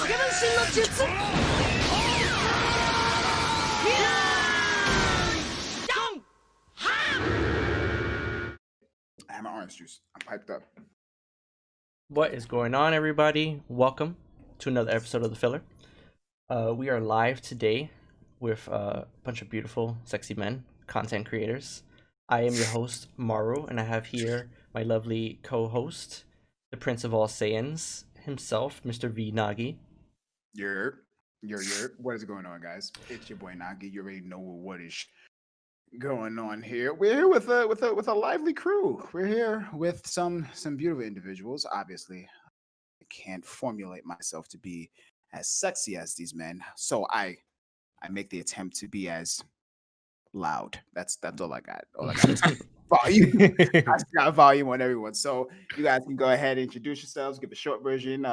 I have my orange juice. I'm piped up. What is going on, everybody? Welcome to another episode of The Filler. We are live today with a bunch of beautiful, sexy men, content creators. I am your host, Maru, and I have here my lovely co-host, the Prince of all Saiyans himself, Mr. V. Nagi. You're. What is going on, guys? It's your boy Nagi. You already know what is going on here. We're here with a lively crew. We're here with some beautiful individuals. Obviously, I can't formulate myself to be as sexy as these men, so I make the attempt to be as loud. That's all I got. All I got is volume. I just got volume on everyone. So you guys can go ahead and introduce yourselves. Give a short version.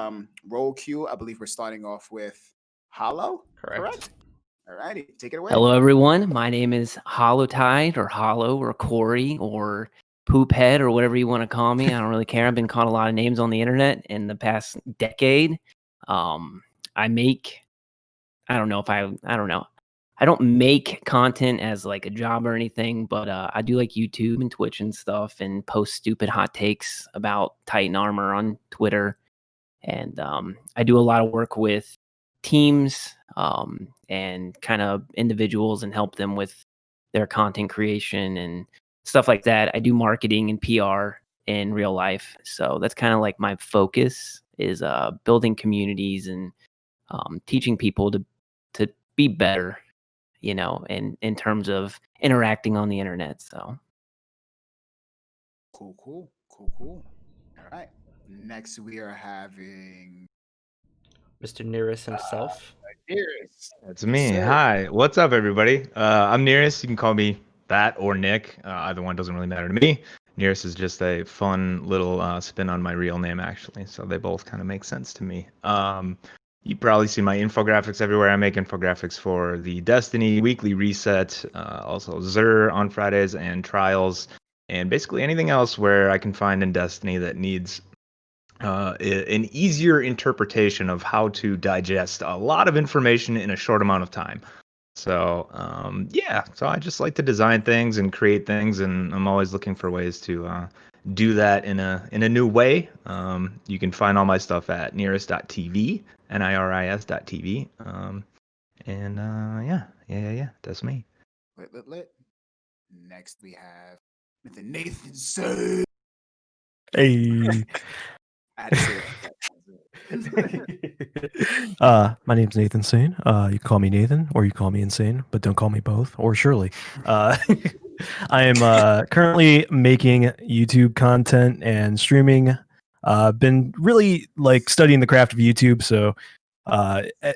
Roll cue. I believe we're starting off with Hollow. Correct. Alrighty, take it away. Hello, everyone. My name is HOLLOWTIDE, or Hollow, or Corey, or Poophead, or whatever you want to call me. I don't really care. I've been called a lot of names on the internet in the past decade. I don't make content as like a job or anything, but I do like YouTube and Twitch and stuff, and post stupid hot takes about Titan armor on Twitter. And I do a lot of work with teams and kind of individuals and help them with their content creation and stuff like that. I do marketing and PR in real life. So that's kind of like my focus is building communities and teaching people to be better, you know, in terms of interacting on the internet. So Cool. All right. Next we are having Mr. NIRIS himself. NIRIS. That's me. Sir. Hi. What's up, everybody? I'm NIRIS. You can call me that or Nick. Either one doesn't really matter to me. NIRIS is just a fun little spin on my real name, actually. So they both kind of make sense to me. You probably see my infographics everywhere. I make infographics for the Destiny Weekly Reset, also Xur on Fridays, and Trials, and basically anything else where I can find in Destiny that needs an easier interpretation of how to digest a lot of information in a short amount of time. So so I just like to design things and create things, and I'm always looking for ways to do that in a new way. You can find all my stuff at niris.tv, NIRIS.tv. That's me. Lit. Next we have Mr. NATHINSANE. Hey. I had to say that. My name's NATHINSANE. You can call me Nathan, or you call me Insane, but don't call me both, or Shirley. I am currently making YouTube content and streaming. Been really like studying the craft of YouTube, so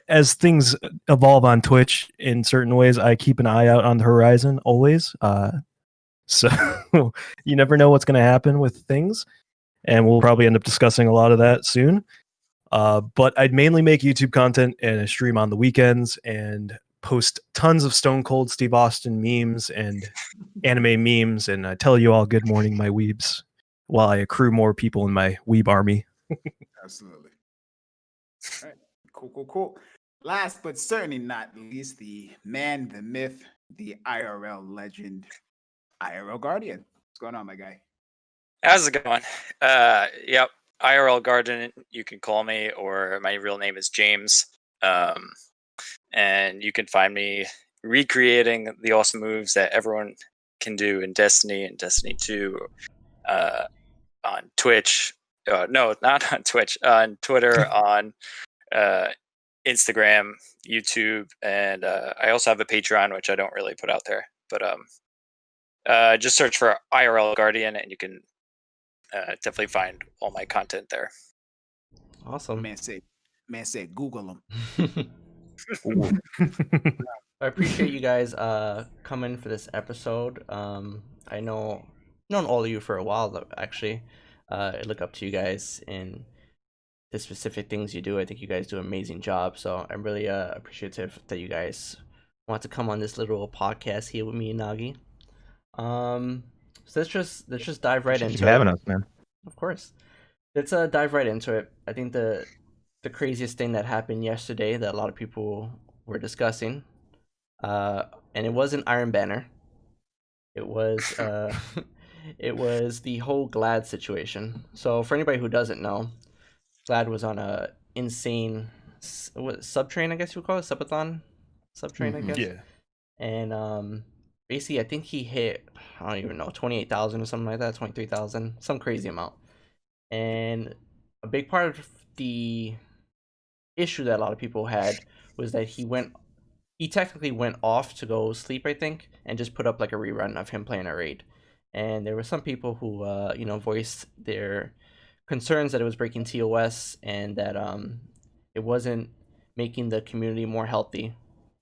as things evolve on Twitch in certain ways, I keep an eye out on the horizon always. So you never know what's going to happen with things. And we'll probably end up discussing a lot of that soon. But I'd mainly make YouTube content and I stream on the weekends and post tons of Stone Cold Steve Austin memes and anime memes. And I tell you all good morning, my weebs, while I accrue more people in my weeb army. Absolutely. All right. Cool. Last but certainly not least, the man, the myth, the IRL legend, IRL Guardian. What's going on, my guy? How's it going? Yep, IRL Guardian, you can call me, or my real name is James. And you can find me recreating the awesome moves that everyone can do in Destiny and Destiny 2 on Twitch. No, not on Twitch. On Twitter, on Instagram, YouTube, and I also have a Patreon, which I don't really put out there. But just search for IRL Guardian, and you can definitely find all my content there. Awesome. Man said Google them. I appreciate you guys coming for this episode. I known all of you for a while, though, actually. I look up to you guys in the specific things you do. I think you guys do an amazing job. So I'm really appreciative that you guys want to come on this little podcast here with me and Nagi. So let's just dive right into it. Keep having us, man. Of course. Let's dive right into it. I think the the craziest thing that happened yesterday that a lot of people were discussing. And it wasn't Iron Banner. It was it was the whole GLADD situation. So for anybody who doesn't know, GLADD was on a insane subtrain, I guess you would call it, subathon, subtrain, I guess. Yeah. And basically, I think he hit, I don't even know, 28,000 or something like that, 23,000, some crazy amount. And a big part of the issue that a lot of people had was that he technically went off to go sleep, I think, and just put up like a rerun of him playing a raid. And there were some people who, voiced their concerns that it was breaking TOS and that it wasn't making the community more healthy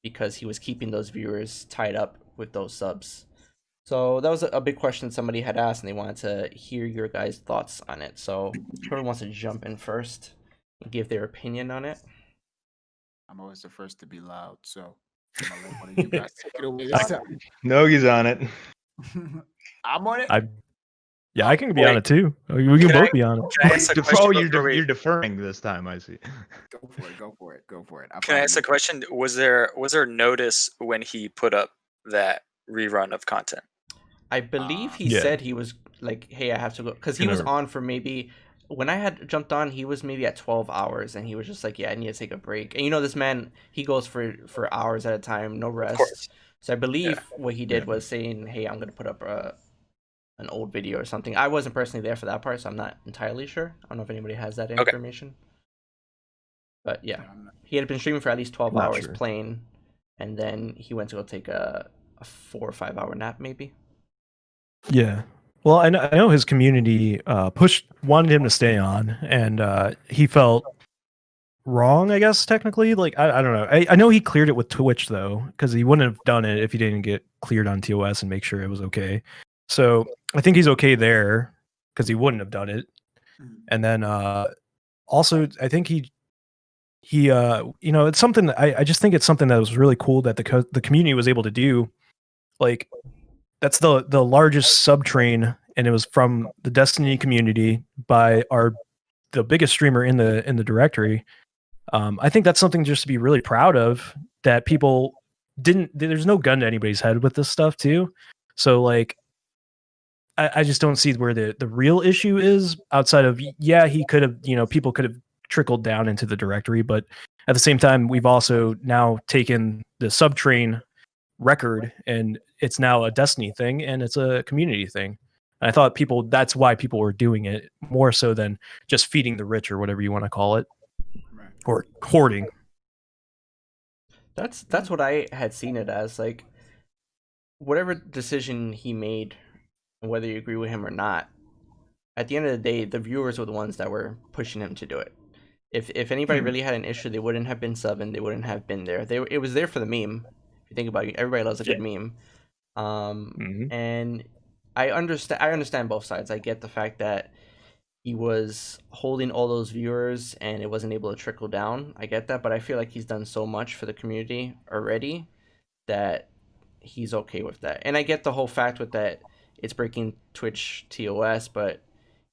because he was keeping those viewers tied up with those subs. So that was a big question somebody had asked, and they wanted to hear your guys' thoughts on it. So whoever wants to jump in first and give their opinion on it. I'm always the first to be loud, so I'm gonna let one of you guys take it away this time. Nogi's on it. I'm on it. Yeah, I can be on it too. We can both be on it. Can I ask a question? You're deferring this time, I see. Go for it. Can I ask a question? Was there notice when he put up that rerun of content? I believe he Yeah. said he was like, hey, I have to go. Because he was on for maybe, when I had jumped on, he was maybe at 12 hours. And he was just like, yeah, I need to take a break. And this man, he goes for hours at a time, no rest. So I believe what he did was saying, hey, I'm going to put up an old video or something. I wasn't personally there for that part, so I'm not entirely sure. I don't know if anybody has that information. But yeah, he had been streaming for at least 12 hours playing. And then he went to go take a 4 or 5 hour nap, maybe. Yeah. Well, I know his community wanted him to stay on, and he felt wrong, I guess, technically. Like, I don't know. I know he cleared it with Twitch, though, because he wouldn't have done it if he didn't get cleared on TOS and make sure it was okay. So I think he's okay there because he wouldn't have done it. And then also, I think he it's something that I just think it's something that was really cool that the community was able to do. Like, that's the largest subtrain, and it was from the Destiny community by the biggest streamer in the directory. I think that's something just to be really proud of, that people there's no gun to anybody's head with this stuff too. So like, I just don't see where the real issue is outside of, he could have, people could have trickled down into the directory, but at the same time, we've also now taken the subtrain record and it's now a Destiny thing and it's a community thing. And I thought that's why people were doing it more so than just feeding the rich or whatever you want to call it, or hoarding. That's what I had seen it as. Like, whatever decision he made, whether you agree with him or not, at the end of the day, the viewers were the ones that were pushing him to do it. If anybody really had an issue, they wouldn't have been subbing. They wouldn't have been there. It was there for the meme. If you think about it, everybody loves a good meme. And I understand both sides. I get the fact that he was holding all those viewers and it wasn't able to trickle down. I get that, but I feel like he's done so much for the community already that he's okay with that. And I get the whole fact with that it's breaking Twitch TOS, but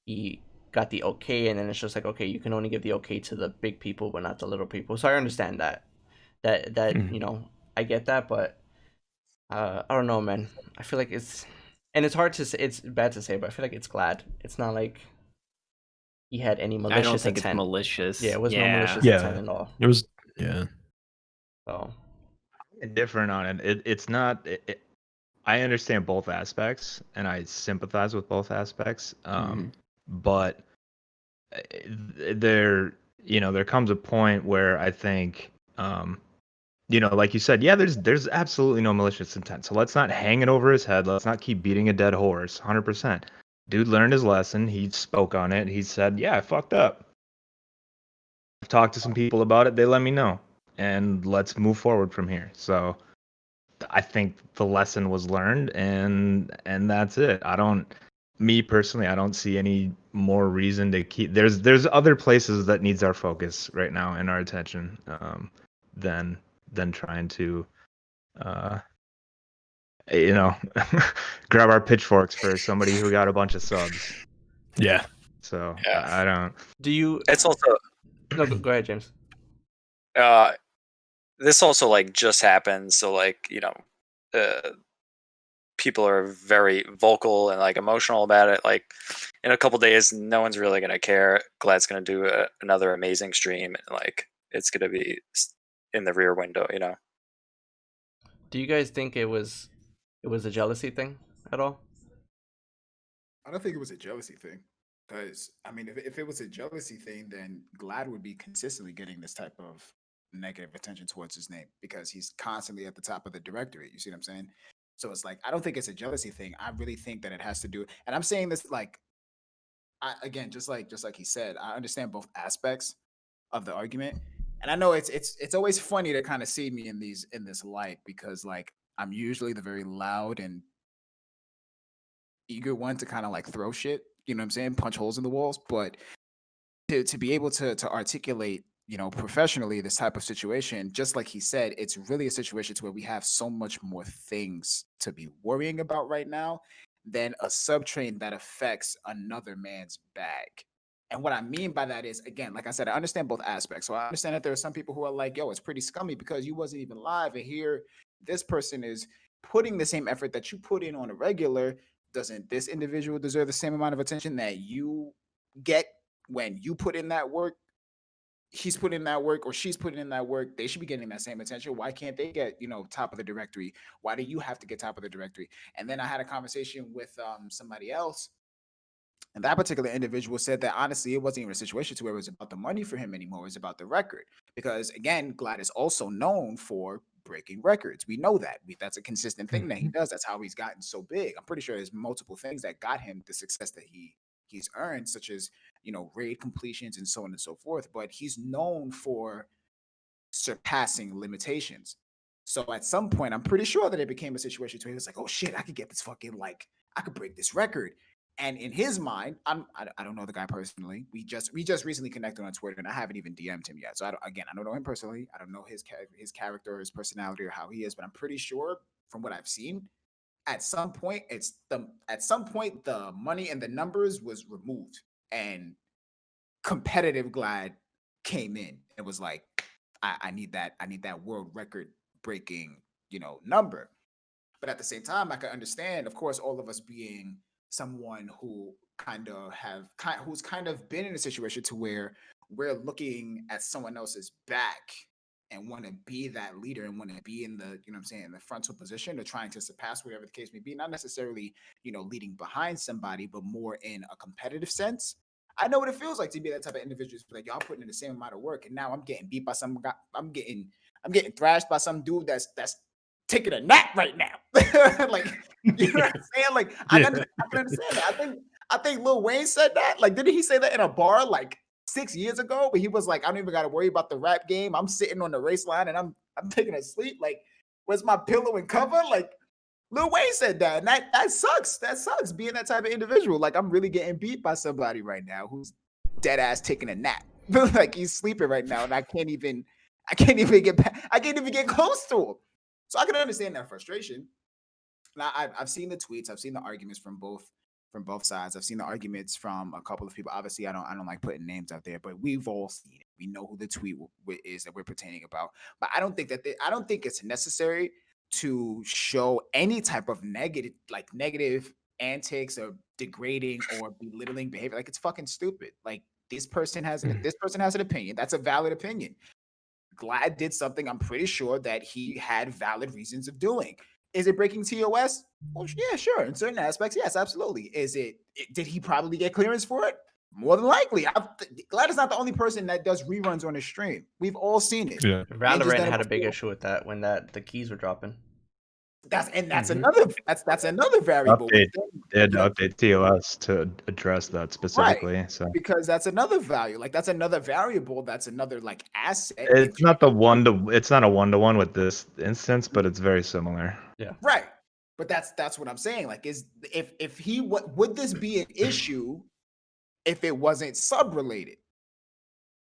he got the okay, and then it's just like, okay, you can only give the okay to the big people but not the little people. So I understand that I get that, but I don't know, man. I feel like it's hard to say, it's bad to say, but I feel like it's GLADD. It's not like he had any malicious intent. I don't think it's malicious. Yeah, it was no malicious intent at all. It was, So different on it. It's not. I understand both aspects, and I sympathize with both aspects. But there comes a point where I think, like you said, there's absolutely no malicious intent. So let's not hang it over his head. Let's not keep beating a dead horse. 100%. Dude learned his lesson. He spoke on it. He said, "Yeah, I fucked up. I've talked to some people about it. They let me know, and let's move forward from here." So I think the lesson was learned, and that's it. Me personally, I don't see any more reason to keep. There's other places that needs our focus right now and our attention, than trying to, grab our pitchforks for somebody who got a bunch of subs. Yeah. So I don't. do you? It's also No, go ahead, James. This also like just happened, so like people are very vocal and like emotional about it. Like in a couple days, no one's really gonna care. Glad's gonna do another amazing stream, and like it's gonna be in the rear window, you know. Do you guys think it was a jealousy thing at all? I don't think it was a jealousy thing. Because, I mean, if it was a jealousy thing, then GLADD would be consistently getting this type of negative attention towards his name because he's constantly at the top of the directory. You see what I'm saying? So it's like, I don't think it's a jealousy thing. I really think that it has to do, and I'm saying this like, again, just like he said, I understand both aspects of the argument. And I know it's always funny to kind of see me in this light because like I'm usually the very loud and eager one to kind of like throw shit, you know what I'm saying, punch holes in the walls. But to be able to articulate, you know, professionally this type of situation, just like he said, it's really a situation to where we have so much more things to be worrying about right now than a subtrain that affects another man's bag. And what I mean by that is, again, like I said, I understand both aspects. So I understand that there are some people who are like, yo, it's pretty scummy because you wasn't even live. And here, this person is putting the same effort that you put in on a regular. Doesn't this individual deserve the same amount of attention that you get when you put in that work? He's putting in that work or she's putting in that work. They should be getting that same attention. Why can't they get, you know, top of the directory? Why do you have to get top of the directory? And then I had a conversation with somebody else, and that particular individual said that honestly, it wasn't even a situation to where it was about the money for him anymore. It was about the record. Because again, GLADD is also known for breaking records. We know that. That's a consistent thing that he does. That's how he's gotten so big. I'm pretty sure there's multiple things that got him the success that he's earned, such as, you know, raid completions and so on and so forth. But he's known for surpassing limitations. So at some point, I'm pretty sure that it became a situation where he was like, oh shit, I could get this fucking, like, I could break this record. And in his mind, I don't know the guy personally. We just recently connected on Twitter, and I haven't even DM'd him yet. So I don't know him personally. I don't know his character, his personality, or how he is. But I'm pretty sure from what I've seen, at some point the money and the numbers was removed, and competitive GLADD came in and was like, I need that world record breaking, you know, number. But at the same time, I can understand, of course, all of us being someone who's kind of been in a situation to where we're looking at someone else's back and want to be that leader and want to be in the, you know what I'm saying, in the frontal position or trying to surpass whatever the case may be, not necessarily, you know, leading behind somebody, but more in a competitive sense. I know what it feels like to be that type of individual. Like, y'all putting in the same amount of work, and now I'm getting beat by some guy. I'm getting thrashed by some dude that's taking a nap right now. Like, you know what I'm saying? Like, I can understand that. I think Lil Wayne said that. Like, didn't he say that in a bar like 6 years ago? But he was like, I don't even got to worry about the rap game. I'm sitting on the race line and I'm taking a sleep. Like, where's my pillow and cover? Like, Lil Wayne said that, and that sucks. That sucks being that type of individual. Like, I'm really getting beat by somebody right now who's dead ass taking a nap. Like, he's sleeping right now, and I can't even get close to him. So I can understand that frustration. Now, I've seen the tweets, I've seen the arguments from both sides. I've seen the arguments from a couple of people. Obviously, I don't like putting names out there, but we've all seen it. We know who the tweet is that we're pertaining about. But I don't think it's necessary to show any type of negative antics or degrading or belittling behavior. Like, it's fucking stupid. Like, this person has an opinion. That's a valid opinion. GLADD did something I'm pretty sure that he had valid reasons of doing. Is it breaking TOS? Well, yeah, sure. In certain aspects, yes, absolutely. Did he probably get clearance for it? More than likely. GLADD is not the only person that does reruns on his stream. We've all seen it. Yeah. Valorant had a big issue with that when the keys were dropping. That's another variable. They had to update TOS to address that specifically. Right. So because that's another value. Like, that's another variable. That's another like asset. It's not a one-to-one with this instance, but it's very similar. Yeah. Right. But that's what I'm saying. Like, would this be an issue if it wasn't sub-related?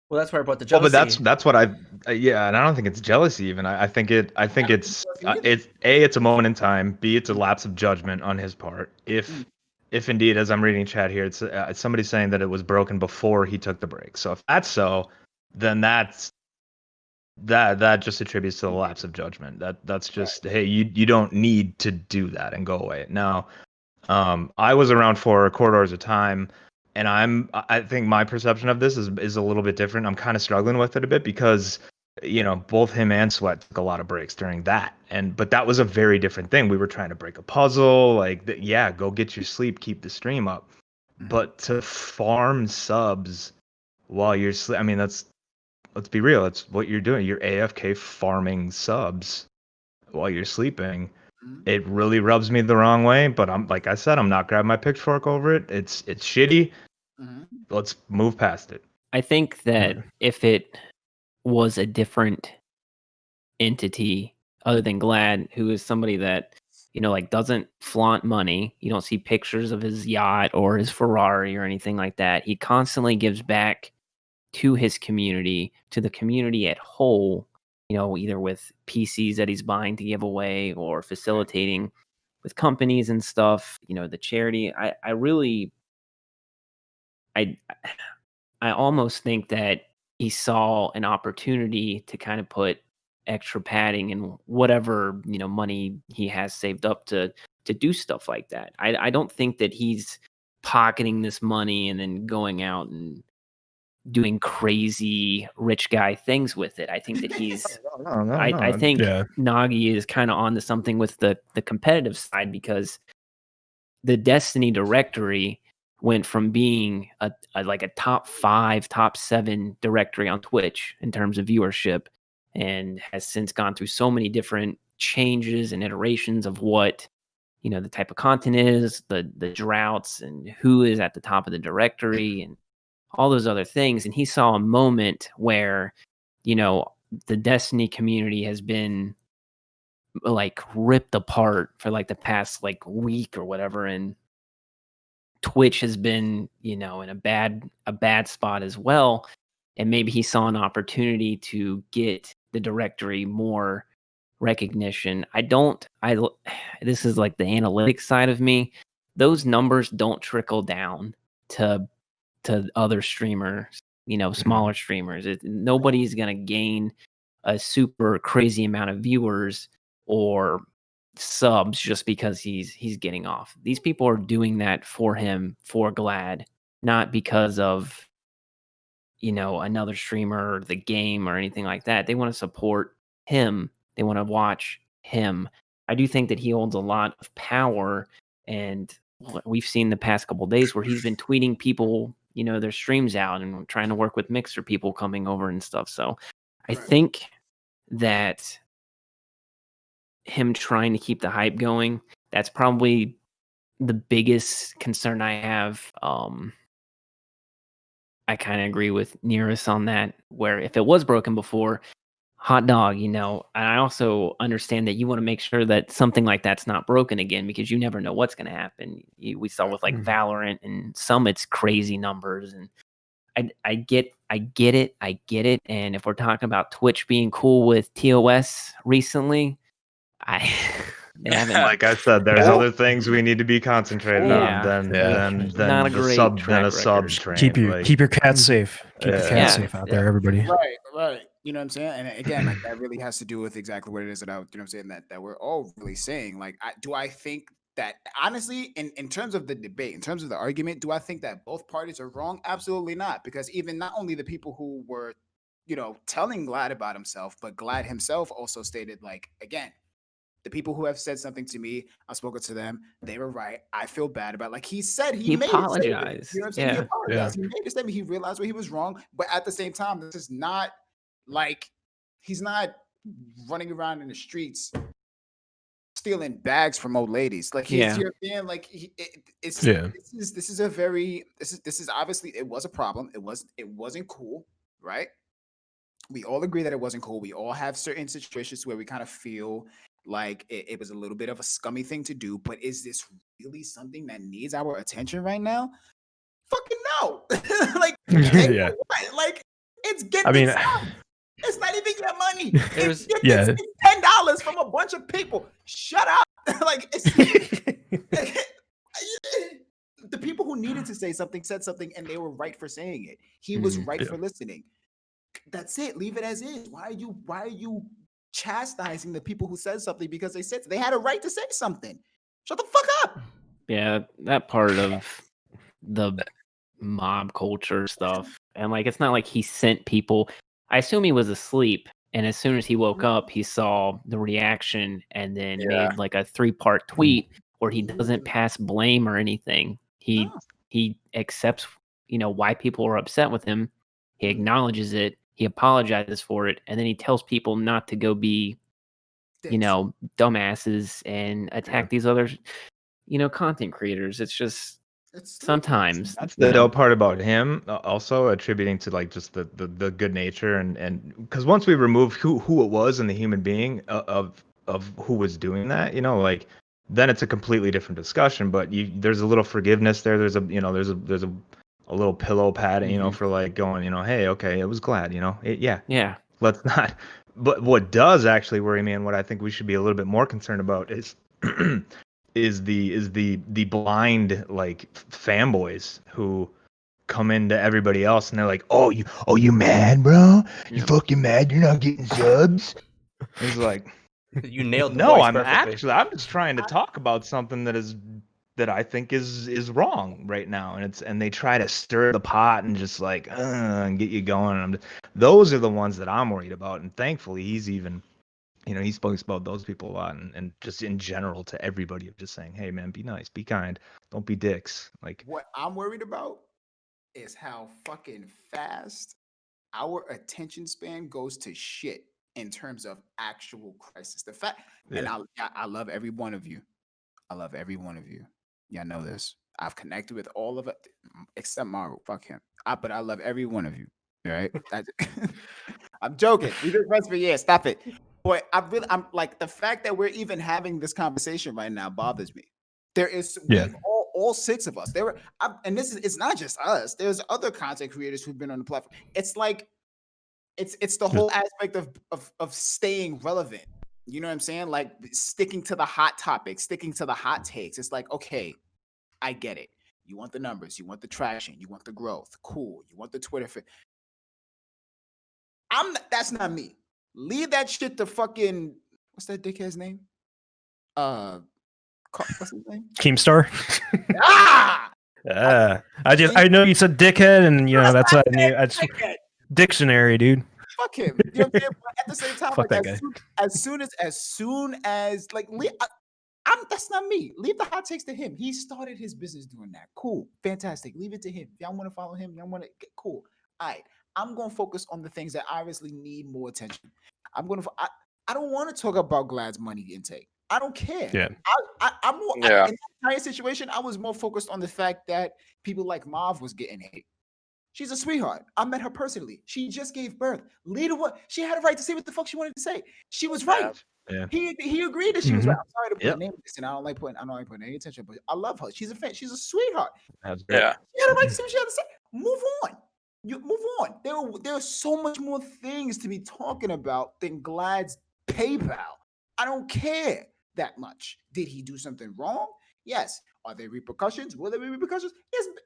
Well, that's where I brought the jealousy. Well, but that's what and I don't think it's jealousy even. I think it's a moment in time. B, it's a lapse of judgment on his part. If indeed, as I'm reading chat here, it's somebody saying that it was broken before he took the break. So if that's so, then that just attributes to the lapse of judgment. That's just hey, you don't need to do that and go away. Now, I was around for corridors of time, and I think my perception of this is a little bit different. I'm kind of struggling with it a bit because both him and Sweat took a lot of breaks during that, but that was a very different thing. We were trying to break a puzzle, yeah, go get your sleep, keep the stream up, but to farm subs while you're I mean, let's be real, it's what you're doing. You're AFK farming subs while you're sleeping. It really rubs me the wrong way, but like I said, I'm not grabbing my pitchfork over it. It's shitty. Let's move past it. I think that if it was a different entity other than GLADD, who is somebody that like doesn't flaunt money, you don't see pictures of his yacht or his Ferrari or anything like that. He constantly gives back to his community, to the community at whole, either with PCs that he's buying to give away or facilitating with companies and stuff, the charity. I almost think that he saw an opportunity to kind of put extra padding in whatever, money he has saved up to do stuff like that. I don't think that he's pocketing this money and then going out and doing crazy rich guy things with it. I think that he's I think Nogi is kind of onto something with the competitive side, because the Destiny directory went from being a top 5, top 7 directory on Twitch in terms of viewership, and has since gone through so many different changes and iterations of what the type of content is, the droughts, and who is at the top of the directory, and all those other things. And he saw a moment where the Destiny community has been ripped apart for the past week or whatever, and Twitch has been in a bad spot as well. And maybe he saw an opportunity to get the directory more recognition. This is the analytics side of me. Those numbers don't trickle down to other streamers, smaller streamers. Nobody's going to gain a super crazy amount of viewers or subs just because he's getting off. These people are doing that for him, for GLADD, not because of another streamer or the game or anything like that. They want to support him. They want to watch him. I do think that he holds a lot of power, and we've seen the past couple of days where he's been tweeting people their streams out and trying to work with Mixer people coming over and stuff. So I think that him trying to keep the hype going, that's probably the biggest concern I have. I kind of agree with NIRIS on that, where if it was broken before, hot dog, and I also understand that you want to make sure that something like that's not broken again, because you never know what's going to happen. We saw with Valorant and Summit's crazy numbers, and I get it. And if we're talking about Twitch being cool with TOS recently, like I said, there's other things we need to be concentrated on than not a the great sub track than a sub record. train. Keep your cats safe. Keep your cats safe out there, everybody. Right. You know what I'm saying? And again, that really has to do with exactly what it is that I'm saying, that we're all really saying. Do I think that, honestly, in terms of the debate, in terms of the argument, do I think that both parties are wrong? Absolutely not. Because even not only the people who were, telling GLADD about himself, but GLADD himself also stated, again, the people who have said something to me, I've spoken to them. They were right. I feel bad about. He said he made apologized. You know what I'm saying? He apologized. He made a statement. He realized where he was wrong. But at the same time, this is not he's not running around in the streets stealing bags from old ladies. He's here being this is obviously, it was a problem. It wasn't cool, right? We all agree that it wasn't cool. We all have certain situations where we kind of feel like it was a little bit of a scummy thing to do, but is this really something that needs our attention right now? Fucking no. It's getting it's not even your money. It's $10 from a bunch of people. Shut up. The people who needed to say something said something, and they were right for saying it. He was right for listening. That's it. Leave it as is. Why are you chastising the people who said something because they said they had a right to say something? Shut the fuck up. Yeah, that part of the mob culture stuff. And like it's not like he sent people. I assume he was asleep, and as soon as he woke up, he saw the reaction and then made like a 3-part tweet where he doesn't pass blame or anything. He accepts, why people are upset with him. He acknowledges it, he apologizes for it, and then he tells people not to go be dumbasses and attack these other content creators. It's just sometimes that's the dope part about him, also attributing to like just the good nature and because once we remove who it was and the human being of who was doing that, like then it's a completely different discussion. But there's a little forgiveness there. There's a there's a little pillow pad, for like going, hey, okay, it was glad, yeah. Let's not. But what does actually worry me, and what I think we should be a little bit more concerned about is is the blind like fanboys who come into everybody else and they're like, oh you mad, bro? You fucking mad? You're not getting subs? It's like, you nailed the no, voice I'm perfectly. I'm just trying to talk about something that I think is wrong right now, and they try to stir the pot and just like and get you going. Those are the ones that I'm worried about, and thankfully he's even. He speaks about those people a lot, and just in general to everybody of just saying, hey man, be nice, be kind, don't be dicks. Like, what I'm worried about is how fucking fast our attention span goes to shit in terms of actual crisis. The fact, and I love every one of you. I love every one of you. Y'all know this. I've connected with all of it except Maru. Fuck him. But I love every one of you. Right? I'm joking. We've been friends for years. Stop it. But I'm like, the fact that we're even having this conversation right now bothers me. There is all 6 of us. And it's not just us. There's other content creators who've been on the platform. It's like it's the whole aspect of staying relevant. You know what I'm saying? Like sticking to the hot topics, sticking to the hot takes. It's like, okay, I get it. You want the numbers, you want the traction, you want the growth. Cool. You want the Twitter. That's not me. Leave that shit to fucking, what's that dickhead's name? What's his name? Keemstar. Ah! I know you said dickhead, and that's what I knew. Dictionary, dude. Fuck him. You know what I'm saying? But at the same time, Fuck like, that as soon as like, that's not me. Leave the hot takes to him. He started his business doing that. Cool, fantastic. Leave it to him. If y'all want to follow him, y'all want to get cool. All right. I'm going to focus on the things that obviously need more attention. I don't want to talk about GLADD's money intake. I don't care. Yeah. I'm more in that entire situation. I was more focused on the fact that people like Mav was getting hate. She's a sweetheart. I met her personally. She just gave birth. She had a right to say what the fuck she wanted to say. She was right. Yeah. He agreed that she was right. I'm sorry to put a name on this, and I don't like putting any attention, but I love her. She's a fan. She's a sweetheart. That's She had a right to say what she had to say. Move on. You move on. There are so much more things to be talking about than GLADD's PayPal. I don't care that much. Did he do something wrong? Yes. Are there repercussions? Will there be repercussions?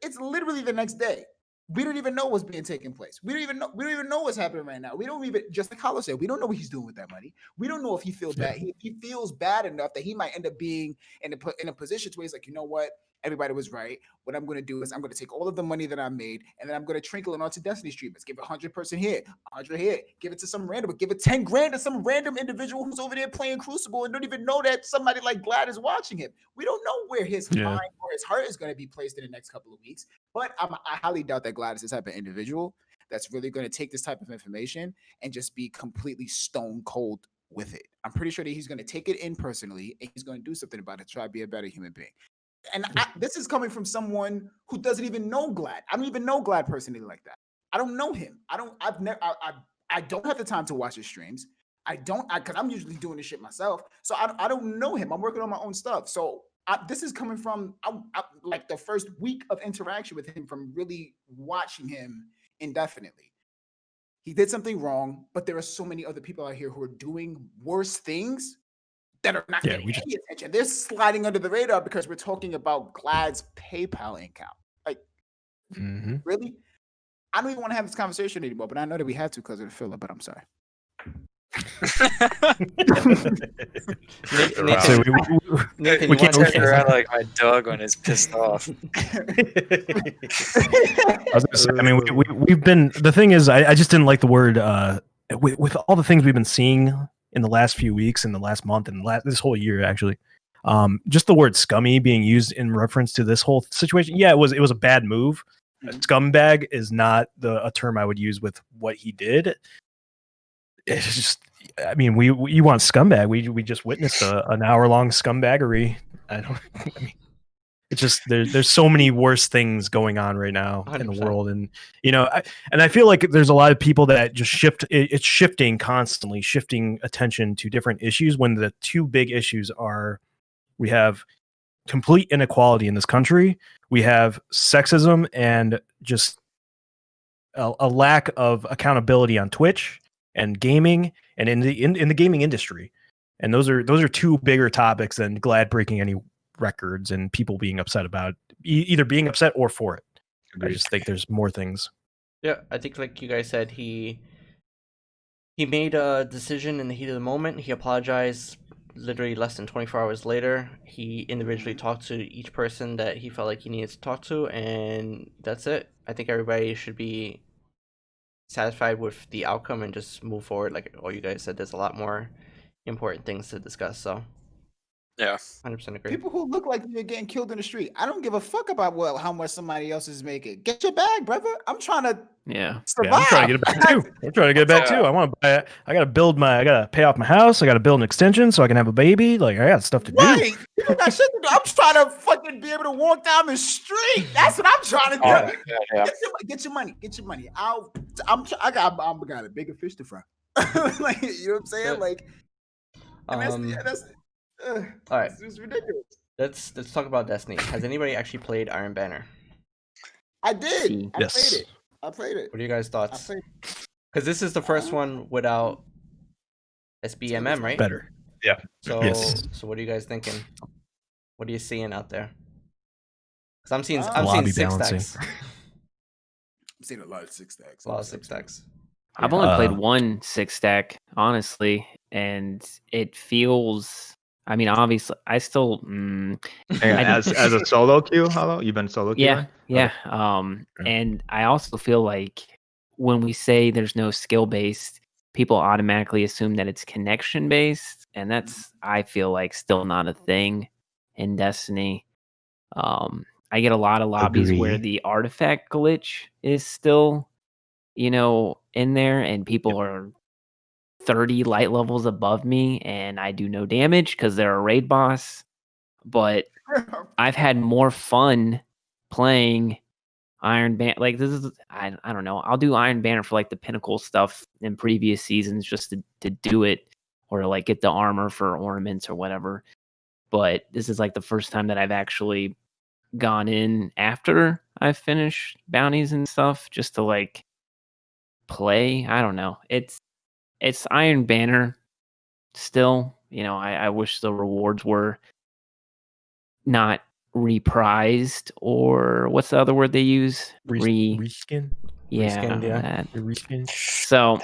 It's literally the next day. We don't even know what's being taken place. We don't even know what's happening right now. We don't even, just like Hollow said, we don't know what he's doing with that money. We don't know if he feels bad. He feels bad enough that he might end up being in a position where he's like, you know what? Everybody was right. What I'm going to do is I'm going to take all of the money that I made and then I'm going to trickle it onto Destiny streamers. Give it 100 person here, 100 here. Give it to some random, give it 10 grand to some random individual who's over there playing Crucible and don't even know that somebody like GLADD is watching him. We don't know where his mind or his heart is going to be placed in the next couple of weeks. But I highly doubt that GLADD is this type of individual that's really going to take this type of information and just be completely stone cold with it. I'm pretty sure that he's going to take it in personally and he's going to do something about it, try to be a better human being. And this is coming from someone who doesn't even know GLADD. I don't even know GLADD personally like that. I don't know him. I don't have the time to watch his streams. Because I'm usually doing this shit myself. So I don't know him. I'm working on my own stuff. So this is coming from like the first week of interaction with him, from really watching him indefinitely. He did something wrong, but there are so many other people out here who are doing worse things that are not getting any attention. They're sliding under the radar because we're talking about GLADD's PayPal account. Like, really? I don't even want to have this conversation anymore, but I know that we had to because of the filler. But I'm sorry. Nathan, So Nathan, we you can't- wanna we say Turn around something? like my dog when he's pissed off. I was gonna say, I mean, we've been. The thing is, I just didn't like the word. With all the things we've been seeing in the last few weeks, in the last month, and this whole year, actually, just the word "scummy" being used in reference to this whole situation. Yeah, it was a bad move. Scumbag is not a term I would use with what he did. It's just, I mean, you want scumbag? We just witnessed an hour-long scumbaggery. I mean, it's just there's so many worse things going on right now in the 100%. world, and I feel like there's a lot of people that just shift. It's shifting constantly, shifting attention to different issues. When the two big issues are, we have complete inequality in this country, we have sexism, and just a lack of accountability on Twitch and gaming, and in the gaming industry. And those are two bigger topics than GLADD breaking any records and people being upset about either being upset or for it. I just think there's more things. Yeah, I think like you guys said, he made a decision in the heat of the moment. He apologized literally less than 24 hours later. He individually talked to each person that he felt like he needed to talk to, and that's it. I think everybody should be satisfied with the outcome and just move forward. Like all you guys said, there's a lot more important things to discuss. So Yeah. 100% agree. People who look like you're getting killed in the street. I don't give a fuck about how much somebody else is making. Get your bag, brother. I'm trying to Yeah. survive. Yeah, I'm trying to get it back too. I'm trying to get it back too. I want to buy. I gotta pay off my house. I gotta build an extension so I can have a baby. Like I got stuff to do. Right. People got shit to do. I'm trying to fucking be able to walk down the street. That's what I'm trying to do. Oh, yeah. Get your money. Get your money. I got a bigger fish to fry. Like, you know what I'm saying? Yeah. Like, and that's all right. it's ridiculous. Let's talk about Destiny. Has anybody actually played Iron Banner? I did. See. I Yes. played it. I played it. What are you guys' I thoughts? played Because this is the first one without SBMM, right? Better. So, Yes. so what are you guys thinking? What are you seeing out there? Because I'm seeing Lobby six balancing. stacks. I've seen a lot of 6-stacks. A lot of 6 stacks. I've only played Uh, one 6-stack, honestly, and it feels. I mean, obviously, I still. Hang on, I- as a solo queue, Hollow, you've been solo queue. Yeah, yeah. And I also feel like when we say there's no skill based, people automatically assume that it's connection based, and that's I feel like still not a thing in Destiny. I get a lot of lobbies where Agree. the artifact glitch is still, in there, and people are 30 light levels above me, and I do no damage because they're a raid boss. But I've had more fun playing Iron Banner. Like this is, I don't know. I'll do Iron Banner for like the pinnacle stuff in previous seasons just to do it, or like get the armor for ornaments or whatever. But this is like the first time that I've actually gone in after I've finished bounties and stuff just to like play. I don't know. It's Iron Banner still. I wish the rewards were not reprised, or what's the other word they use? Reskin. Yeah, Reskinned, yeah. that. Reskin. So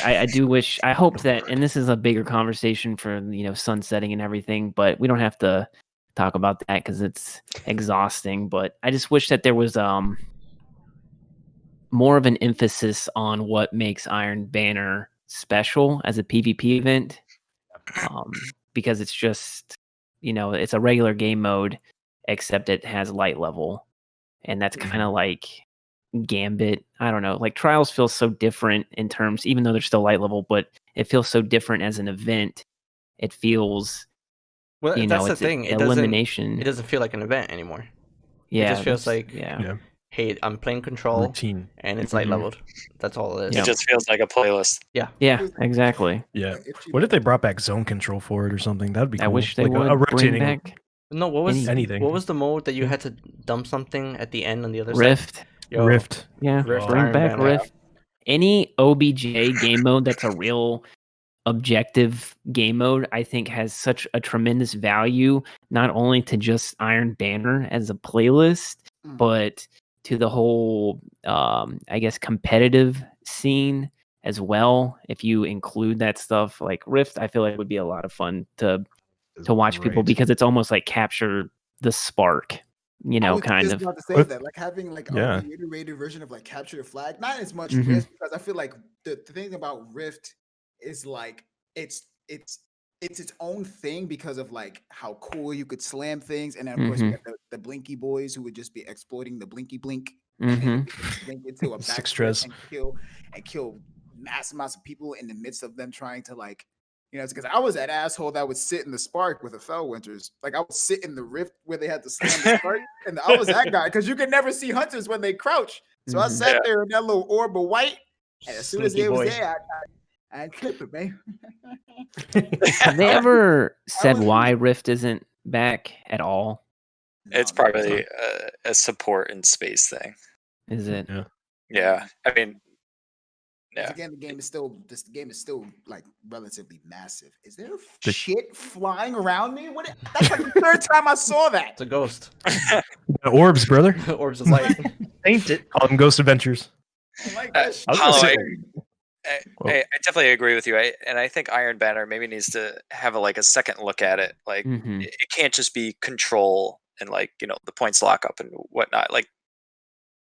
I do wish, I hope that, and this is a bigger conversation for sunsetting and everything, but we don't have to talk about that because it's exhausting. But I just wish that there was more of an emphasis on what makes Iron Banner special as a PvP event, because it's just it's a regular game mode except it has light level, and that's kind of like Gambit. I don't know, like Trials feels so different in terms, even though they're still light level, but it feels so different as an event. It feels Well, that's the it's thing. It elimination. doesn't feel like an event anymore. Yeah, just feels that's- like- yeah. Hey, I'm playing Control, Routine. and it's light leveled. That's all it is. Yeah. It just feels like a playlist. Yeah, exactly. Yeah. What if they brought back zone control for it or something? That'd be cool. I wish they Like would a bring rotating back No, what was anything. What was the mode that you had to dump something at the end on the other side? Rift. Yo, Rift. Yeah, Rift, bring Iron back Banner. Rift. Any OBJ game mode that's a real objective game mode, I think has such a tremendous value, not only to just Iron Banner as a playlist, but to the whole, I guess, competitive scene as well. If you include that stuff, like Rift, I feel like would be a lot of fun to watch people, Great. because it's almost like capture the spark, you I know, was kind just of. about to say With- that, like having like Yeah. a reiterated version of like capture the flag, not as much Mhm. Rift, because I feel like the thing about Rift is like it's its own thing because of like how cool you could slam things, and then of course you Mhm. got the Blinky boys who would just be exploiting the Blinky blink, Mhm. blink into a Six backflip tres. and kill mass amounts of people in the midst of them trying to like. You know, it's because I was that asshole that would sit in the spark with the Fellwinters. Like I would sit in the rift where they had to slam the spark, and I was that guy because you could never see hunters when they crouch. So I Mhm. sat Yeah. there in that little orb of white, and as soon as Sneaky they was boy. there, I clipped it, man. Have they ever said was- why Rift isn't back at all? It's No, probably a support in space thing. Is it? Yeah. Yeah, I mean, 'cause yeah. again, the game is still like relatively massive. Is there The- shit flying around me? That's like the third time I saw that. It's a ghost. The orbs, brother. Orbs of light. Ain't it? Call them Ghost Adventures. I don't like Uh, that shit. I was gonna Hollow, say- I definitely agree with you. And I think Iron Banner maybe needs to have a second look at it. Like Mhm. it can't just be control and the points lock up and whatnot. Like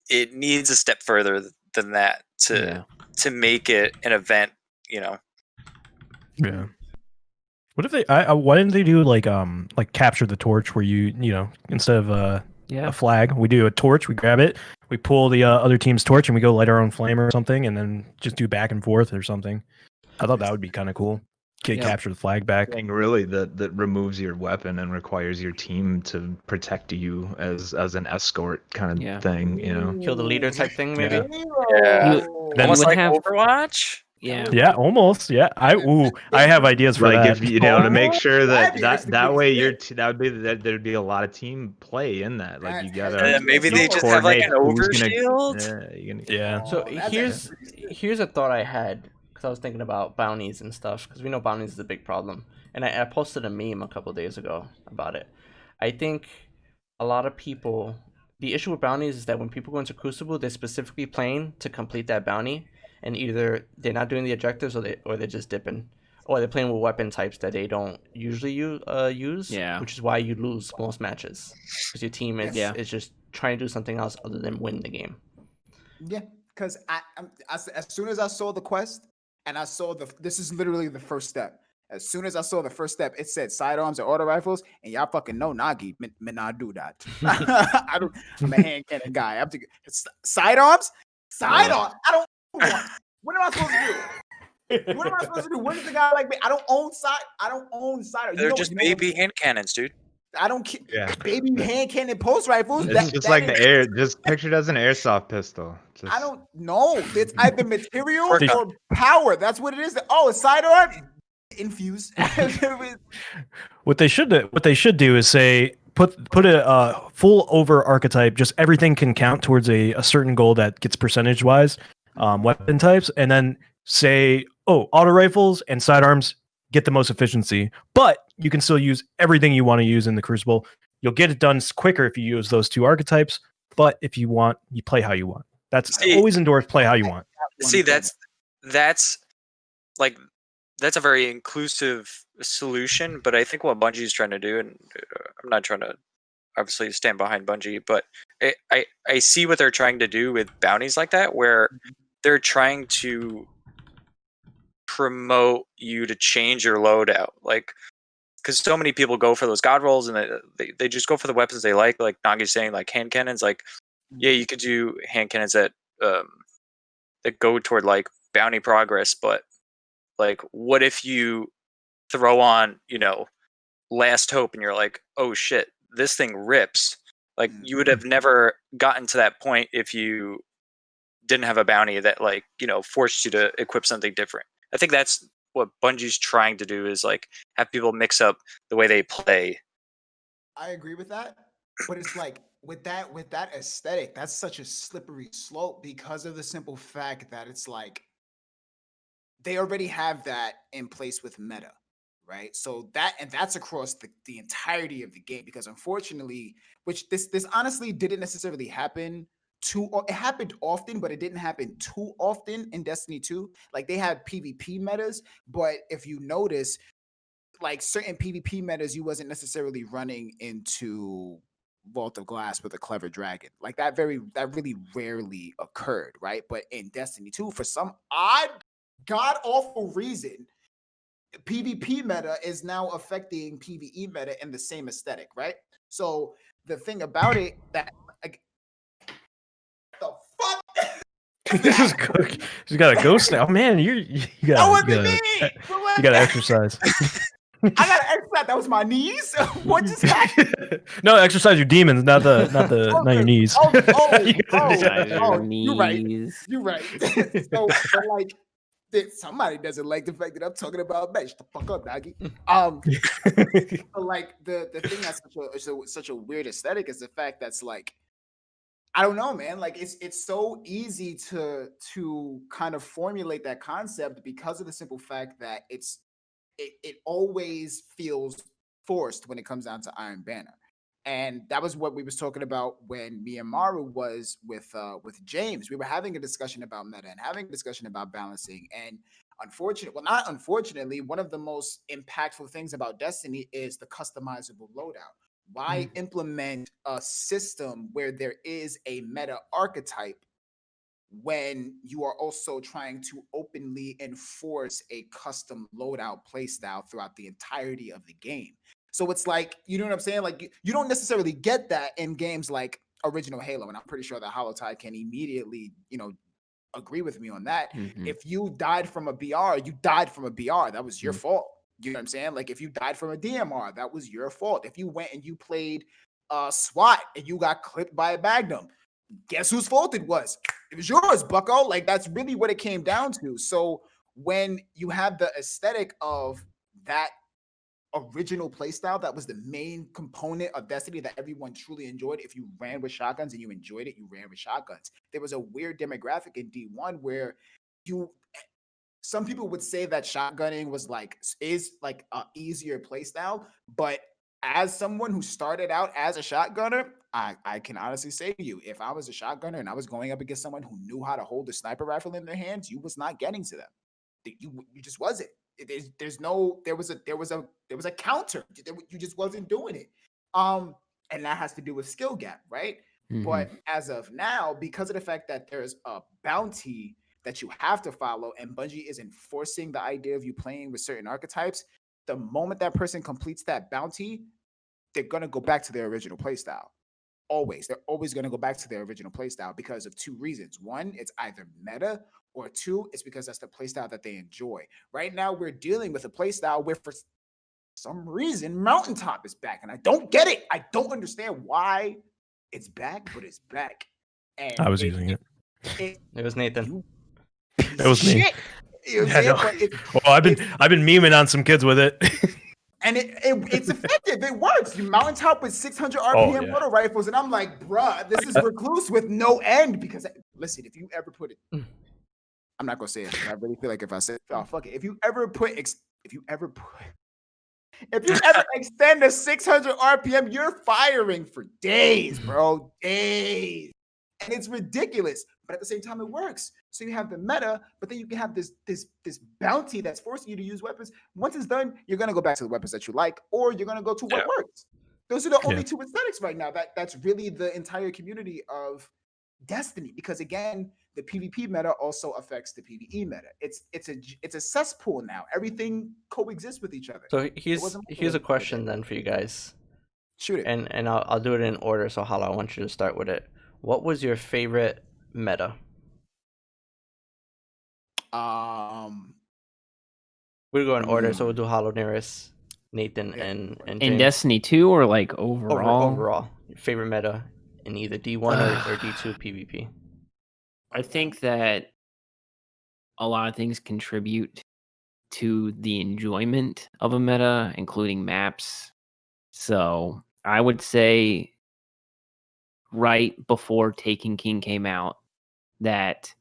it needs a step further than that Yeah. to make it an event. Yeah. What if they? Why didn't they do like capture the torch, where you instead of Yeah. a flag, we do a torch, we grab it, we pull the other team's torch, and we go light our own flame or something, and then just do back and forth or something. I thought that would be kind of cool. Yeah. Capture the flag back. Thing really that removes your weapon and requires your team to protect you as an escort kind of Yeah. thing, you know. Kill the leader type thing, maybe. Yeah. Yeah. Then Almost would like have- Overwatch. Yeah. Yeah, almost. Yeah, I have ideas for Like that. if to make sure That'd that be that executed way shit. there'd be a lot of team play in that. Like you That- gotta And then maybe they just have like an overshield. Yeah. So Oh, that's here's actually- here's a thought I had, because I was thinking about bounties and stuff, because we know bounties is a big problem, and I posted a meme a couple days ago about it. I think a lot of people, the issue with bounties is that when people go into Crucible, they're specifically playing to complete that bounty, and either they're not doing the objectives or they're just dipping, or they're playing with weapon types that they don't usually use. Yeah. Which is why you lose most matches, because your team is just trying to do something else other than win the game. Yeah, because as soon as I saw the quest and I saw this is literally the first step. As soon as I saw the first step, it said sidearms or auto rifles, and y'all fucking know Nogi, me not do that. I'm a hand cannon guy. I'm thinking sidearms. I don't want. What am I supposed to do? What am I supposed to do? What is the guy like me? I don't own sidearms. They're just baby hand cannons, dude. I don't care. Yeah. Baby hand cannon pulse rifles. It's just like the air. Just picture it as an airsoft pistol. Just, I don't know. It's either material Did- or power. That's what it is. Oh, a sidearm infuse. What they should do is say put a full over archetype. Just everything can count towards a certain goal that gets percentage wise weapon types, and then say, oh, auto rifles and sidearms get the most efficiency, but you can still use everything you want to use in the Crucible. You'll get it done quicker if you use those two archetypes, but if you want, you play how you want. That's always endorse play how you want. See, that's a very inclusive solution, but I think what Bungie is trying to do, and I'm not trying to obviously stand behind Bungie, but I see what they're trying to do with bounties like that, where they're trying to promote you to change your loadout, like because so many people go for those god rolls and they just go for the weapons they like Nagi's saying, like hand cannons. Like, yeah, you could do hand cannons that go toward like bounty progress, but like, what if you throw on, Last Hope, and you're like, oh shit, this thing rips. Like, you would have never gotten to that point if you didn't have a bounty that forced you to equip something different. I think that's what Bungie's trying to do, is like have people mix up the way they play. I agree with that, but it's like with that aesthetic, that's such a slippery slope because of the simple fact that it's like they already have that in place with meta, right? So that's across the entirety of the game, because unfortunately, which this honestly didn't necessarily happen it happened often, but it didn't happen too often in Destiny 2. Like they had PvP metas, but if you notice, like certain PvP metas, you wasn't necessarily running into Vault of Glass with a clever dragon. Like that really rarely occurred, right? But in Destiny 2, for some odd, god awful reason, PvP meta is now affecting PvE meta in the same aesthetic, right? So the thing about it that like the fuck This is good. You got a ghost now, man. You that got wasn't you me. got to exercise. I got to exercise. That was my knees. What just happened? No, exercise your demons, not your knees. You gotta Exercise your you're right. knees. You're right. So, but like, somebody doesn't like the fact that I'm talking about that. Shut the fuck up, doggy. But like the thing that's such a weird aesthetic is the fact that's like, I don't know, man. Like it's so easy to kind of formulate that concept because of the simple fact that it always feels forced when it comes down to Iron Banner. And that was what we was talking about when me and Maru was with James. We were having a discussion about meta and having a discussion about balancing. And not unfortunately, one of the most impactful things about Destiny is the customizable loadout. Why implement a system where there is a meta archetype when you are also trying to openly enforce a custom loadout playstyle throughout the entirety of the game? So it's like, you know what I'm saying? Like you don't necessarily get that in games like original Halo, and I'm pretty sure that HOLLOWTIDE can immediately, agree with me on that. If you died from a BR, you died from a BR. That was your fault. You know what I'm saying? Like if you died from a DMR, that was your fault. If you went and you played SWAT and you got clipped by a Magnum, guess whose fault it was? It was yours, bucko. Like that's really what it came down to. So when you have the aesthetic of that original playstyle, that was the main component of Destiny that everyone truly enjoyed. If you ran with shotguns and you enjoyed it, you ran with shotguns. There was a weird demographic in D1 where some people would say that shotgunning is like a easier playstyle, but as someone who started out as a shotgunner, I can honestly say to you, if I was a shotgunner and I was going up against someone who knew how to hold a sniper rifle in their hands, you was not getting to them. You just wasn't. There was a counter. You just wasn't doing it. And that has to do with skill gap, right? But as of now, because of the fact that there's a bounty that you have to follow, and Bungie is enforcing the idea of you playing with certain archetypes, the moment that person completes that bounty, they're gonna go back to their original playstyle. Always. They're always gonna go back to their original playstyle because of two reasons. One, it's either meta, or two, it's because that's the playstyle that they enjoy. Right now, we're dealing with a playstyle where for some reason Mountaintop is back, and I don't get it. I don't understand why it's back, but it's back. And I was using it. It was Nathan. It was me. You know what I'm saying? Well, I've been memeing on some kids with it. And it's effective. It works. You Mountaintop with 600 RPM auto rifles, and I'm like, bruh, this is recluse with no end. Because listen, if you ever put it, I'm not gonna say it. I really feel like if I said, oh fuck it. If you ever extend the 600 RPM, you're firing for days, bro. Days. And it's ridiculous. But at the same time, it works. So you have the meta, but then you can have this bounty that's forcing you to use weapons. Once it's done, you're gonna go back to the weapons that you like, or you're gonna go to what works. Those are the only two aesthetics right now. That's really the entire community of Destiny. Because again, the PvP meta also affects the PvE meta. It's a cesspool now. Everything coexists with each other. So here's a question then for you guys. Shoot it. And I'll do it in order. So Hollow, I want you to start with it. What was your favorite meta? We'll go in order, so we'll do Hollow, NIRIS, Nathan, and James. In Destiny 2 or like overall? Overall. Your favorite meta in either D1 or D2 PvP. I think that a lot of things contribute to the enjoyment of a meta, including maps. So I would say right before Taken King came out, that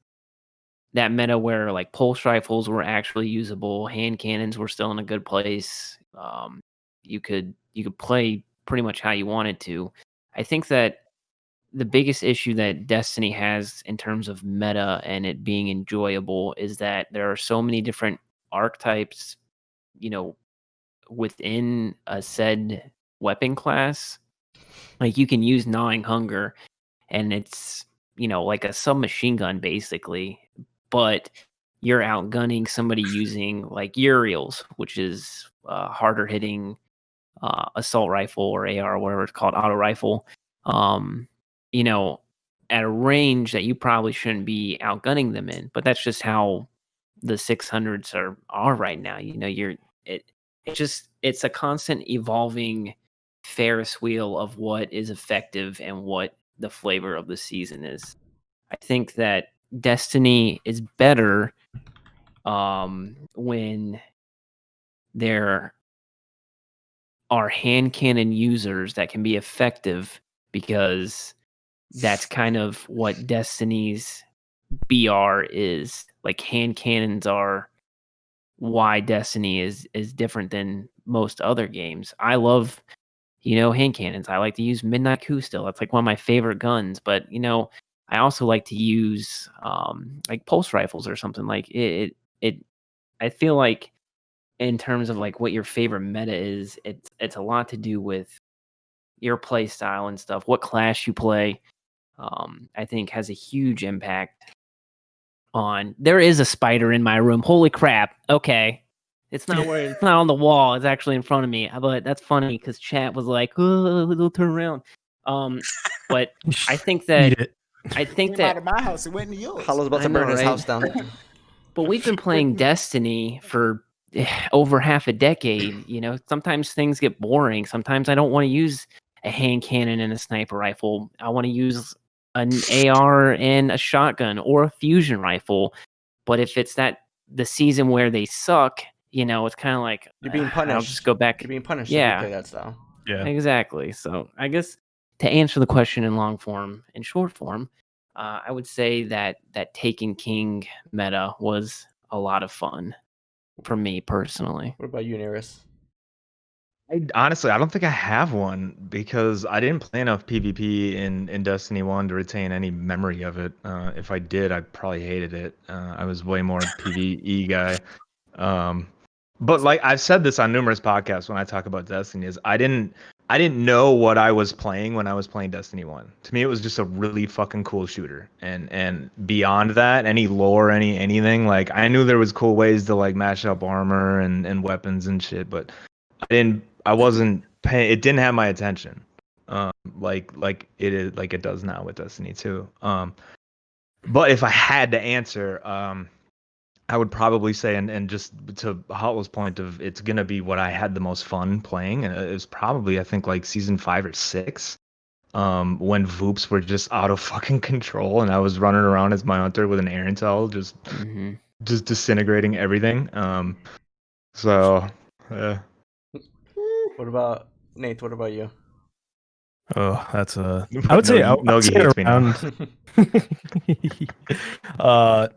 meta where like pulse rifles were actually usable, hand cannons were still in a good place. You could play pretty much how you wanted to. I think that the biggest issue that Destiny has in terms of meta and it being enjoyable is that there are so many different archetypes, within a said weapon class. Like you can use Gnawing Hunger and it's, like a submachine gun basically, but you're outgunning somebody using like Uriel's, which is harder hitting assault rifle or AR or whatever it's called, auto rifle. At a range that you probably shouldn't be outgunning them in, but that's just how the 600s are right now. It's a constant evolving Ferris wheel of what is effective and what the flavor of the season is. I think that Destiny is better when there are hand cannon users that can be effective, because that's kind of what Destiny's BR is. Like hand cannons are why Destiny is different than most other games. I love, hand cannons. I like to use Midnight Coup still. That's like one of my favorite guns. But, I also like to use like pulse rifles or something. Like it I feel like in terms of like what your favorite meta is, it's a lot to do with your play style and stuff. What class you play, I think has a huge impact on. There is a spider in my room. Holy crap. Okay. It's not on the wall. It's actually in front of me. But that's funny because chat was like, "Oh, it'll turn around." But I think that Eat it. Came out of my house, it went into yours. Hollow's about I to burn know, his right? house down. But we've been playing Destiny for over half a decade. Sometimes things get boring. Sometimes I don't want to use a hand cannon and a sniper rifle. I want to use an AR and a shotgun or a fusion rifle. But if it's the season where they suck, it's kind of like You're being punished. I'll just go back. You're being punished Yeah. if you play that style. Yeah. Exactly. So I guess to answer the question in long form and short form, I would say that Taken King meta was a lot of fun for me personally. What about you, NIRIS? Honestly, I don't think I have one because I didn't play enough PvP in Destiny 1 to retain any memory of it. If I did, I probably hated it. I was way more PvE guy. But like I've said this on numerous podcasts when I talk about Destiny, is I didn't know what I was playing when I was playing Destiny 1. To me, it was just a really fucking cool shooter. And beyond that, any lore, anything, like I knew there was cool ways to like mash up armor and weapons and shit, but I wasn't paying. It didn't have my attention, like it is, like it does now with Destiny 2. But if I had to answer, I would probably say, and just to Hollow's point of it's gonna be what I had the most fun playing, and it was probably I think like season 5 or 6, when Voops were just out of fucking control, and I was running around as my hunter with an air intel, just disintegrating everything. So. Mm. What about Nate? What about you? Oh, that's a. I would say Nogi hates me now.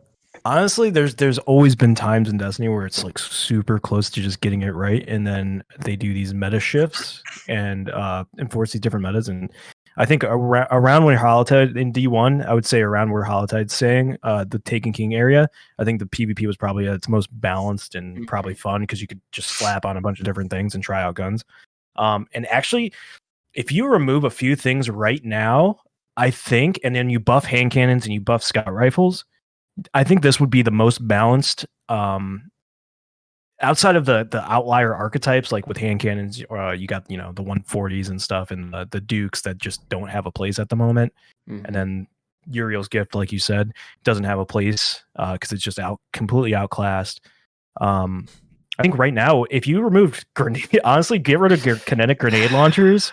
Honestly, there's always been times in Destiny where it's like super close to just getting it right, and then they do these meta shifts and enforce these different metas. And I think around when HOLLOWTIDE in D1, I would say around where HOLLOWTIDE's saying the Taken King area, I think the PvP was probably at its most balanced and probably fun because you could just slap on a bunch of different things and try out guns. And actually, if you remove a few things right now, I think, and then you buff hand cannons and you buff scout rifles, I think this would be the most balanced. Outside of the outlier archetypes, like with hand cannons, you got the 140s and stuff, and the Dukes that just don't have a place at the moment. And then Uriel's Gift, like you said, doesn't have a place because it's just completely outclassed. I think right now, if you removed honestly, get rid of kinetic grenade launchers.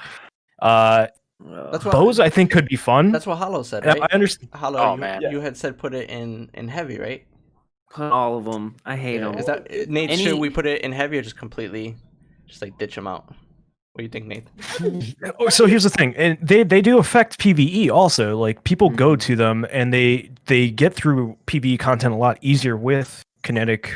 That's what, bows, I think, could be fun. That's what Hollow said, right? I understand. Hollow, man. you had said put it in heavy, right? Put all of them. I hate them. Is that Nate? Should we put it in heavy or just completely, just like ditch them out? What do you think, Nate? So here's the thing, and they do affect PvE also. Like people go to them and they get through PvE content a lot easier with kinetic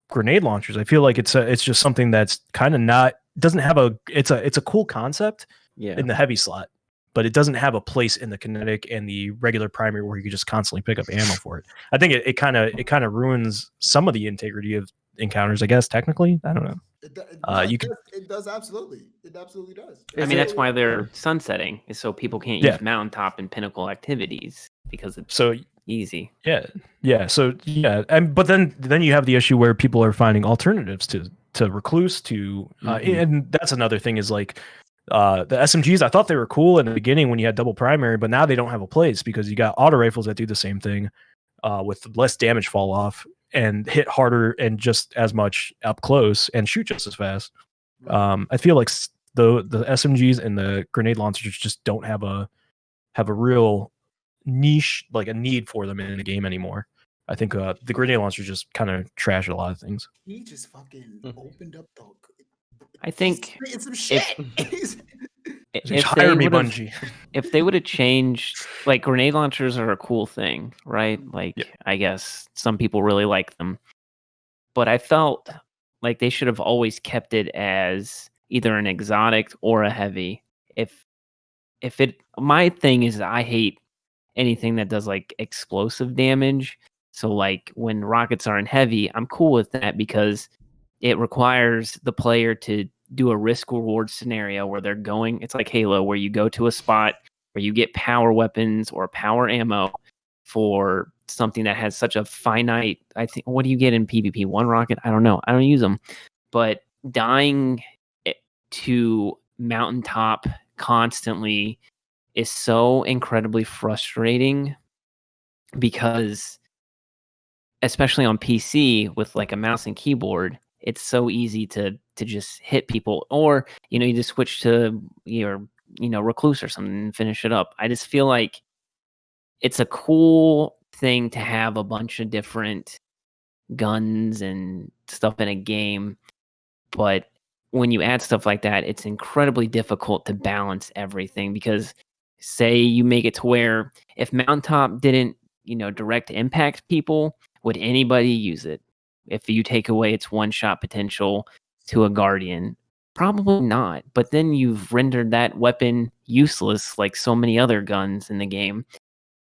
grenade launchers. I feel like it's just something that's kind of not doesn't have a it's a cool concept in the heavy slot, but it doesn't have a place in the kinetic and the regular primary where you can just constantly pick up ammo for it. I think it kind of ruins some of the integrity of encounters, I guess, technically. I don't know. It does absolutely. It absolutely does. I mean, that's why they're sunsetting, is so people can't use mountaintop and pinnacle activities because it's so easy. So but then you have the issue where people are finding alternatives to recluse and that's another thing is like the SMGs. I thought they were cool in the beginning when you had double primary, but now they don't have a place because you got auto rifles that do the same thing with less damage fall off and hit harder and just as much up close and shoot just as fast. I feel like the SMGs and the grenade launchers just don't have a real niche, like a need for them in the game anymore. I think the grenade launcher just kind of trashed a lot of things. He just fucking opened up the. I think it's some shit. If hire me, Bungie. If they would have changed, like grenade launchers are a cool thing, right? Like I guess some people really like them, but I felt like they should have always kept it as either an exotic or a heavy. My thing is I hate anything that does like explosive damage. So like when rockets are in heavy, I'm cool with that because it requires the player to do a risk reward scenario where they're going. It's like Halo, where you go to a spot where you get power weapons or power ammo for something that has such a finite. I think, what do you get in PvP? One rocket? I don't know. I don't use them. But dying to mountaintop constantly is so incredibly frustrating because, especially on PC with like a mouse and keyboard, it's so easy to just hit people, or you just switch to your recluse or something and finish it up. I just feel like it's a cool thing to have a bunch of different guns and stuff in a game, but when you add stuff like that, it's incredibly difficult to balance everything because say you make it to where if mountaintop didn't direct impact people, would anybody use it? If you take away its one-shot potential to a Guardian, probably not. But then you've rendered that weapon useless like so many other guns in the game.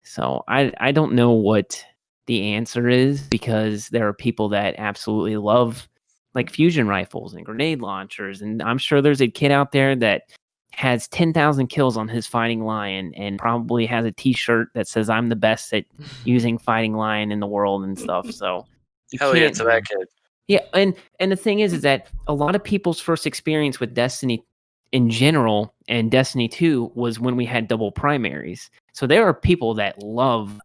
So I don't know what the answer is because there are people that absolutely love like fusion rifles and grenade launchers. And I'm sure there's a kid out there that has 10,000 kills on his Fighting Lion and probably has a t-shirt that says I'm the best at using Fighting Lion in the world and stuff. So hell yeah to that kid. Yeah, and the thing is that a lot of people's first experience with Destiny in general and Destiny 2 was when we had double primaries. So there are people that love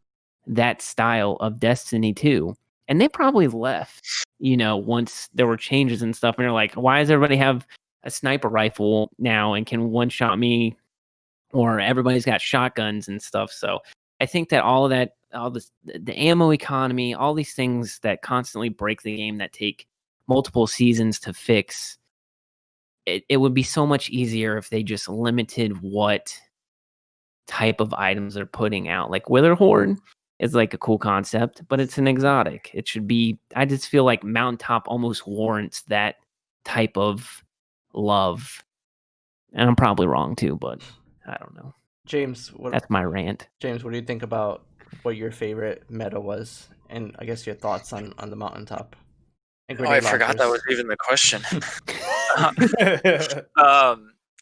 that style of Destiny 2, and they probably left, once there were changes and stuff, and they're like, why does everybody have a sniper rifle now and can one-shot me, or everybody's got shotguns and stuff. So I think that all this, the ammo economy, all these things that constantly break the game that take multiple seasons to fix, it would be so much easier if they just limited what type of items they're putting out. Like Witherhoard is like a cool concept, but it's an exotic. It should be, I just feel like Mountaintop almost warrants that type of love. And I'm probably wrong too, but I don't know. James, that's my rant. James, what do you think about what your favorite meta was, and I guess your thoughts on the mountaintop? I forgot that was even the question.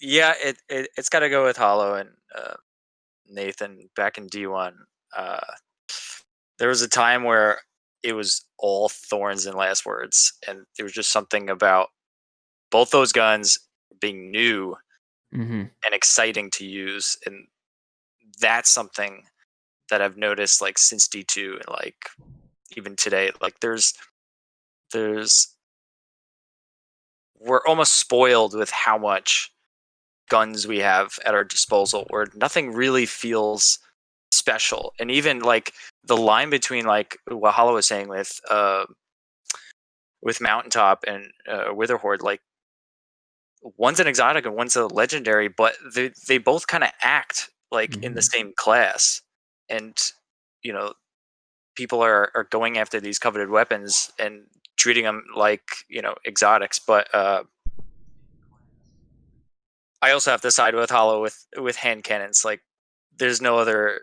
Yeah, it's got to go with Hollow and Nathan back in D1. There was a time where it was all thorns and last words, and there was just something about both those guns being new and exciting to use, and that's something that I've noticed like since D2 and like even today. Like there's we're almost spoiled with how much guns we have at our disposal, where nothing really feels special. And even like the line between like what Hollow was saying with Mountaintop and Witherhoard, like one's an exotic and one's a legendary, but they both kind of act like in the same class. And people are going after these coveted weapons and treating them like exotics. But I I also have to side with Hollow with hand cannons. Like, there's no other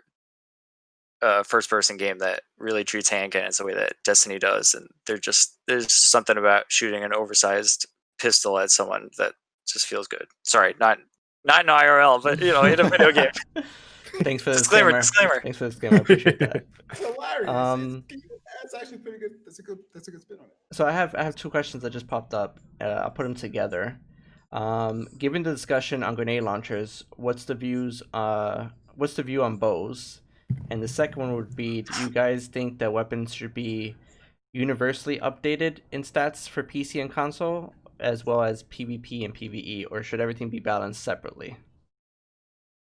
first person game that really treats hand cannons the way that Destiny does, and there's something about shooting an oversized pistol at someone that just feels good. Sorry, not in IRL, but in a video game. Thanks for the Disclaimer, disclaimer. disclaimer. Thanks for the disclaimer. I appreciate that. It's hilarious. That's actually pretty good. That's a good spin on it. So I have two questions that just popped up. I'll put them together. Given the discussion on grenade launchers, what's the view on bows? And the second one would be, do you guys think that weapons should be universally updated in stats for PC and console, as well as PvP and PvE, or should everything be balanced separately?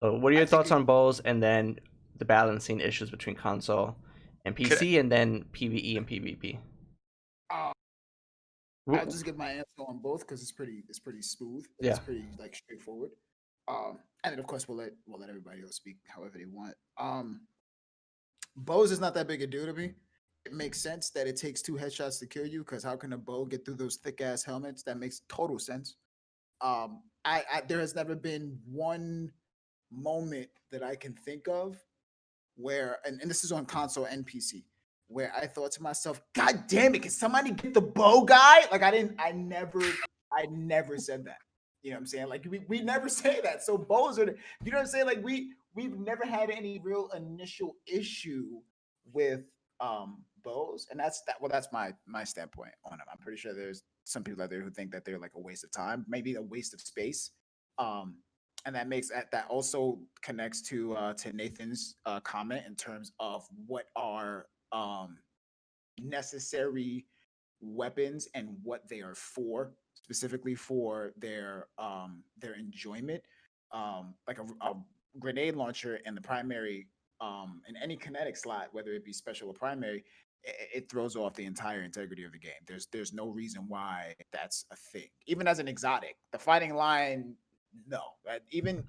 So what are your thoughts on bows, and then the balancing issues between console and PC, and then PvE and PvP? I'll just give my answer on both because it's pretty smooth. It's pretty like straightforward. And then of course we'll let everybody else speak however they want. Bows is not that big a deal to me. It makes sense that it takes 2 headshots to kill you, because how can a bow get through those thick ass helmets? That makes total sense. There has never been one moment that I can think of where, and this is on console and PC, where I thought to myself, God damn it, can somebody get the bow guy? Like I never said that. You know what I'm saying? Like we never say that. So bows are, you know what I'm saying? Like we've never had any real initial issue with bows, and that's my standpoint on them. I'm pretty sure there's some people out there who think that they're like a waste of time, maybe a waste of space. And that also connects to Nathan's comment in terms of what are necessary weapons and what they are for, specifically for their enjoyment. Like a grenade launcher and the primary in any kinetic slot, whether it be special or primary, it throws off the entire integrity of the game. There's no reason why that's a thing. Even as an exotic, the fighting line, no. Even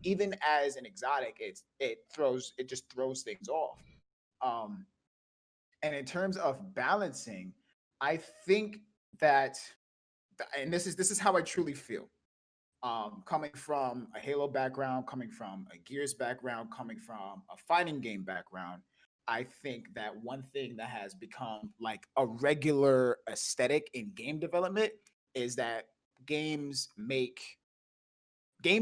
as an exotic, it just throws things off. And in terms of balancing, I think that, and this is how I truly feel. Coming from a Halo background, coming from a Gears background, coming from a fighting game background, I think that one thing that has become like a regular aesthetic in game development is that game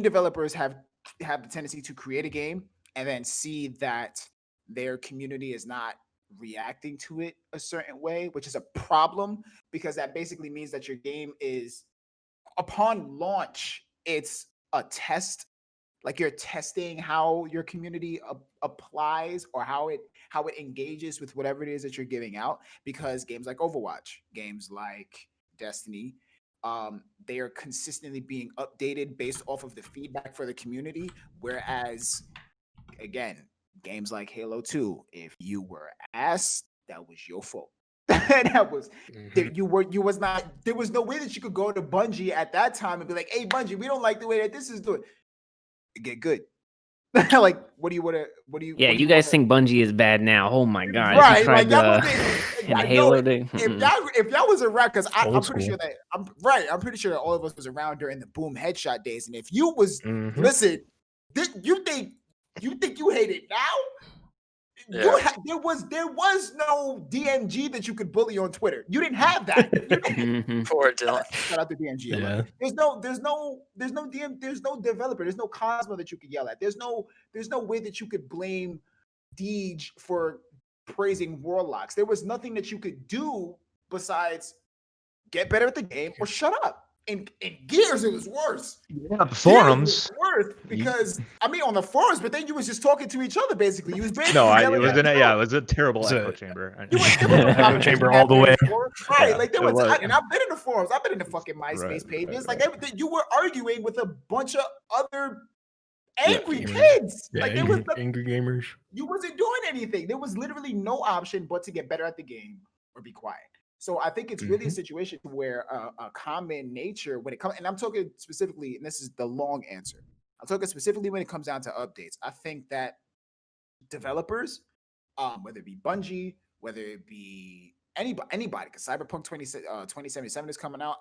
developers have the tendency to create a game and then see that their community is not reacting to it a certain way, which is a problem, because that basically means that your game is, upon launch, it's a test. Like you're testing how your community applies or how it engages with whatever it is that you're giving out, because games like Overwatch, games like Destiny, they are consistently being updated based off of the feedback for the community. Whereas, again, games like Halo 2, if you were asked, that was your fault. That was there was no way that you could go to Bungie at that time and be like, hey Bungie, we don't like the way that this is doing. Get good. Like, what do you Yeah, you guys think Bungie is bad now? Oh my god! Right, like in Halo day. If y'all was around, because I'm pretty school. sure that I'm pretty sure that all of us was around during the boom headshot days. And if you was listen, you think you hate it now? Yeah. There was no DMG that you could bully on Twitter. You didn't have that. Poor Dylan. Shout out to DMG. Yeah. There's no developer. There's no Cosmo that you could yell at. There's no way that you could blame Deej for praising Warlocks. There was nothing that you could do besides get better at the game or shut up. In Gears, it was worse. Yeah, the forums. Worse because on the forums, but then you was just talking to each other basically. You was basically it was a terrible It's a- echo chamber. Echo chamber all the way. Right, Yeah, like there it was, was. And I've been in the forums. I've been in the fucking MySpace pages. Like you were arguing with a bunch of other angry kids. Yeah, Like there was angry gamers. you wasn't doing anything. There was literally no option but to get better at the game or be quiet. So I think it's really a situation where a common nature when it comes, and I'm talking specifically, and this is the long answer. I'm talking specifically when it comes down to updates. I think that developers, whether it be Bungie, whether it be anybody, because Cyberpunk 2077 is coming out.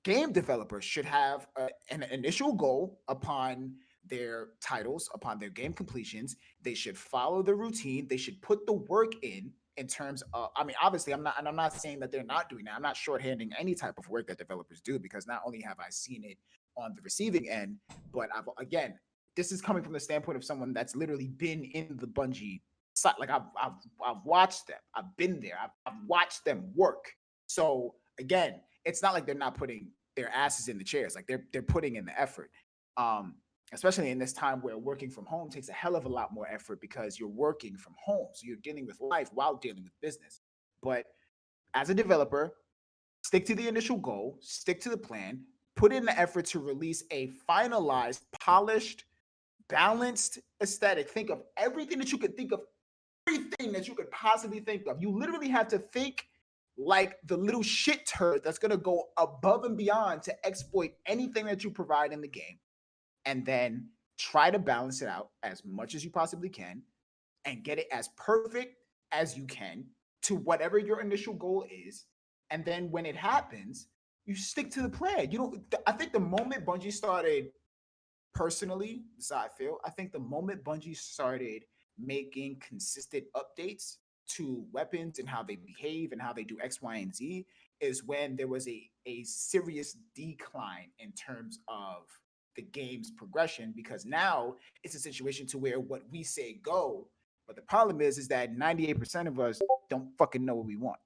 game developers should have an initial goal upon their titles, upon their game completions. They should follow the routine. They should put the work in terms of, I mean, obviously I'm not saying that they're not doing that. I'm not shorthanding any type of work that developers do, because not only have I seen it on the receiving end, but again, this is coming from the standpoint of someone that's literally been in the Bungie side. Like I've watched them. I've been there. I've watched them work. So again, it's not like they're not putting their asses in the chairs. Like they're putting in the effort. Especially in this time where working from home takes a hell of a lot more effort, because you're working from home. So you're dealing with life while dealing with business. But as a developer, stick to the initial goal, stick to the plan, put in the effort to release a finalized, polished, balanced aesthetic. Think of everything that you could think of, everything that you could possibly think of. You literally have to think like the little shit turd that's going to go above and beyond to exploit anything that you provide in the game. And then try to balance it out as much as you possibly can and get it as perfect as you can to whatever your initial goal is. And then when it happens, you stick to the plan. You don't, I think the moment Bungie started, personally, this is how I feel, I think the moment Bungie started making consistent updates to weapons and how they behave and how they do X, Y, and Z is when there was a serious decline in terms of the game's progression, because now it's a situation to where what we say go, but the problem is that 98% of us don't fucking know what we want.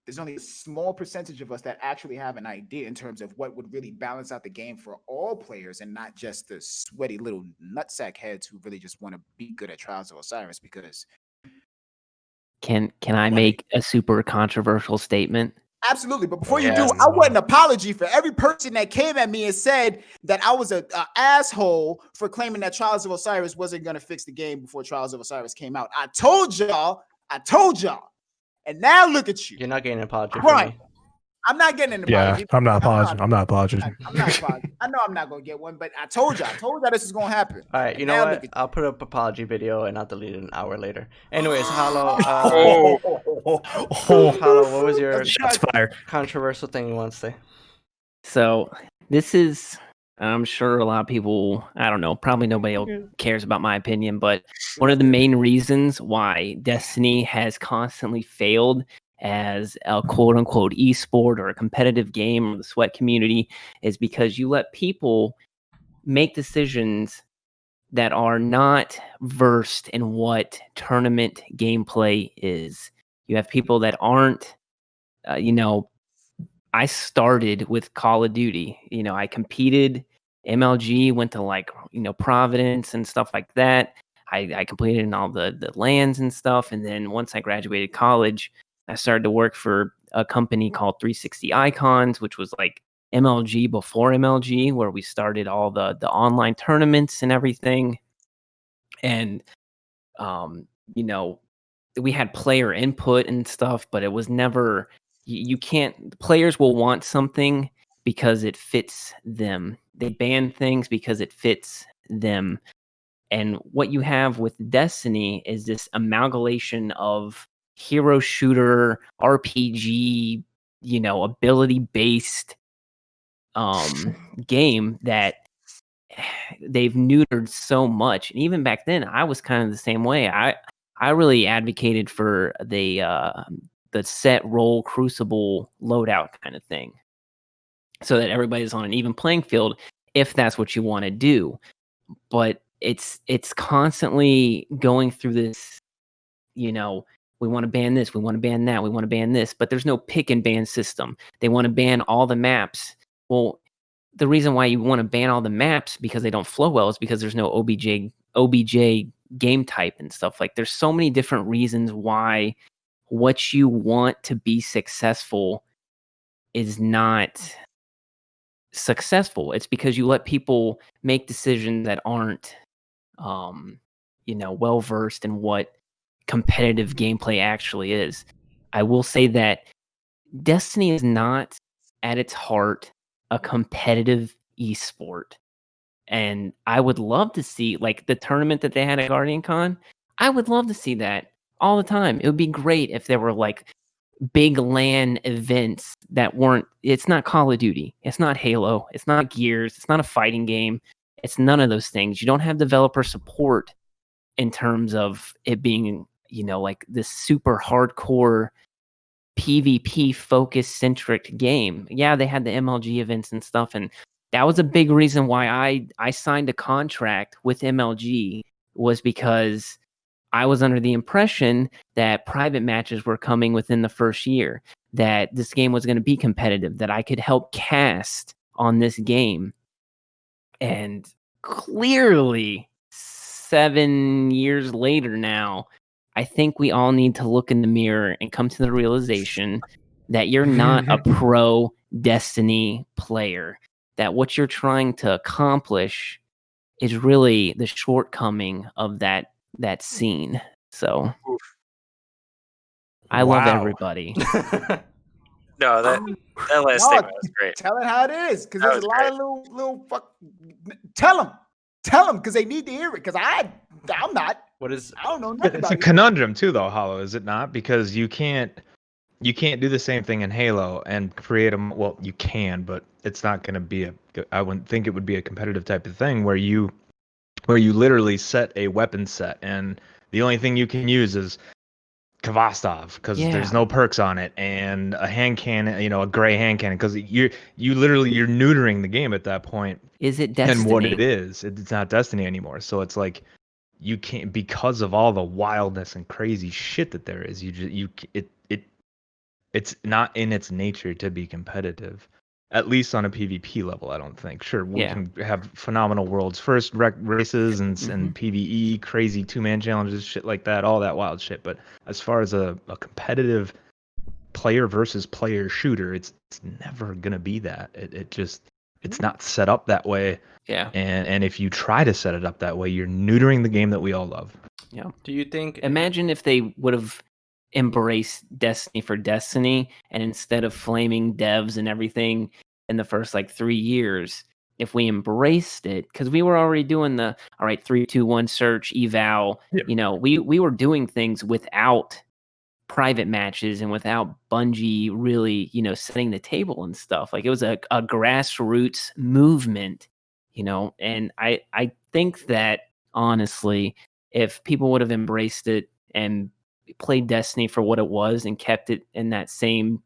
There's only a small percentage of us that actually have an idea in terms of what would really balance out the game for all players, and not just the sweaty little nutsack heads who really just want to be good at Trials of Osiris. Because Can I make a super controversial statement? absolutely, but before you Yeah, do, I want an apology for every person that came at me and said that I was a asshole for claiming that Trials of Osiris wasn't going to fix the game before Trials of Osiris came out. I told y'all, and now look at you. You're not getting an apology from Right. me. I'm not getting an Yeah, apology. I'm not apologizing. I'm not apologizing. I'm not apologizing. I know I'm not going to get one, but I told y'all this is going to happen. All right, And you know now what? look at I'll put up apology video and I'll delete it an hour later. Anyways, Hollow, Hollow, what was your Shots fired. controversial thing you want to say? So this is, I'm sure a lot of people, I don't know, probably nobody cares about my opinion, but one of the main reasons why Destiny has constantly failed as a quote unquote esport or a competitive game or the sweat community is because you let people make decisions that are not versed in what tournament gameplay is. You have people that aren't, I started with Call of Duty. I competed MLG, went to Providence and stuff like that. I completed in all the lands and stuff. And then once I graduated college, I started to work for a company called 360 Icons, which was like MLG before MLG, where we started all the online tournaments and everything. And, we had player input and stuff, but it was never, you can't, players will want something because it fits them. They ban things because it fits them. And what you have with Destiny is this amalgamation of hero shooter, RPG, ability based game that they've neutered so much. And even back then, I was kind of the same way. I really advocated for the set role crucible loadout kind of thing, so that everybody's on an even playing field if that's what you want to do. But it's constantly going through this, we want to ban this, we want to ban that, we want to ban this, but there's no pick and ban system. They want to ban all the maps. Well, the reason why you want to ban all the maps because they don't flow well is because there's no OBJ game type and stuff. Like, there's so many different reasons why what you want to be successful is not successful. It's because you let people make decisions that aren't well versed in what competitive gameplay actually is. I will say that Destiny is not at its heart a competitive esport. And I would love to see, like, the tournament that they had at Guardian Con. I would love to see that all the time. It would be great if there were like big LAN events that weren't. It's not Call of Duty. It's not Halo. It's not Gears. It's not a fighting game. It's none of those things. You don't have developer support in terms of it being, like this super hardcore PvP focus centric game. Yeah, they had the MLG events and stuff, and that was a big reason why I signed a contract with MLG, was because I was under the impression that private matches were coming within the first year, that this game was going to be competitive, that I could help cast on this game. And clearly 7 years later now, I think we all need to look in the mirror and come to the realization that you're not a pro Destiny player, that what you're trying to accomplish is really the shortcoming of that scene. So I love everybody. No, that last No, statement was great. Tell it how it is, because That there's a was lot of little fuck. Tell them, because they need to hear it. Because I'm not. I don't know nothing It's about a it. conundrum too, though, Hollow, is it not? Because you can't do the same thing in Halo and create them. Well, you can, but it's not going to be I wouldn't think it would be a competitive type of thing where you literally set a weapon set and the only thing you can use is Kvastov because there's no perks on it, and a hand cannon, a gray hand cannon, because you're neutering the game at that point. Is it Destiny? And what it is, it's not Destiny anymore. So it's like you can't, because of all the wildness and crazy shit that there is. It's not in its nature to be competitive, at least on a PvP level. I don't think. Sure, we can have phenomenal worlds first races and PvE, crazy 2-man challenges, shit like that, all that wild shit. But as far as a competitive player versus player shooter, it's never gonna be that. It's not set up that way. Yeah. And if you try to set it up that way, you're neutering the game that we all love. Yeah. Do you think? Imagine if they would have embraced Destiny for Destiny, and instead of flaming devs and everything in the first 3 years, if we embraced it, because we were already doing the 3, 2, 1 search eval. Yep. We were doing things without private matches and without Bungie really, setting the table and stuff. It was a grassroots movement, and I think that honestly, if people would have embraced it and played Destiny for what it was and kept it in that same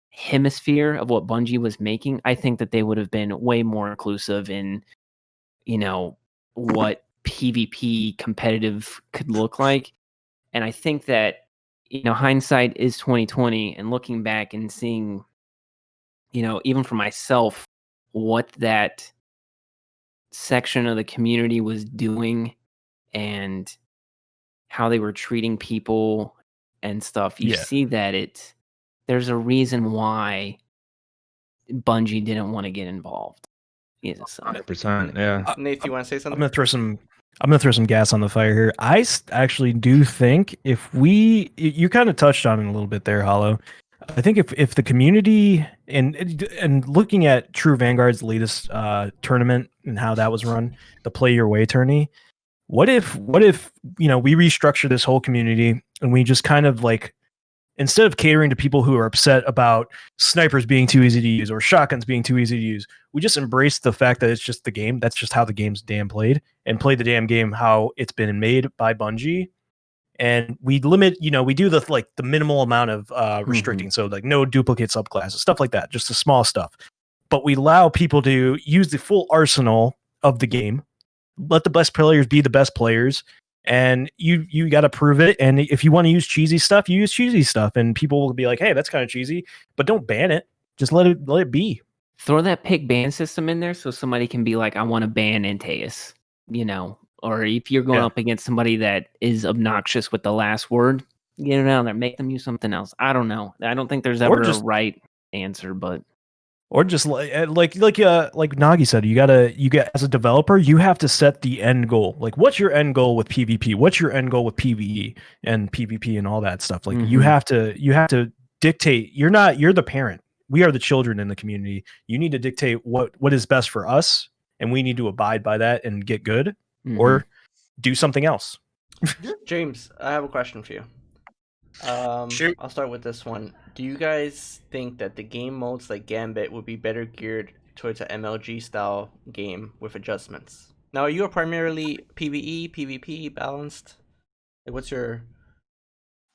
hemisphere of what Bungie was making, I think that they would have been way more inclusive in, what PvP competitive could look like. And I think that, hindsight is 2020, and looking back and seeing, even for myself, what that section of the community was doing and how they were treating people and stuff, you see that there's a reason why Bungie didn't want to get involved. 100%, yeah. Nate, you want to say something? I'm gonna throw some gas on the fire here. I actually do think if you kind of touched on it a little bit there, Hollow. I think if the community and looking at True Vanguard's latest tournament and how that was run, the Play Your Way tourney, what if we restructure this whole community and we just kind of instead of catering to people who are upset about snipers being too easy to use or shotguns being too easy to use, we just embrace the fact that it's just the game. That's just how the game's damn played, and play the damn game how it's been made by Bungie. And we limit, we do the minimal amount of restricting. So no duplicate subclasses, stuff like that, just the small stuff. But we allow people to use the full arsenal of the game. Let the best players be the best players. And you got to prove it. And if you want to use cheesy stuff, you use cheesy stuff, and people will be like, "Hey, that's kind of cheesy," but don't ban it. Just let it be. Throw that pick ban system in there so somebody can be like, "I want to ban Antaeus," Or if you're going up against somebody that is obnoxious with the last word, get it out there, make them use something else. I don't know. I don't think there's ever a right answer, but. Or just like Nogi said, you get as a developer, you have to set the end goal. What's your end goal with PvP? What's your end goal with PvE and PvP and all that stuff? You have to dictate. You're the parent. We are the children in the community. You need to dictate what is best for us, and we need to abide by that and get good, or do something else. James, I have a question for you. Shoot. I'll start with this one. Do you guys think that the game modes like Gambit would be better geared towards an MLG style game with adjustments? Now, are you a primarily PvE, PvP balanced? Like, what's your?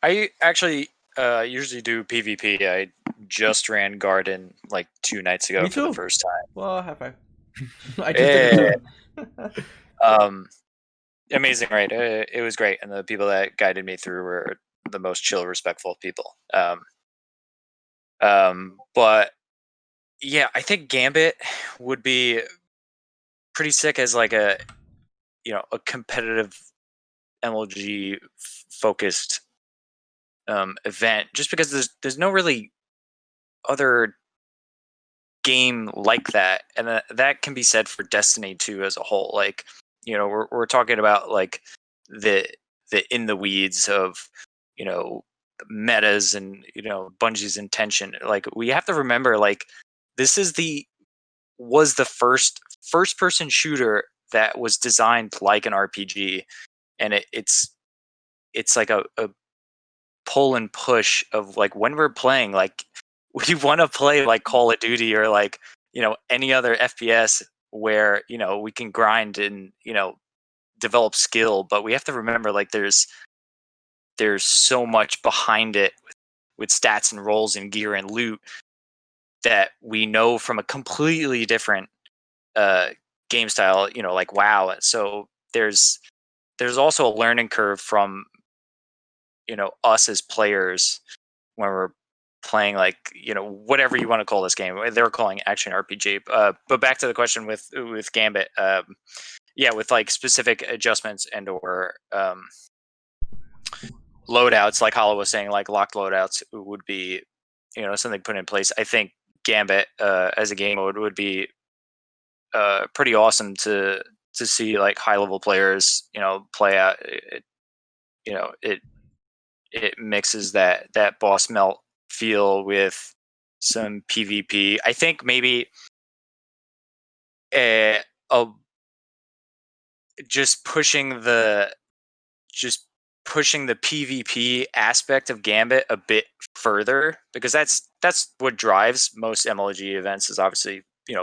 I actually usually do PvP. I just ran Garden like 2 nights ago Me for the too. first time. Well, high five. I just did it too. Amazing, right? It was great, and the people that guided me through were the most chill, respectful people. But yeah, I think Gambit would be pretty sick as like a competitive MLG focused event, just because there's no really other game like that, and that can be said for Destiny 2 as a whole. Like, we're talking about like the in the weeds of metas and Bungie's intention. Like, we have to remember, like, this was the first person shooter that was designed like an RPG, and it's like a pull and push of like when we're playing, like, we want to play like Call of Duty or like any other FPS where we can grind and develop skill, but we have to remember, like, there's so much behind it with stats and rolls and gear and loot that we know from a completely different game style, like WoW. So there's also a learning curve from us as players when we're playing, like, whatever you want to call this game. They're calling action RPG. But back to the question with Gambit, yeah, with like specific adjustments and or loadouts, like Hollow was saying, like locked loadouts would be something put in place. I think Gambit as a game mode would be pretty awesome to see, like, high level players play out. It mixes that boss melt feel with some PvP. I think maybe just pushing the PvP aspect of Gambit a bit further, because that's what drives most MLG events, is obviously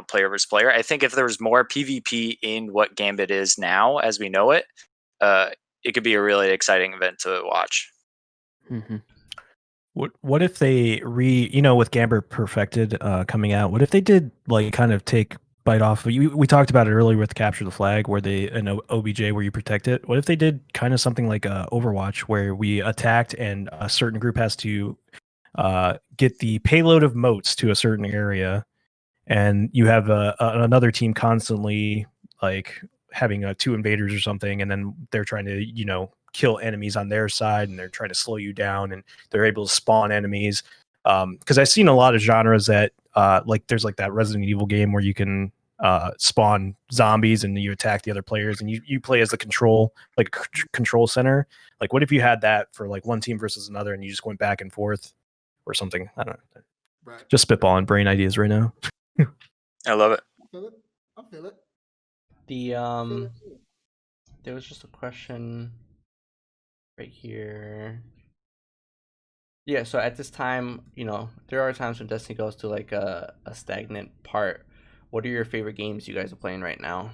player versus player. I think if there was more PvP in what Gambit is now as we know it, it could be a really exciting event to watch. Mm-hmm. What if they with Gambit Perfected coming out, what if they did like kind of take bite off? We talked about it earlier with Capture the Flag, where they an OBJ where you protect it. What if they did kind of something like Overwatch, where we attacked and a certain group has to get the payload of moats to a certain area, and you have another team constantly like having 2 invaders or something, and then they're trying to kill enemies on their side, and they're trying to slow you down, and they're able to spawn enemies. Because I've seen a lot of genres that like there's like that Resident Evil game where you can spawn zombies and you attack the other players, and you play as the control center. Like, what if you had that for like one team versus another, and you just went back and forth or something? I don't know. Right. Just spitballing brain ideas right now. I love it. I feel it. There was just a question right here. Yeah, so at this time, there are times when Destiny goes to like a stagnant part. What are your favorite games you guys are playing right now?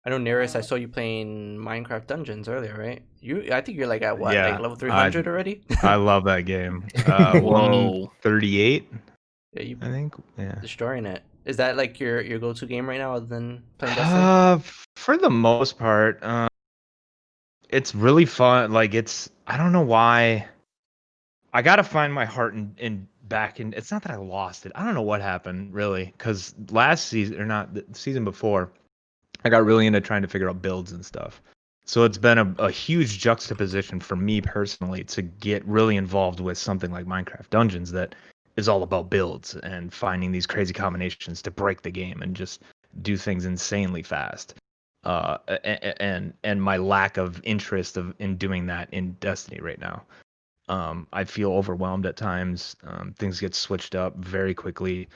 I know, NIRIS, I saw you playing Minecraft Dungeons earlier, right? I think you're like at what, Yeah, like level 300 already? I love that game. Whoa. 138, Yeah, I think. Yeah. destroying it. Is that like your go-to game right now, other than playing Destiny? For the most part, it's really fun. Like, I don't know why. I gotta find my heart in back in. It's not that I lost it. I don't know what happened really, because last season, or not the season before, I got really into trying to figure out builds and stuff. So it's been a huge juxtaposition for me personally to get really involved with something like Minecraft Dungeons that is all about builds and finding these crazy combinations to break the game and just do things insanely fast. And my lack of interest in doing that in Destiny right now. I feel overwhelmed at times. Things get switched up very quickly.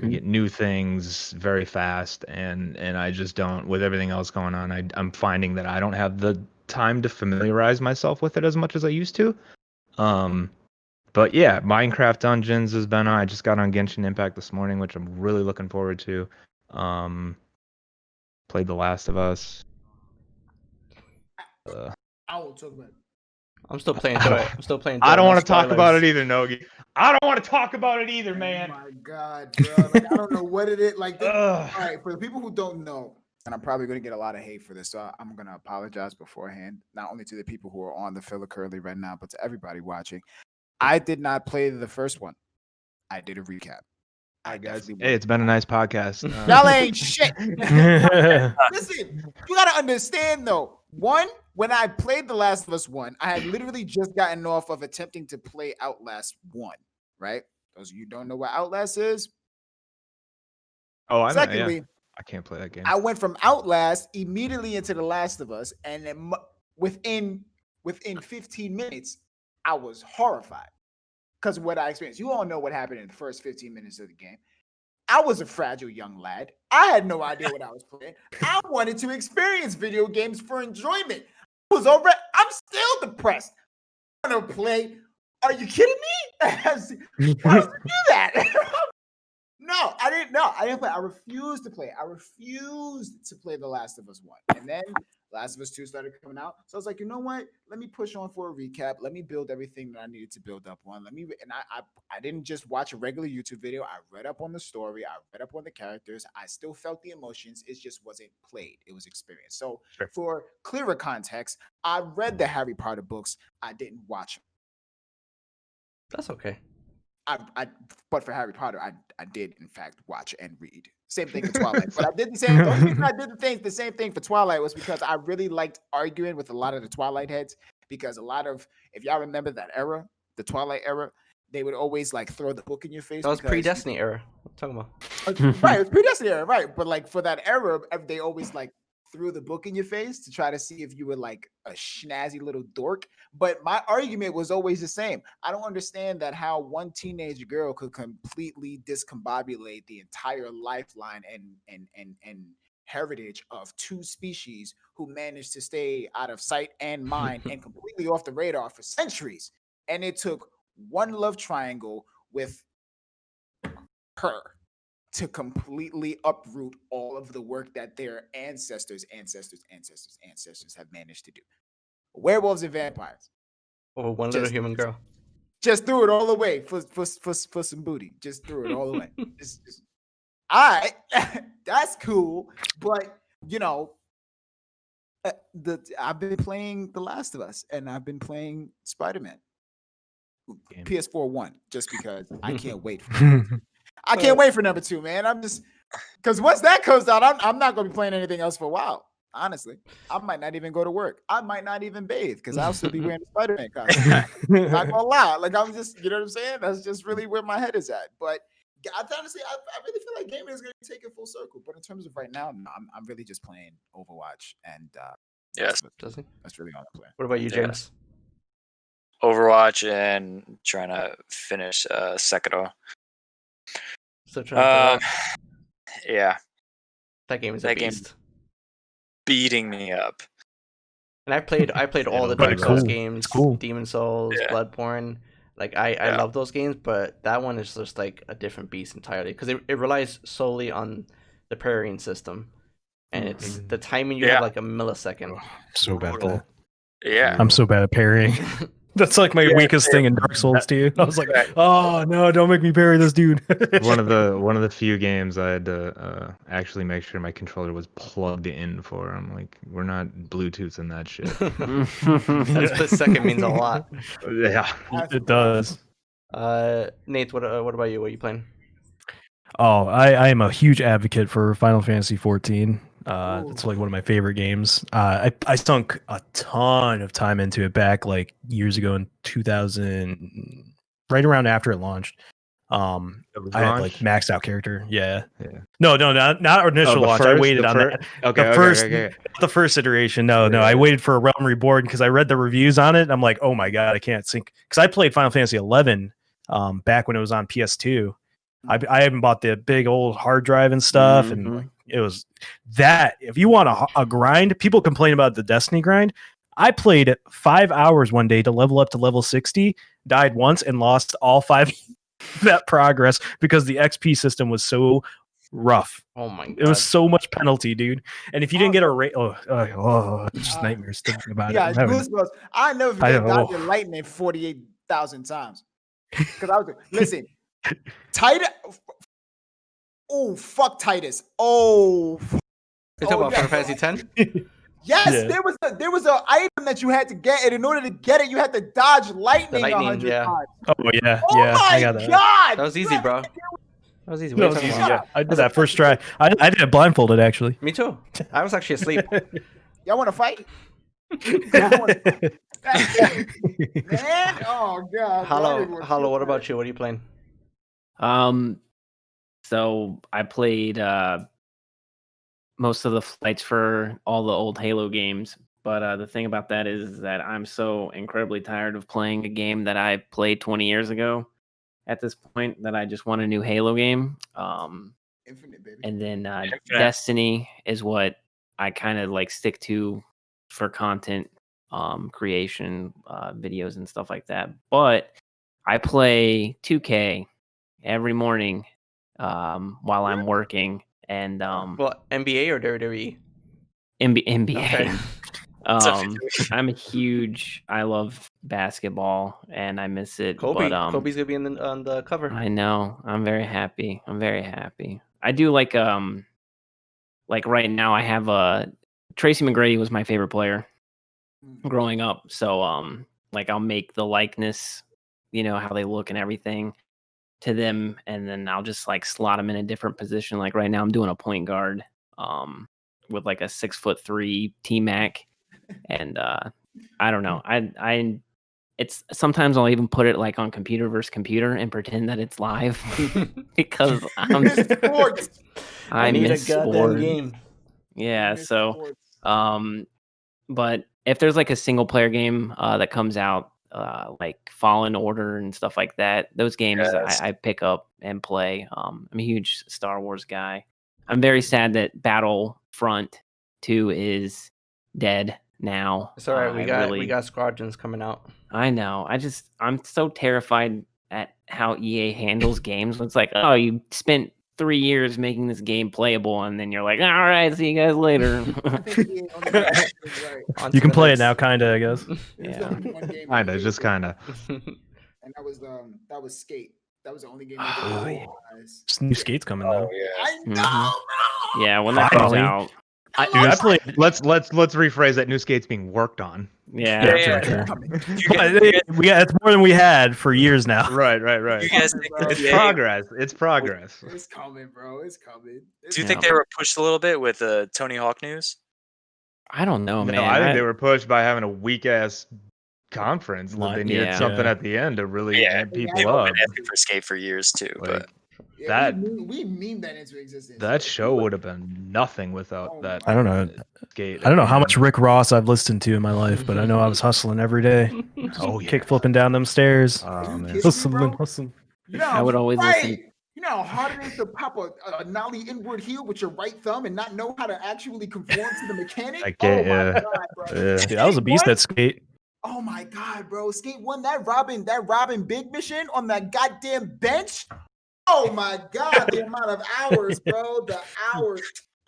We get new things very fast, and I just don't. With everything else going on, I'm finding that I don't have the time to familiarize myself with it as much as I used to. But yeah, Minecraft Dungeons has been on. I just got on Genshin Impact this morning, which I'm really looking forward to. Played The Last of Us. I won't talk about it. I'm still playing through it. I'm still playing. I don't want to talk spoilers. about it either, Nogi. I don't want to talk about it either, man. Oh my god, bro! Like, I don't know what it is. Like, all right, for the people who don't know, and I'm probably going to get a lot of hate for this, so I'm going to apologize beforehand, not only to the people who are on the filler currently right now, but to everybody watching. I did not play the first one. I did a recap. Hi guys. Hey, it's been a nice podcast. Y'all ain't shit. Listen, you gotta understand though. One, when I played The Last of Us 1, I had literally just gotten off of attempting to play Outlast 1, right? Those of you who don't know what Outlast is. Oh, I know. Secondly, Yeah. I can't play that game. I went from Outlast immediately into The Last of Us, and then within 15 minutes, I was horrified because of what I experienced. You all know what happened in the first 15 minutes of the game. I was a fragile young lad. I had no idea what I was playing. I wanted to experience video games for enjoyment. I'm still depressed. I want to play. Are you kidding me? Why would you do that? No, I didn't know. I didn't play. I refused to play. I refused to play The Last of Us 1. And then Last of Us 2 started coming out. So I was like, you know what? Let me push on for a recap. Let me build everything that I needed to build up on. I didn't just watch a regular YouTube video. I read up on the story. I read up on the characters. I still felt the emotions. It just wasn't played. It was experienced. So for clearer context, I read the Harry Potter books. I didn't watch them. That's okay. But for Harry Potter, I did in fact watch and read. Same thing for Twilight. But I did the same. The only reason I did the same thing for Twilight was because I really liked arguing with a lot of the Twilight heads. Because a lot of, if y'all remember that era, the Twilight era, they would always like throw the book in your face. That was pre-Destiny era. What are you talking about? Right, it was pre-Destiny era, right? But like for that era, they always like threw the book in your face to try to see if you were like a snazzy little dork. But my argument was always the same. I don't understand that how one teenage girl could completely discombobulate the entire lifeline and heritage of two species who managed to stay out of sight and mind and completely off the radar for centuries. And it took one love triangle with her to completely uproot all of the work that their ancestors have managed to do. Werewolves and vampires. Oh, one little human girl. Just threw it all away for some booty. Just threw it all away. All right, that's cool. But you know, I've been playing The Last of Us and I've been playing Spider-Man. PS4 1, just because I can't wait for I can't wait for number 2, man. I'm just because once that comes out, I'm not gonna be playing anything else for a while. Honestly, I might not even go to work. I might not even bathe because I'll still be wearing the Spider-Man costume. Not gonna lie, like I'm just, you know what I'm saying? That's just really where my head is at. But honestly, I really feel like gaming is gonna take it full circle. But in terms of right now, no, I'm really just playing Overwatch, and yes, that's really all I'm playing. What about you, James? Overwatch and trying to finish Sekiro. So yeah, that game is a beast. Beating me up. And I played all the Dark Souls games, Demon Souls, Bloodborne. Like I love those games, but that one is just like a different beast entirely because it relies solely on the parrying system, and it's the timing. You have like a millisecond. Oh, so bad at that. Yeah, I'm so bad at parrying. That's like my weakest thing in Dark Souls too. I was like, oh no, don't make me parry this dude. one of the few games I had to actually make sure my controller was plugged in for. I'm like, we're not Bluetooth in that shit. That split second means a lot. Yeah, it does. Nate, what about you? What are you playing? Oh, I am a huge advocate for Final Fantasy 14. It's like one of my favorite games. I sunk a ton of time into it back like years ago in 2000, right around after it launched. I had like maxed out character. Yeah. No, not initial launch. I waited on that. Okay, the first iteration. No, I waited for a Realm Reborn because I read the reviews on it. And I'm like, oh my god, I can't sync because I played Final Fantasy 11 back when it was on PS2. I haven't bought the big old hard drive and stuff, and like, it was that. If you want a grind, people complain about the Destiny grind. I played 5 hours one day to level up to level 60, died once, and lost all 5 that progress because the XP system was so rough. Oh my god. It was so much penalty, dude. And if you didn't get a rate, it's just nightmares thinking about Yeah, it. I'm having- goosebumps. I never I forget know. dodging lightning 48,000 times. Because I was listen, Titus. Oh, fuck Titus. Oh, You talking about yeah. Final Fantasy 10? yes, Yeah. there was an item that you had to get, and in order to get it, you had to dodge lightning, lightning, 100 yeah. times. Oh yeah, Oh yeah. I my got that. god, That was easy, bro. That was easy. What That are was you easy, talking about? yeah. I did that first try. I did it blindfolded actually. Me too. I was actually asleep. Y'all want to fight? Man, oh god. Hollow, what about you? What are you playing? So I played most of the flights for all the old Halo games, but the thing about that is that I'm so incredibly tired of playing a game that I played 20 years ago at this point that I just want a new Halo game. Infinite, baby. And then Infinite. Destiny is what I kind of like stick to for content creation, videos and stuff like that. But I play 2K every morning while I'm working, and Well, NBA or WWE? NBA. Okay. I'm a huge. I love basketball, and I miss it. Kobe. But Kobe's gonna be on the cover. I know. I'm very happy. I do like right now I have Tracy McGrady was my favorite player growing up. So like I'll make the likeness, how they look and everything to them, and then I'll just like slot them in a different position. Like right now I'm doing a point guard with like a 6'3" T-Mac, and I don't know. It's sometimes I'll even put it like on computer versus computer and pretend that it's live because I need miss a goddamn sport. game. Yeah, so but if there's like a single player game that comes out, like Fallen Order and stuff like that, those games Yes. I pick up and play. I'm a huge Star Wars guy. I'm very sad that Battlefront 2 is dead now. It's all right. We got Squadrons coming out. I know. I'm so terrified at how EA handles games. It's like, oh, you spent 3 years making this game playable, and then you're like, all right, see you guys later. You can play it now, kinda, I guess. Yeah. Kinda, just kinda. And that was Skate. That was the only game. Oh, that yeah. guys. New Skate's coming Oh though. yeah. I know, bro. Yeah, when that comes Finally. out. I played. Let's rephrase that. New Skate's being worked on. Yeah. Yeah. True. You It's more than we had for years now. Right. You guys think It's EA progress. It's progress. It's coming, bro. It's coming. Do you think they were pushed a little bit with the Tony Hawk news? I don't know, No, man. I think they were pushed by having a weak ass conference. That they needed Yeah. something at the end to really amp people People up. have been asking for Skate for years too, Like, but Yeah, that- we mean that into existence. that show would have been nothing without Oh that. I don't know. Skate. I don't know how much Rick Ross I've listened to in my life, but I know I was hustling every day. Oh yeah. Kick flipping down them stairs. Oh, man. Kidding? Hustling. You know, I would always listen. You know how hard it is to pop a nollie inward heel with your right thumb and not know how to actually conform to the mechanic? I get oh my ya. god, bro. Yeah. Dude, I was a beast What? at Skate. Oh my god, bro. Skate won that Robin Big mission on that goddamn bench. Oh my god, the amount of hours, bro. The hours.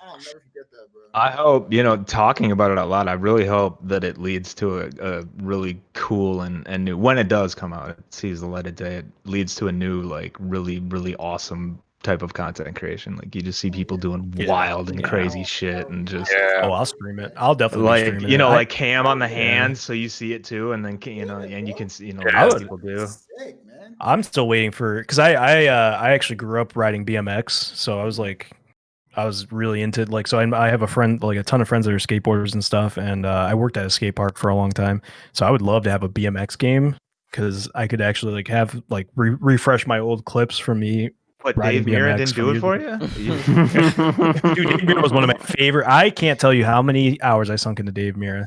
I'll never forget that, bro. I hope, talking about it a lot, I really hope that it leads to a really cool and new, when it does come out, it sees the light of day, it leads to a new, like, really, really awesome type of content creation. Like, you just see people doing wild and crazy shit and just, Oh, I'll stream it. I'll definitely like, stream it. like cam on the hands so you see it too, and then, and you can see, I what would- people do. Sick, man. I'm still waiting for, because I actually grew up riding BMX, so I was really into, like, so I have a friend, like a ton of friends that are skateboarders and stuff, and I worked at a skate park for a long time, so I would love to have a BMX game because I could actually like have like refresh my old clips from me. What, riding Dave Mirra BMX didn't from do it years for you? Dude, Dave Mirra was one of my favorite. I can't tell you how many hours I sunk into Dave Mirra.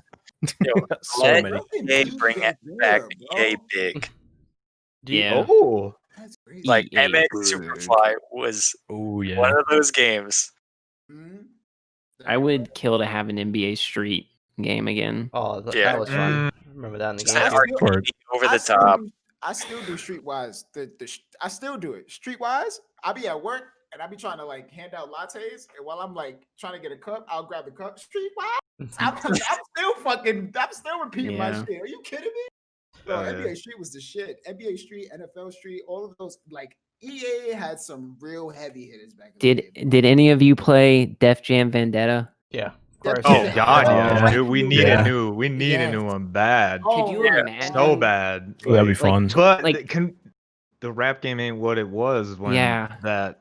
So let many. EA bring it back. EA big. Yeah. Oh, That's crazy. Like EA MX big. Superfly was Oh yeah. one of those games. Mhm. I would kill to have an NBA Street game again. Oh, Yeah. that was fun. Remember that in the Just game. that I still- arcade over the still top. I still do Streetwise. I still do it. Streetwise, I'll be at work and I'll be trying to like hand out lattes. And while I'm like trying to get a cup, I'll grab the cup. Streetwise. I'm still repeating my Yeah. shit. Are you kidding me? Bro, Oh, yeah. NBA Street was the shit. NBA Street, NFL Street, all of those. Like EA had some real heavy hitters back in the day. Did any of you play Def Jam Vendetta? Yeah, of Def course. Oh Yeah. God, yeah, Oh, dude, we need yeah. a new one bad, Could you yeah. imagine? so bad. That'd be fun. But Like- the rap game ain't what it was when Yeah. that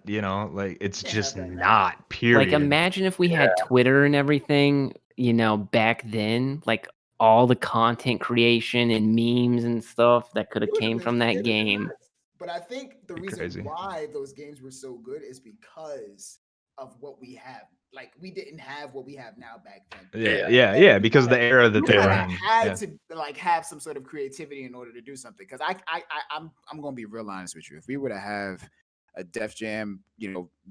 like it's Yeah, just that- not. Period. Like imagine if we had Twitter and everything, back then, like all the content creation and memes and stuff that could have It would've came been- from it that would've been game. nuts. But I think the Be reason crazy. why those games were so good is because of what we have. Like we didn't have what we have now back then. yeah, because the era that You they were kinda in. had Yeah. to like have some sort of creativity in order to do something. Because I'm gonna be real honest with you. If we were to have a Def Jam,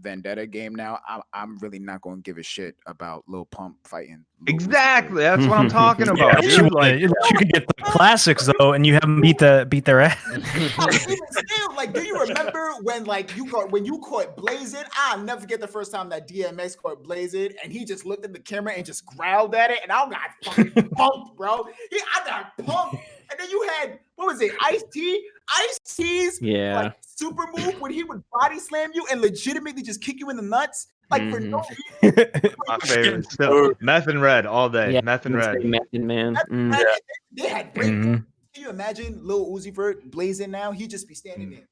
Vendetta game now, I'm really not gonna give a shit about Lil Pump fighting. Lil Uzi Exactly, Vert. that's what I'm talking about. You, dude. Like, you could get the classics though, and you have them beat their ass. But even still, like, do you remember when you caught Blazing? I'll never forget the first time that DMX caught Blazing, and he just looked at the camera and just growled at it, and I got fucking pumped, bro. I got pumped. And then you had what was it, Ice-T? Ice-T's Yeah. like super move when he would body slam you and legitimately just kick you in the nuts, like for no reason. my favorite still, Meth and Red all day. Yeah, Meth and Red. Method Man. Mm. Like, they had great. Mhm. Can you imagine Lil Uzi Vert blazing now? He'd just be standing there.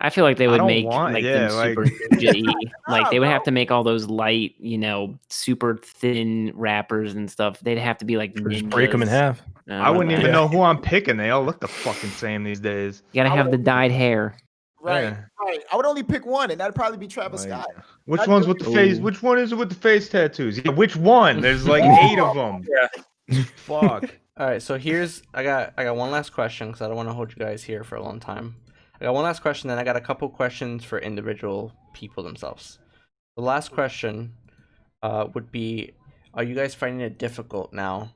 I feel like they I would don't make want- like yeah, them like- super ninja-y. Like they would bro. have to make all those light, super thin rappers and stuff. They'd have to be like Or just break them in ninjas. half. I wouldn't even Yeah. know who I'm picking. They all look the fucking same these days. You gotta I have the would- dyed hair. Right, Yeah. right. I would only pick one, and that'd probably be Travis Like, Scott. Which I'd one's do with the face? Ooh. Which one is it with the face tattoos? Yeah, which one? There's like 8 of them. Yeah. Fuck. All right, so I got one last question because I don't want to hold you guys here for a long time. I got one last question, then I got a couple questions for individual people themselves. The last question would be: are you guys finding it difficult now,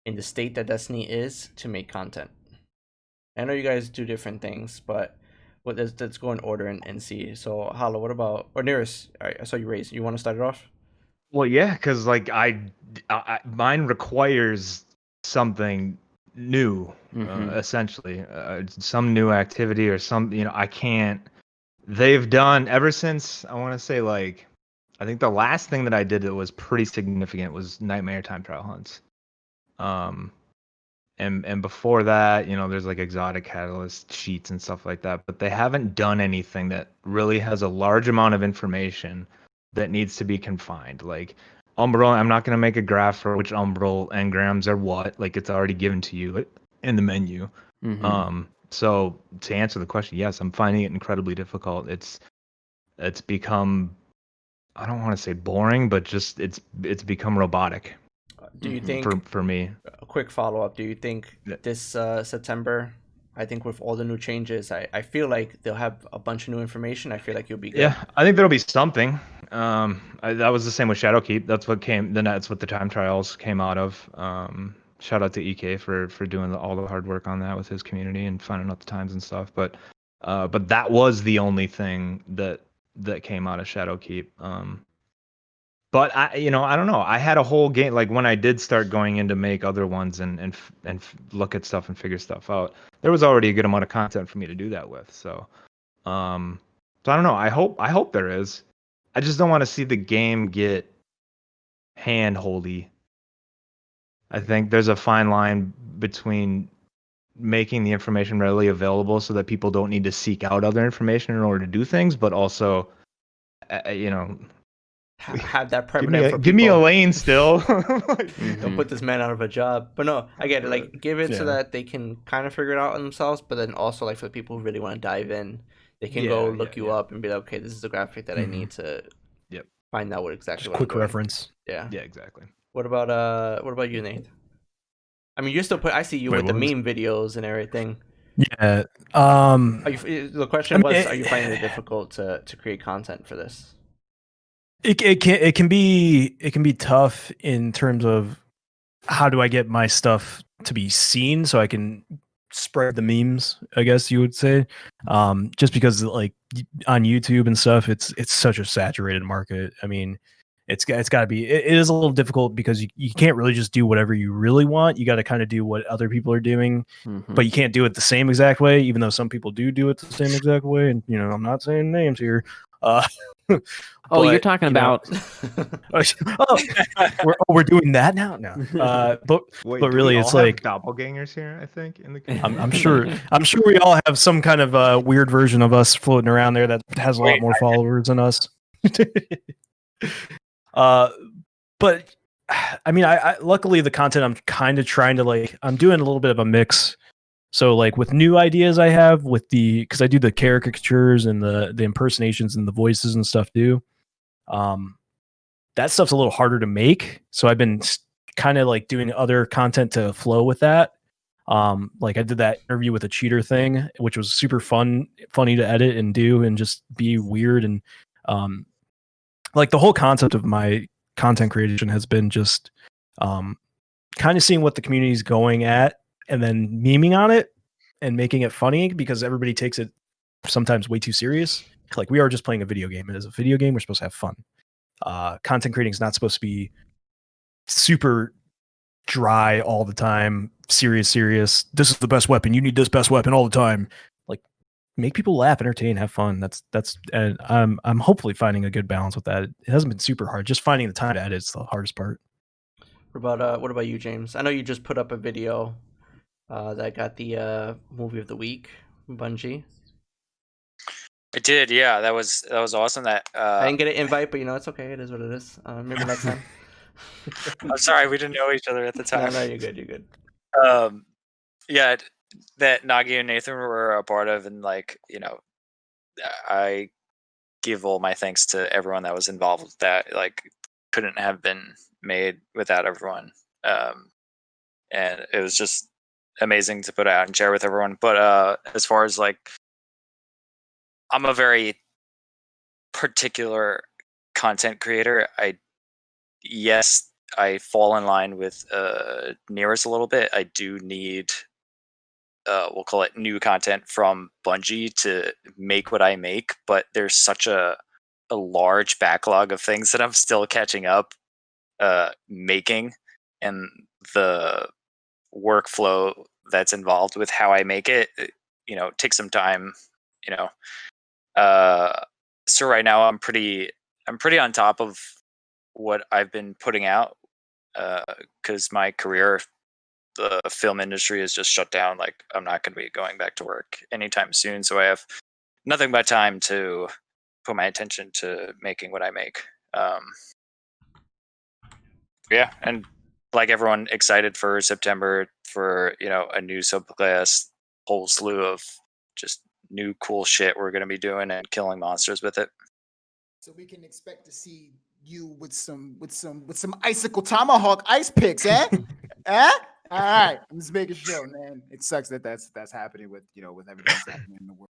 in the state that Destiny is, to make content? I know you guys do different things, but let's go in order and see. So, Hollow, what about, or NIRIS? All right, I saw you raise. You want to start it off? Well, yeah, because like mine requires something new, Mhm. essentially, some new activity or some. I can't. They've done ever since I want to say like, I think the last thing that I did that was pretty significant was Nightmare Time Trial hunts. And before that, there's like exotic catalyst sheets and stuff like that, but they haven't done anything that really has a large amount of information that needs to be confined. Like umbral, I'm not going to make a graph for which umbral engrams are what, like it's already given to you in the menu. Mhm. So to answer the question, yes, I'm finding it incredibly difficult. It's become, I don't want to say boring, but just it's become robotic Do you think, for me. a quick follow-up, do you think Yeah. this September, I think with all the new changes, I feel like they'll have a bunch of new information. I feel like you'll be good. Yeah, I think there'll be something. That was the same with Shadowkeep. That's what that's what the time trials came out of. Shout out to EK for doing all the hard work on that with his community and finding out the times and stuff. But that was the only thing that came out of Shadowkeep. But I don't know. I had a whole game, like when I did start going in to make other ones and look at stuff and figure stuff out. There was already a good amount of content for me to do that with. So I don't know. I hope there is. I just don't want to see the game get hand-holdy. I think there's a fine line between making the information readily available so that people don't need to seek out other information in order to do things, but also, Have that permanent for give me a people. lane still. Don't put this man out of a job. But no, I get it. Like, give it so Yeah. that they can kind of figure it out on themselves. But then also, like, for the people who really want to dive in, they can go look you up and be like, okay, this is the graphic that I need to Yep. find out what exactly Just what quick I'm doing. reference. Yeah. Yeah, exactly. What about you, Nate? I mean, you're still I see you Wait, with the what was- meme videos and everything. Yeah. The question I mean, was, are you finding it difficult to create content for this? it can be tough in terms of how do I get my stuff to be seen so I can spread the memes, I guess you would say. Just because like on YouTube and stuff, it's such a saturated market. I mean, it's got to be, it is a little difficult because you can't really just do whatever you really want. You got to kind of do what other people are doing, but you can't do it the same exact way, even though some people do it the same exact way. And, you know, I'm not saying names here. Oh, you're talking about. We're doing that now. No, but Wait, but do really, we it's all have like doppelgangers here. I think in the I'm sure we all have some kind of weird version of us floating around there that has a lot more followers than us. But I mean, I luckily the content I'm kind of trying to like, I'm doing a little bit of a mix. So like with new ideas I have with because I do the caricatures and the impersonations and the voices and stuff too. That stuff's a little harder to make. So I've been kind of like doing other content to flow with that. Like I did that interview with a cheater thing, which was super funny to edit and do and just be weird. And like the whole concept of my content creation has been just kind of seeing what the community is going at and then memeing on it and making it funny because everybody takes it sometimes way too serious. Like we are just playing a video game. It is a video game. We're supposed to have fun. Content creating is not supposed to be super dry all the time. Serious. This is the best weapon. You need this best weapon all the time. Like make people laugh, entertain, have fun. That's and I'm hopefully finding a good balance with that. It hasn't been super hard. Just finding the time to edit is the hardest part. What about you, James? I know you just put up a video that got the movie of the week, Bungie. I did, yeah. That was awesome. That I didn't get an invite, but you know it's okay. It is what it is. Maybe next time. I'm sorry, we didn't know each other at the time. No, you're good. You're good. Yeah, that Nagi and Nathan were a part of, and like I give all my thanks to everyone that was involved with that. Like, couldn't have been made without everyone. And it was just amazing to put out and share with everyone. But as far as like, I'm a very particular content creator. I fall in line with NIRIS a little bit. I do need we'll call it new content from Bungie to make what I make, but there's such a large backlog of things that I'm still catching up making, and the workflow that's involved with how I make it, takes some time, so right now I'm pretty on top of what I've been putting out, because my career, the film industry, is just shut down. Like, I'm not going to be going back to work anytime soon, so I have nothing but time to put my attention to making what I make. Yeah, and like everyone, excited for September for a new subclass, whole slew of just new cool shit we're going to be doing and killing monsters with it. So we can expect to see you with some icicle tomahawk ice picks, eh? Eh? All right, I'm just making sure, man. It sucks that that's happening with with everything that's happening in the world.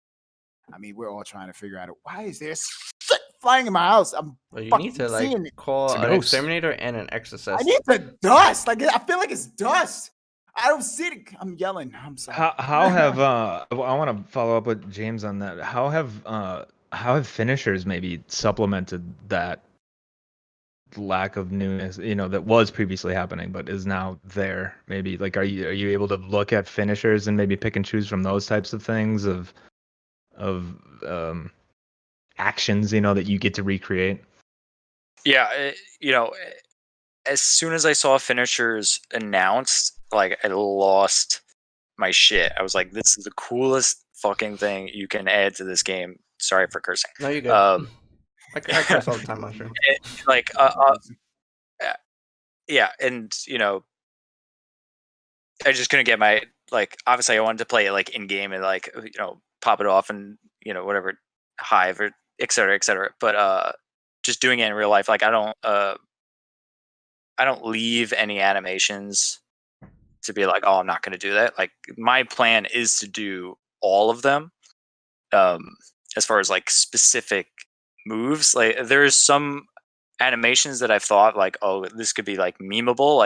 I mean, we're all trying to figure out why is there shit flying in my house. Well, you need to like call an exterminator and an exorcist. I need the dust. Like, I feel like it's dust. I don't see it. I'm yelling. I'm sorry. How have I want to follow up with James on that. How have finishers maybe supplemented that lack of newness, that was previously happening but is now there? Maybe like are you able to look at finishers and maybe pick and choose from those types of things of actions that you get to recreate? Yeah, as soon as I saw finishers announced, like, I lost my shit. I was like, this is the coolest fucking thing you can add to this game. Sorry for cursing. No, you're good. I curse all the time, I'm sure. Like, yeah, and I just couldn't get my, like, obviously I wanted to play it like in game and like pop it off and whatever, Hive or et cetera, but just doing it in real life, like I don't leave any animations to be like, oh, I'm not going to do that. Like, my plan is to do all of them. As far as like specific moves, like there's some animations that I've thought like, oh, this could be like memeable,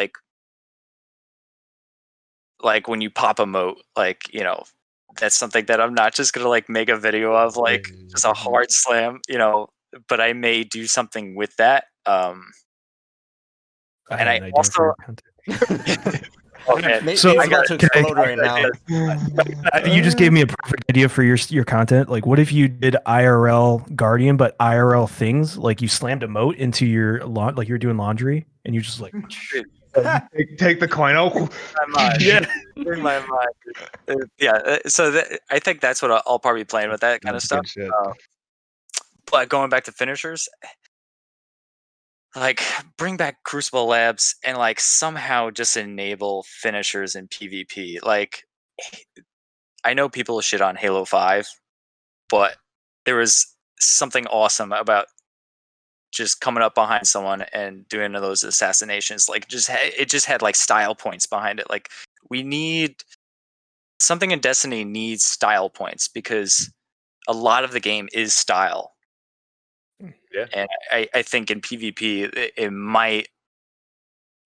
like when you pop a moat, like, you know, that's something that I'm not just gonna like make a video of, like just a hard slam, you know, but I may do something with that. I And have I an idea also for your content. okay, Nate's So- about to okay, explode right now. You just gave me a perfect idea for your content. Like, what if you did IRL Guardian, but IRL things? Like, you slammed a moat into your like you're doing laundry, and you just like Take the coin. Oh, my mind. yeah. In my mind. So I think that's what I'll probably be playing with, that kind of That's stuff. good shit. But going back to finishers, like bring back Crucible Labs and like somehow just enable finishers in PvP. Like I know people shit on Halo 5, but there was something awesome about just coming up behind someone and doing those assassinations. Like it just had like style points behind it. Like we need something in Destiny needs style points because a lot of the game is style. Yeah. And I think in PvP it might,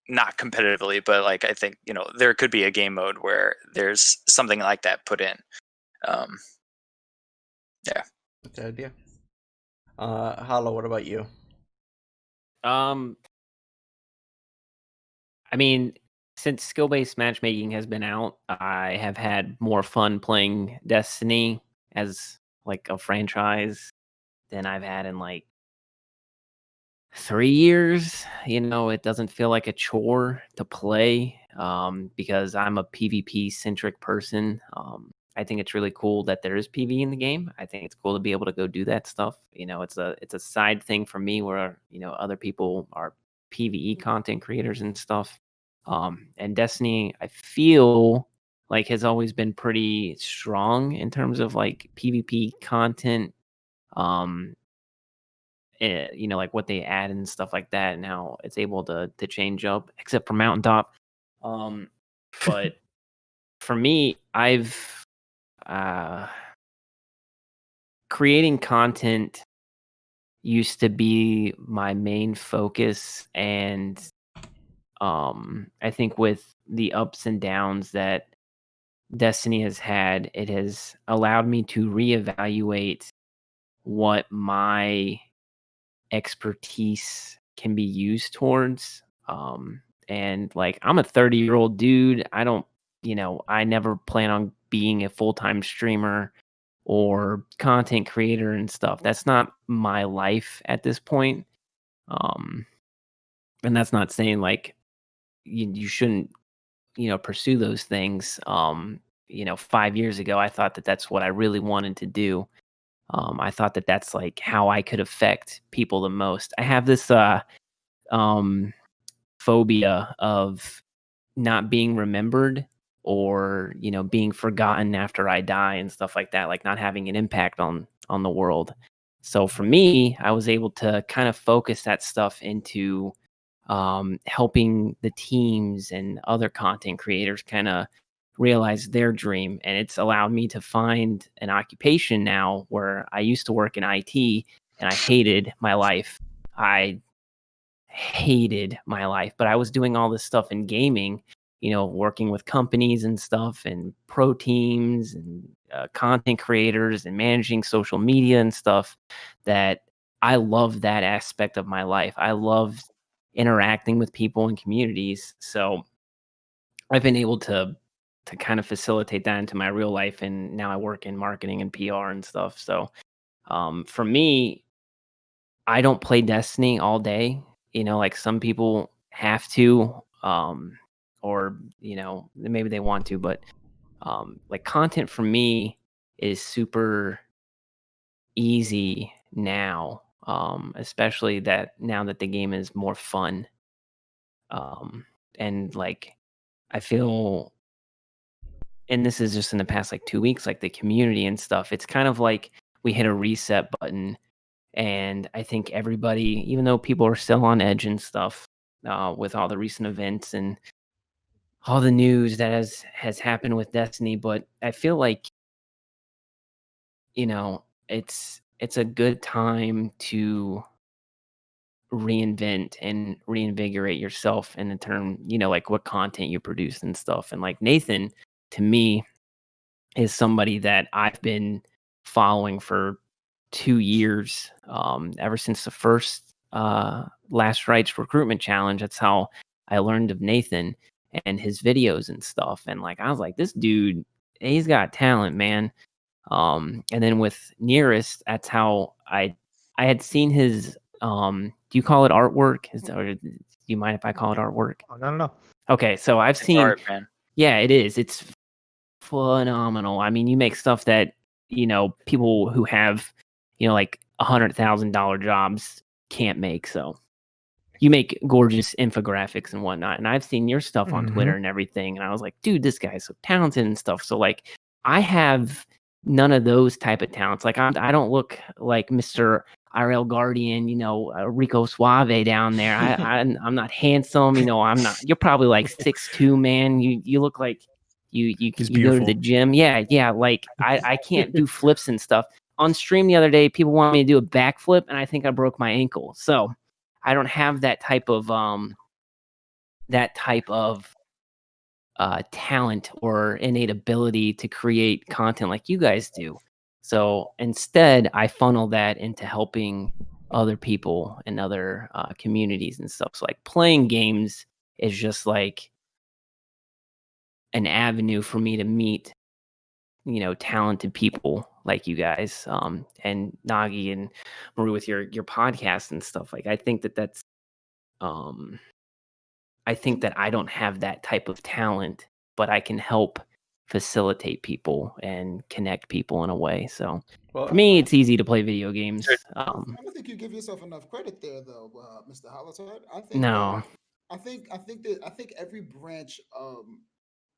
not competitively, but like I think, you know, there could be a game mode where there's something like that put in. Good idea. Hollow, what about you? I mean, since skill-based matchmaking has been out, I have had more fun playing Destiny as like a franchise than I've had in like 3 years. You know, it doesn't feel like a chore to play because I'm a PvP centric person. I think it's really cool that there is PvE in the game. I think it's cool to be able to go do that stuff. You know, it's a side thing for me where, you know, other people are PvE content creators and stuff. And Destiny, I feel like has always been pretty strong in terms of like PvP content. You know, like what they add and stuff like that, and how it's able to change up, except for Mountaintop. But for me, I've creating content used to be my main focus, and I think with the ups and downs that Destiny has had, it has allowed me to reevaluate what my expertise can be used towards. And like, I'm a 30-year-old dude. I don't, you know, I never plan on being a full-time streamer or content creator and stuff. That's not my life at this point. And that's not saying like you shouldn't, you know, pursue those things. You know, 5 years ago, I thought that that's what I really wanted to do. I thought that that's like how I could affect people the most. I have this phobia of not being remembered, or, you know, being forgotten after I die and stuff like that, like not having an impact on the world. So for me, I was able to kind of focus that stuff into helping the teams and other content creators kind of realize their dream. And it's allowed me to find an occupation now where I used to work in IT and I hated my life. I hated my life, but I was doing all this stuff in gaming, you know, working with companies and stuff and pro teams and content creators and managing social media and stuff, that I love that aspect of my life. I love interacting with people and communities. So I've been able to kind of facilitate that into my real life, and now I work in marketing and PR and stuff. So for me, I don't play Destiny all day. You know, like some people have to, or, you know, maybe they want to, but like content for me is super easy now, especially that now that the game is more fun. And like, I feel, and this is just in the past like 2 weeks, like the community and stuff, it's kind of like we hit a reset button. And I think everybody, even though people are still on edge and stuff, with all the recent events and all the news that has happened with Destiny, but I feel like, you know, it's a good time to reinvent and reinvigorate yourself in the term, like what content you produce and stuff. And like Nathan, to me, is somebody that I've been following for 2 years, ever since the first Last Rites recruitment challenge. That's how I learned of Nathan and his videos and stuff. And like I was like, this dude, he's got talent, man. And then with NIRIS, that's how I had seen his do you call it artwork? Or do you mind if I call it artwork? Oh, no. Okay, so I've It's seen art, man. Yeah, it is. It's phenomenal. I mean, you make stuff that, people who have, like $100,000 jobs can't make. So you make gorgeous infographics and whatnot. And I've seen your stuff on Twitter and everything. And I was like, dude, this guy's so talented and stuff. So like, I have none of those type of talents. Like I don't look like Mr. IRLGUARDIan, Rico Suave down there. I'm not handsome. I'm not. You're probably like 6'2", man. You look like you go to the gym. Yeah. Like I can't do flips and stuff. On stream the other day, people wanted me to do a backflip, and I think I broke my ankle. So I don't have that type of talent or innate ability to create content like you guys do. So instead, I funnel that into helping other people and other communities and stuff. So like playing games is just like an avenue for me to meet, talented people like you guys, and Nogi and MARU with your podcast and stuff. Like I think that's I think that I don't have that type of talent, but I can help facilitate people and connect people in a way. So for me, it's easy to play video games. I don't think you give yourself enough credit there, though, Mr. HOLLOWTIDE. I think every branch,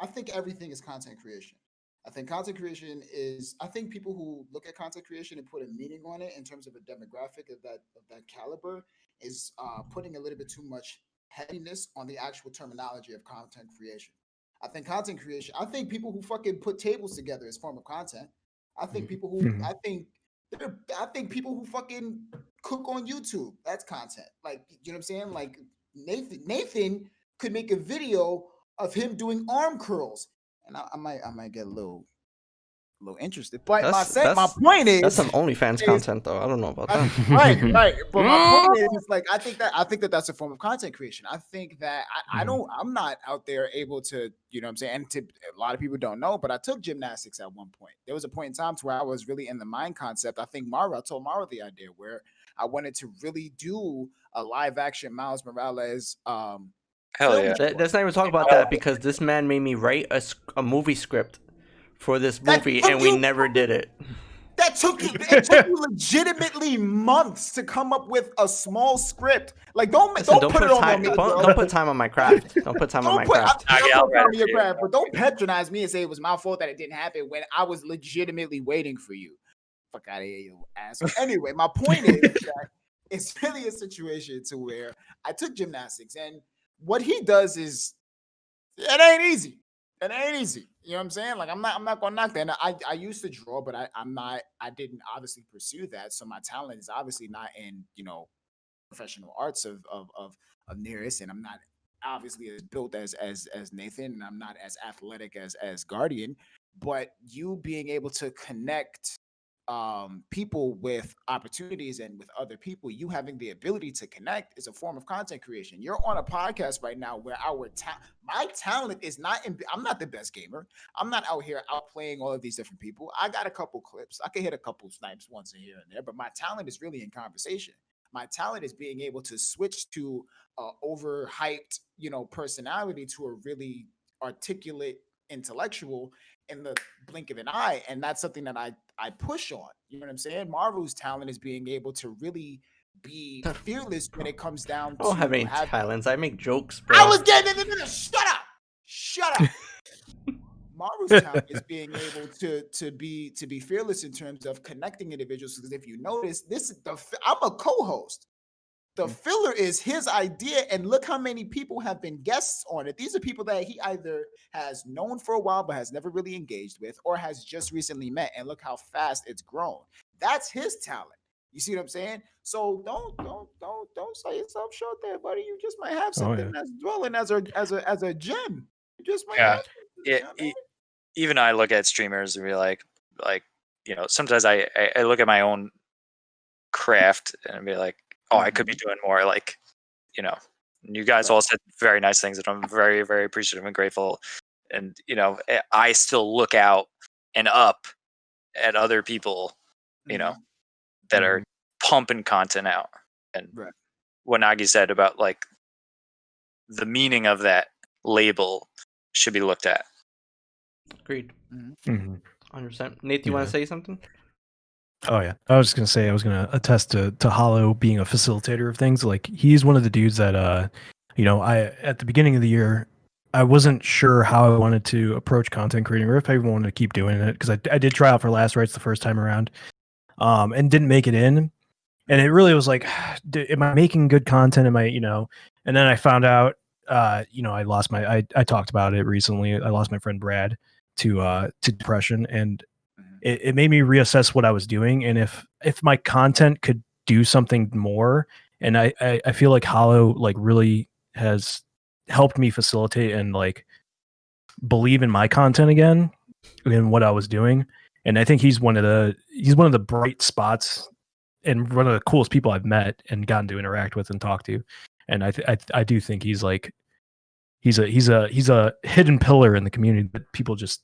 I think everything is content creation. I think content creation is. I think people who look at content creation and put a meaning on it in terms of a demographic of that caliber is putting a little bit too much heaviness on the actual terminology of content creation. I think content creation. I think people who fucking put tables together is form of content. I think people who. I think people who fucking cook on YouTube. That's content. Like, you know what I'm saying? Like Nathan could make a video of him doing arm curls, and I might get a little interested. But my point is, that's some OnlyFans content, though. I don't know about that. Right. But my point is, like, I think that that's a form of content creation. I think that I'm not out there able to, you know what I'm saying? And a lot of people don't know, but I took gymnastics at one point. There was a point in time to where I was really in the mind concept. I told Maru the idea where I wanted to really do a live action Miles Morales. Hell yeah. Let's not even talk about that, because this man made me write a movie script for this movie, and we never did it. It took you legitimately months to come up with a small script. Like, don't put it on me. Don't put time on my craft. Don't put time on my craft. But don't patronize me and say it was my fault that it didn't happen when I was legitimately waiting for you. Fuck out of here, you asshole. Anyway, my point is that it's really a situation to where I took gymnastics, and what he does is it ain't easy. It ain't easy. You know what I'm saying? Like, I'm not gonna knock that. And I used to draw, but I didn't obviously pursue that. So my talent is obviously not in, professional arts of NIRIS, and I'm not obviously as built as Nathan, and I'm not as athletic as Guardian. But you being able to connect people with opportunities and with other people, you having the ability to connect is a form of content creation. You're on a podcast right now where my talent is not I'm not the best gamer. I'm not out here outplaying all of these different people. I got a couple clips. I can hit a couple snipes once a here and there, but my talent is really in conversation. My talent is being able to switch to overhyped, personality to a really articulate intellectual in the blink of an eye, and that's something that I push on. You know what I'm saying? Maru's talent is being able to really be fearless when it comes down to. I don't have any talents. I make jokes, bro. I was getting shut up. Maru's talent is being able to be fearless in terms of connecting individuals. Because if you notice, I'm a co-host. The filler is his idea, and look how many people have been guests on it. These are people that he either has known for a while but has never really engaged with, or has just recently met, and look how fast it's grown. That's his talent. You see what I'm saying? So don't sell yourself short there, buddy. You just might have something that's dwelling as a gem. You just might have something, Yeah. you know what I mean? Even I look at streamers and be like, sometimes I look at my own craft and be like, oh, I could be doing more. Like, you guys all said very nice things, and I'm very, very appreciative and grateful. And I still look out and up at other people, that are pumping content out. And what Nagi said about like the meaning of that label should be looked at. Agreed. 100%. Nate, you want to say something? Oh yeah, I was just gonna say I was gonna attest to Hollow being a facilitator of things. Like he's one of the dudes that I at the beginning of the year I wasn't sure how I wanted to approach content creating or if I even wanted to keep doing it because I did try out for Last Rites the first time around, and didn't make it in, and it really was like, am I making good content? Am I And then I found out, I lost my I talked about it recently. I lost my friend Brad to depression and. It made me reassess what I was doing and if my content could do something more. And I feel like Hollow like really has helped me facilitate and like believe in my content again in what I was doing. And I think he's one of the bright spots and one of the coolest people I've met and gotten to interact with and talk to. And I do think he's a hidden pillar in the community that people just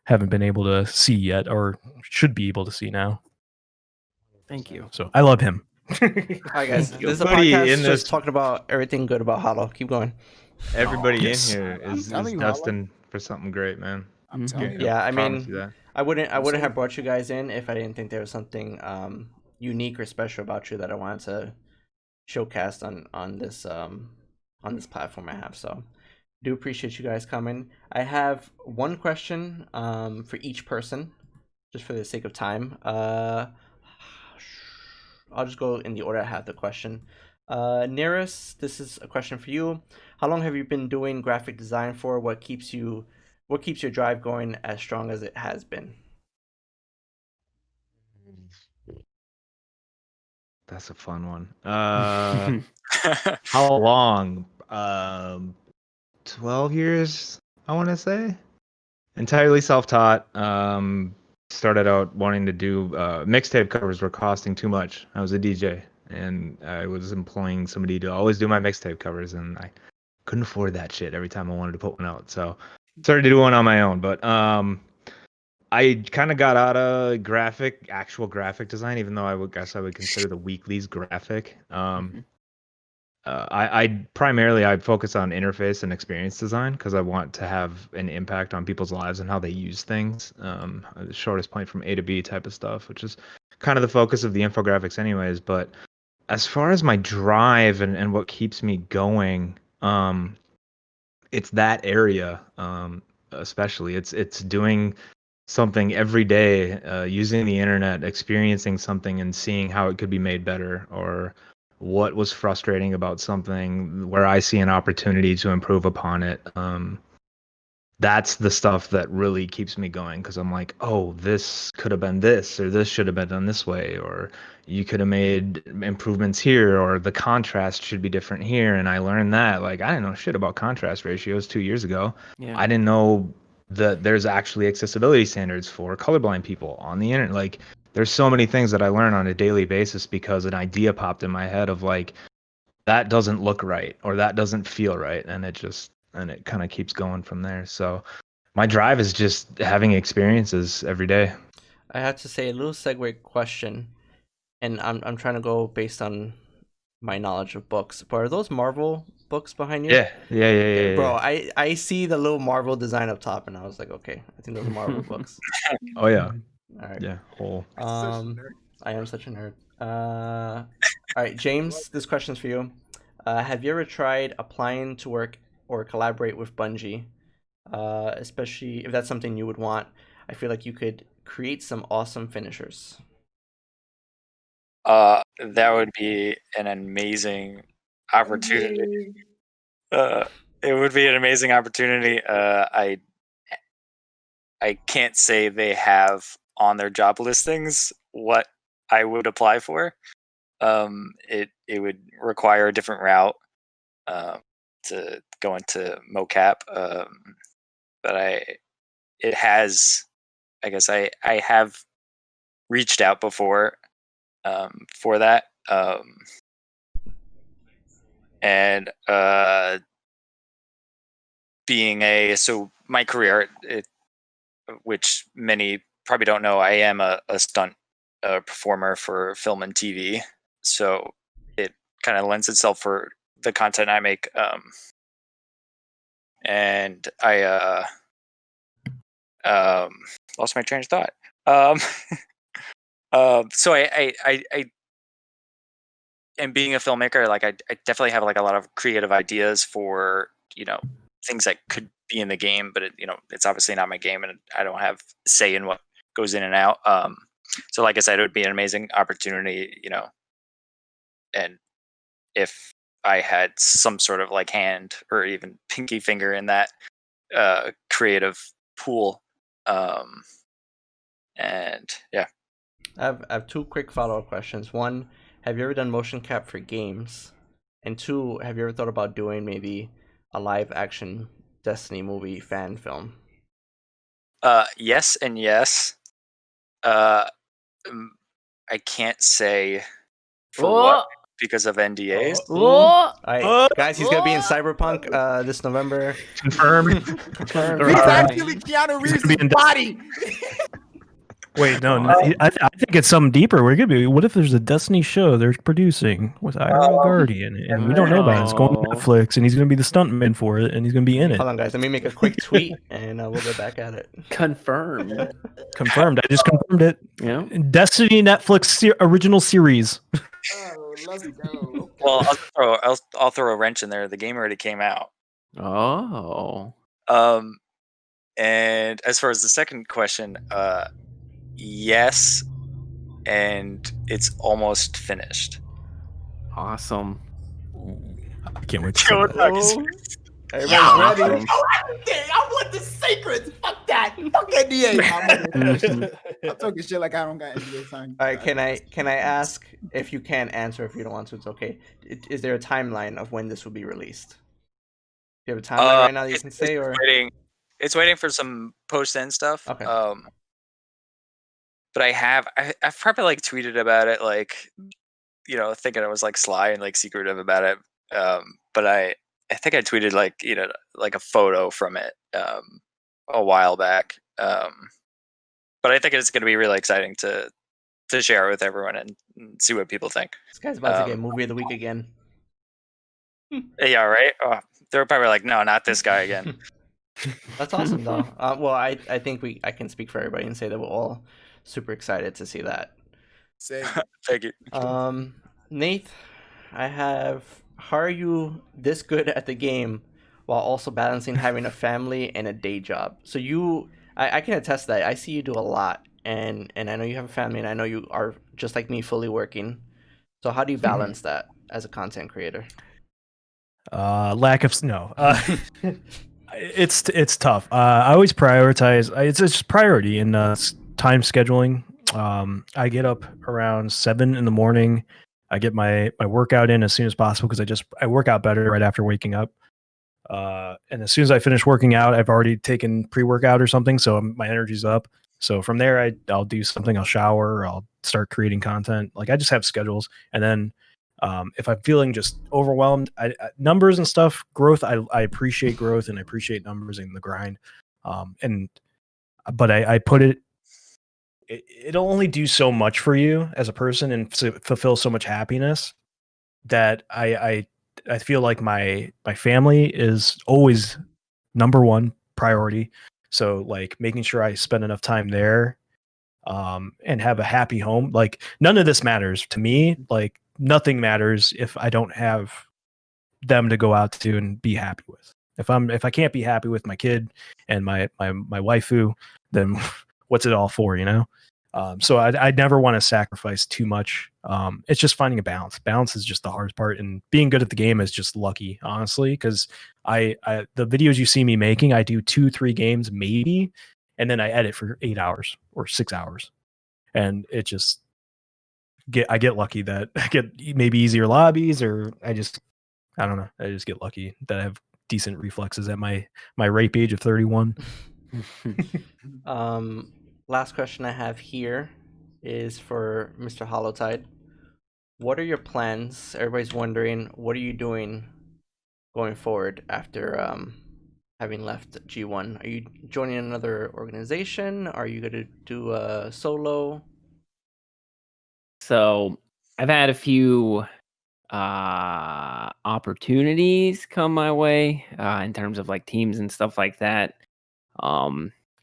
haven't been able to see yet or should be able to see now. Thank you. So I love him. All right, guys. This is a Buddy, podcast in just this- talking about everything good about Hollow. Keep going. Everybody yes. in here is telling you, destined for something great, man. I'm telling you. Yeah, I Promise mean, you that. I wouldn't have brought you guys in if I didn't think there was something unique or special about you that I wanted to showcase on this platform I have. So do appreciate you guys coming. I have one question for each person, just for the sake of time. I'll just go in the order I have the question. NIRIS, this is a question for you. How long have you been doing graphic design for? What keeps your drive going as strong as it has been? That's a fun one. How long? 12 years, I want to say. Entirely self-taught. Started out wanting to do mixtape covers were costing too much. I was a DJ and I was employing somebody to always do my mixtape covers, and I couldn't afford that shit every time I wanted to put one out. So started to do one on my own. But I kind of got out of actual graphic design, even though I would consider the weeklies graphic. I primarily focus on interface and experience design because I want to have an impact on people's lives and how they use things. The shortest point from A to B type of stuff, which is kind of the focus of the infographics anyways. But as far as my drive and what keeps me going, it's that area, especially. It's doing something every day, using the internet, experiencing something and seeing how it could be made better, or what was frustrating about something where I see an opportunity to improve upon it. That's the stuff that really keeps me going, because I'm like, oh, this could have been this, or this should have been done this way, or you could have made improvements here, or the contrast should be different here. And I learned that, like, I didn't know shit about contrast ratios 2 years ago. Yeah. I didn't know that there's actually accessibility standards for colorblind people on the internet. Like, there's so many things that I learn on a daily basis because an idea popped in my head of like, that doesn't look right, or that doesn't feel right. And it kind of keeps going from there. So my drive is just having experiences every day. I have to say a little segue question, and I'm trying to go based on my knowledge of books. But are those Marvel books behind you? Yeah. Bro, I see the little Marvel design up top, and I was like, okay, I think those are Marvel books. Oh yeah. All right. Yeah. Whole. I am such a nerd. All right, James, this question's for you. Have you ever tried applying to work or collaborate with Bungie? Especially if that's something you would want. I feel like you could create some awesome finishers. That would be an amazing opportunity. It would be an amazing opportunity. I can't say they have on their job listings what I would apply for. It would require a different route to go into mocap. But it has, I guess I have reached out before for that. And so my career, which many probably don't know, I am a stunt performer for film and TV. So it kind of lends itself for the content I make. And I lost my train of thought. So I and being a filmmaker, like I definitely have like a lot of creative ideas for, things that could be in the game, but it's obviously not my game, and I don't have say in what goes in and out. So like I said, it would be an amazing opportunity, and if I had some sort of like hand or even pinky finger in that creative pool. And yeah. I have two quick follow-up questions. One, have you ever done motion cap for games? And two, have you ever thought about doing maybe a live action Destiny movie fan film? Yes and yes. I can't say for what because of NDAs. All right, guys, he's gonna be in Cyberpunk this November. Confirmed. Confirmed. It's actually Keanu Reeves' body. Wait, no, I think it's something deeper. We're gonna be. What if there's a Destiny show they're producing with IRLGUARDIAN, and we don't know about it? It's going to Netflix, and he's gonna be the stuntman for it, and he's gonna be in it. Hold on, guys. Let me make a quick tweet, and we'll get back at it. Confirmed. Confirmed. I just confirmed it. Yeah. Destiny Netflix original series. Oh, let's go. Well, I'll throw a wrench in there. The game already came out. Oh. And as far as the second question, yes, and it's almost finished. Awesome. I can't wait to see that. Everybody's ready. I want the secrets. Fuck that. Fuck NDA. I'm talking shit like I don't got NDA signed. All right, can I ask, if you can't answer, if you don't want to, it's okay. Is there a timeline of when this will be released? Do you have a timeline right now that you can say, or it's waiting for some post-end stuff. Okay. But I've probably like tweeted about it, like, thinking I was like sly and like secretive about it. But I think I tweeted like a photo from it a while back. But I think it's going to be really exciting to share it with everyone and see what people think. This guy's about to get movie of the week again. Yeah, right. Oh, they're probably like, no, not this guy again. That's awesome, though. Well, I think I can speak for everybody and say that we're all super excited to see that. Say Thank you. Nate, how are you this good at the game while also balancing having a family and a day job? So I can attest that I see you do a lot, and I know you have a family, and I know you are just like me, fully working. So how do you balance that as a content creator? It's tough. I always prioritize. It's just priority in time scheduling. I get up around 7 in the morning. I get my workout in as soon as possible because I work out better right after waking up. And as soon as I finish working out, I've already taken pre-workout or something, so my energy's up. So from there, I'll do something. I'll shower. I'll start creating content. Like, I just have schedules, and then if I'm feeling just overwhelmed, numbers and stuff, growth. I appreciate growth, and I appreciate numbers and the grind. But I put it. It'll only do so much for you as a person and fulfill so much happiness that I feel like my family is always number one priority. So like making sure I spend enough time there, and have a happy home. Like, none of this matters to me. Like, nothing matters if I don't have them to go out to and be happy with. If I can't be happy with my kid and my waifu, then what's it all for, So I never want to sacrifice too much. It's just finding a balance. Balance is just the hardest part, and being good at the game is just lucky, honestly, because the videos you see me making, I do 2-3 games maybe, and then I edit for 8 hours or 6 hours, and it just get lucky that I get maybe easier lobbies, or I don't know. I just get lucky that I have decent reflexes at my rape age of 31. Last question I have here is for Mr. HOLLOWTIDE. What are your plans? Everybody's wondering, what are you doing going forward after having left G1? Are you joining another organization? Are you going to do a solo? So I've had a few opportunities come my way in terms of like teams and stuff like that.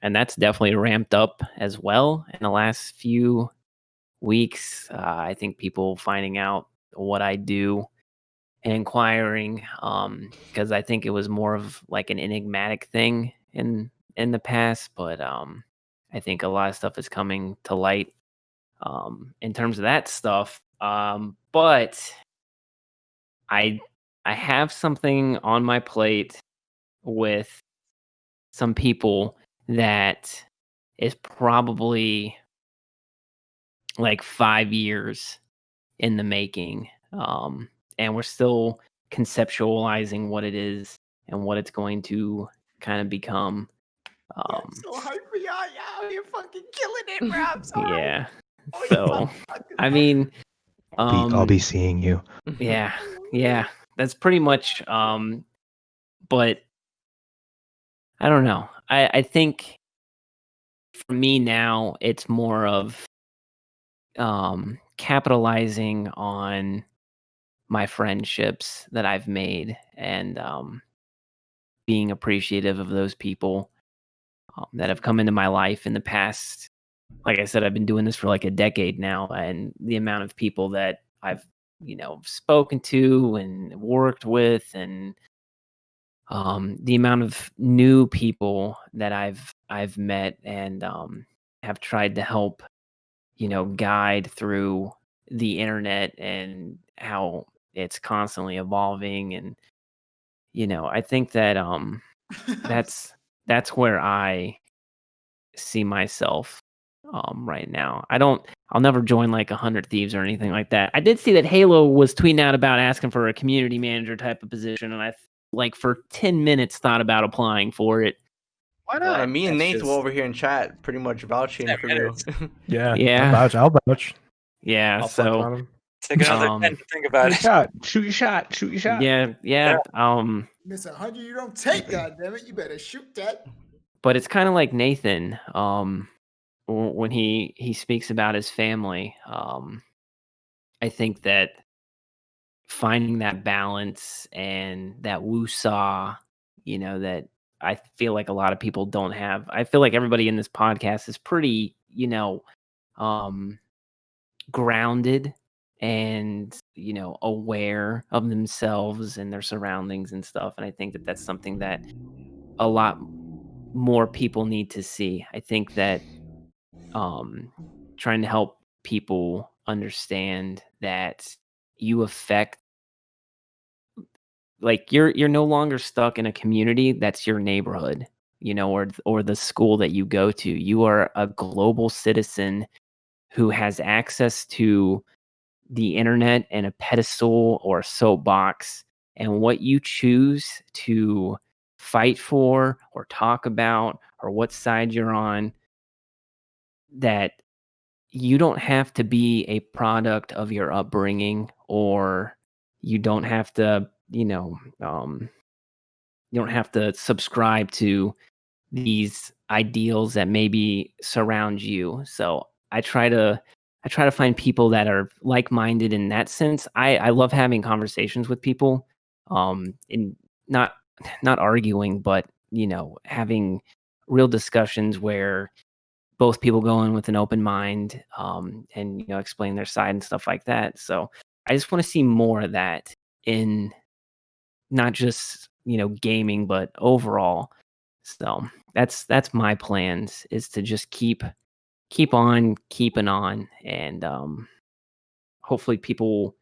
And that's definitely ramped up as well in the last few weeks. I think people finding out what I do and inquiring, because I think it was more of like an enigmatic thing in the past, but I think a lot of stuff is coming to light in terms of that stuff. But I have something on my plate with some people that is probably like 5 years in the making. And we're still conceptualizing what it is and what it's going to kind of become. I'm so hyped for y'all. You're fucking killing it, bro. I'm so hyped. Yeah. Oh, So, I mean, I'll be seeing you. yeah, that's pretty much, but I don't know. I think for me now, it's more of capitalizing on my friendships that I've made and being appreciative of those people that have come into my life in the past. Like I said, I've been doing this for like a decade now, and the amount of people that I've, spoken to and worked with, and the amount of new people that I've met and have tried to help, guide through the internet and how it's constantly evolving. And I think that that's where I see myself right now. I'll never join like 100 Thieves or anything like that. I did see that Halo was tweeting out about asking for a community manager type of position, and I like for 10 minutes thought about applying for it. Why not? Me and That's Nate were over here in chat pretty much vouching 10 for you. minutes. Yeah. Yeah. I'll vouch. Yeah, I'll flex so on 'em. Take another 10 to think about it. Shoot your shot. yeah. Miss 100, you don't take, goddammit. You better shoot that. But it's kind of like Nathan when he speaks about his family. I think that finding that balance and that woosah, that I feel like a lot of people don't have. I feel like everybody in this podcast is pretty, grounded and, aware of themselves and their surroundings and stuff. And I think that that's something that a lot more people need to see. I think that trying to help people understand that you affect, like you're no longer stuck in a community that's your neighborhood, or the school that you go to. You are a global citizen who has access to the internet and a pedestal or a soapbox, and what you choose to fight for or talk about or what side you're on, that you don't have to be a product of your upbringing, or you don't have to, you don't have to subscribe to these ideals that maybe surround you. So I try to find people that are like-minded in that sense. I love having conversations with people, and not arguing, but having real discussions where both people go in with an open mind, and explain their side and stuff like that. So I just want to see more of that in not just gaming, but overall. So that's my plans, is to just keep on keeping on, and hopefully people,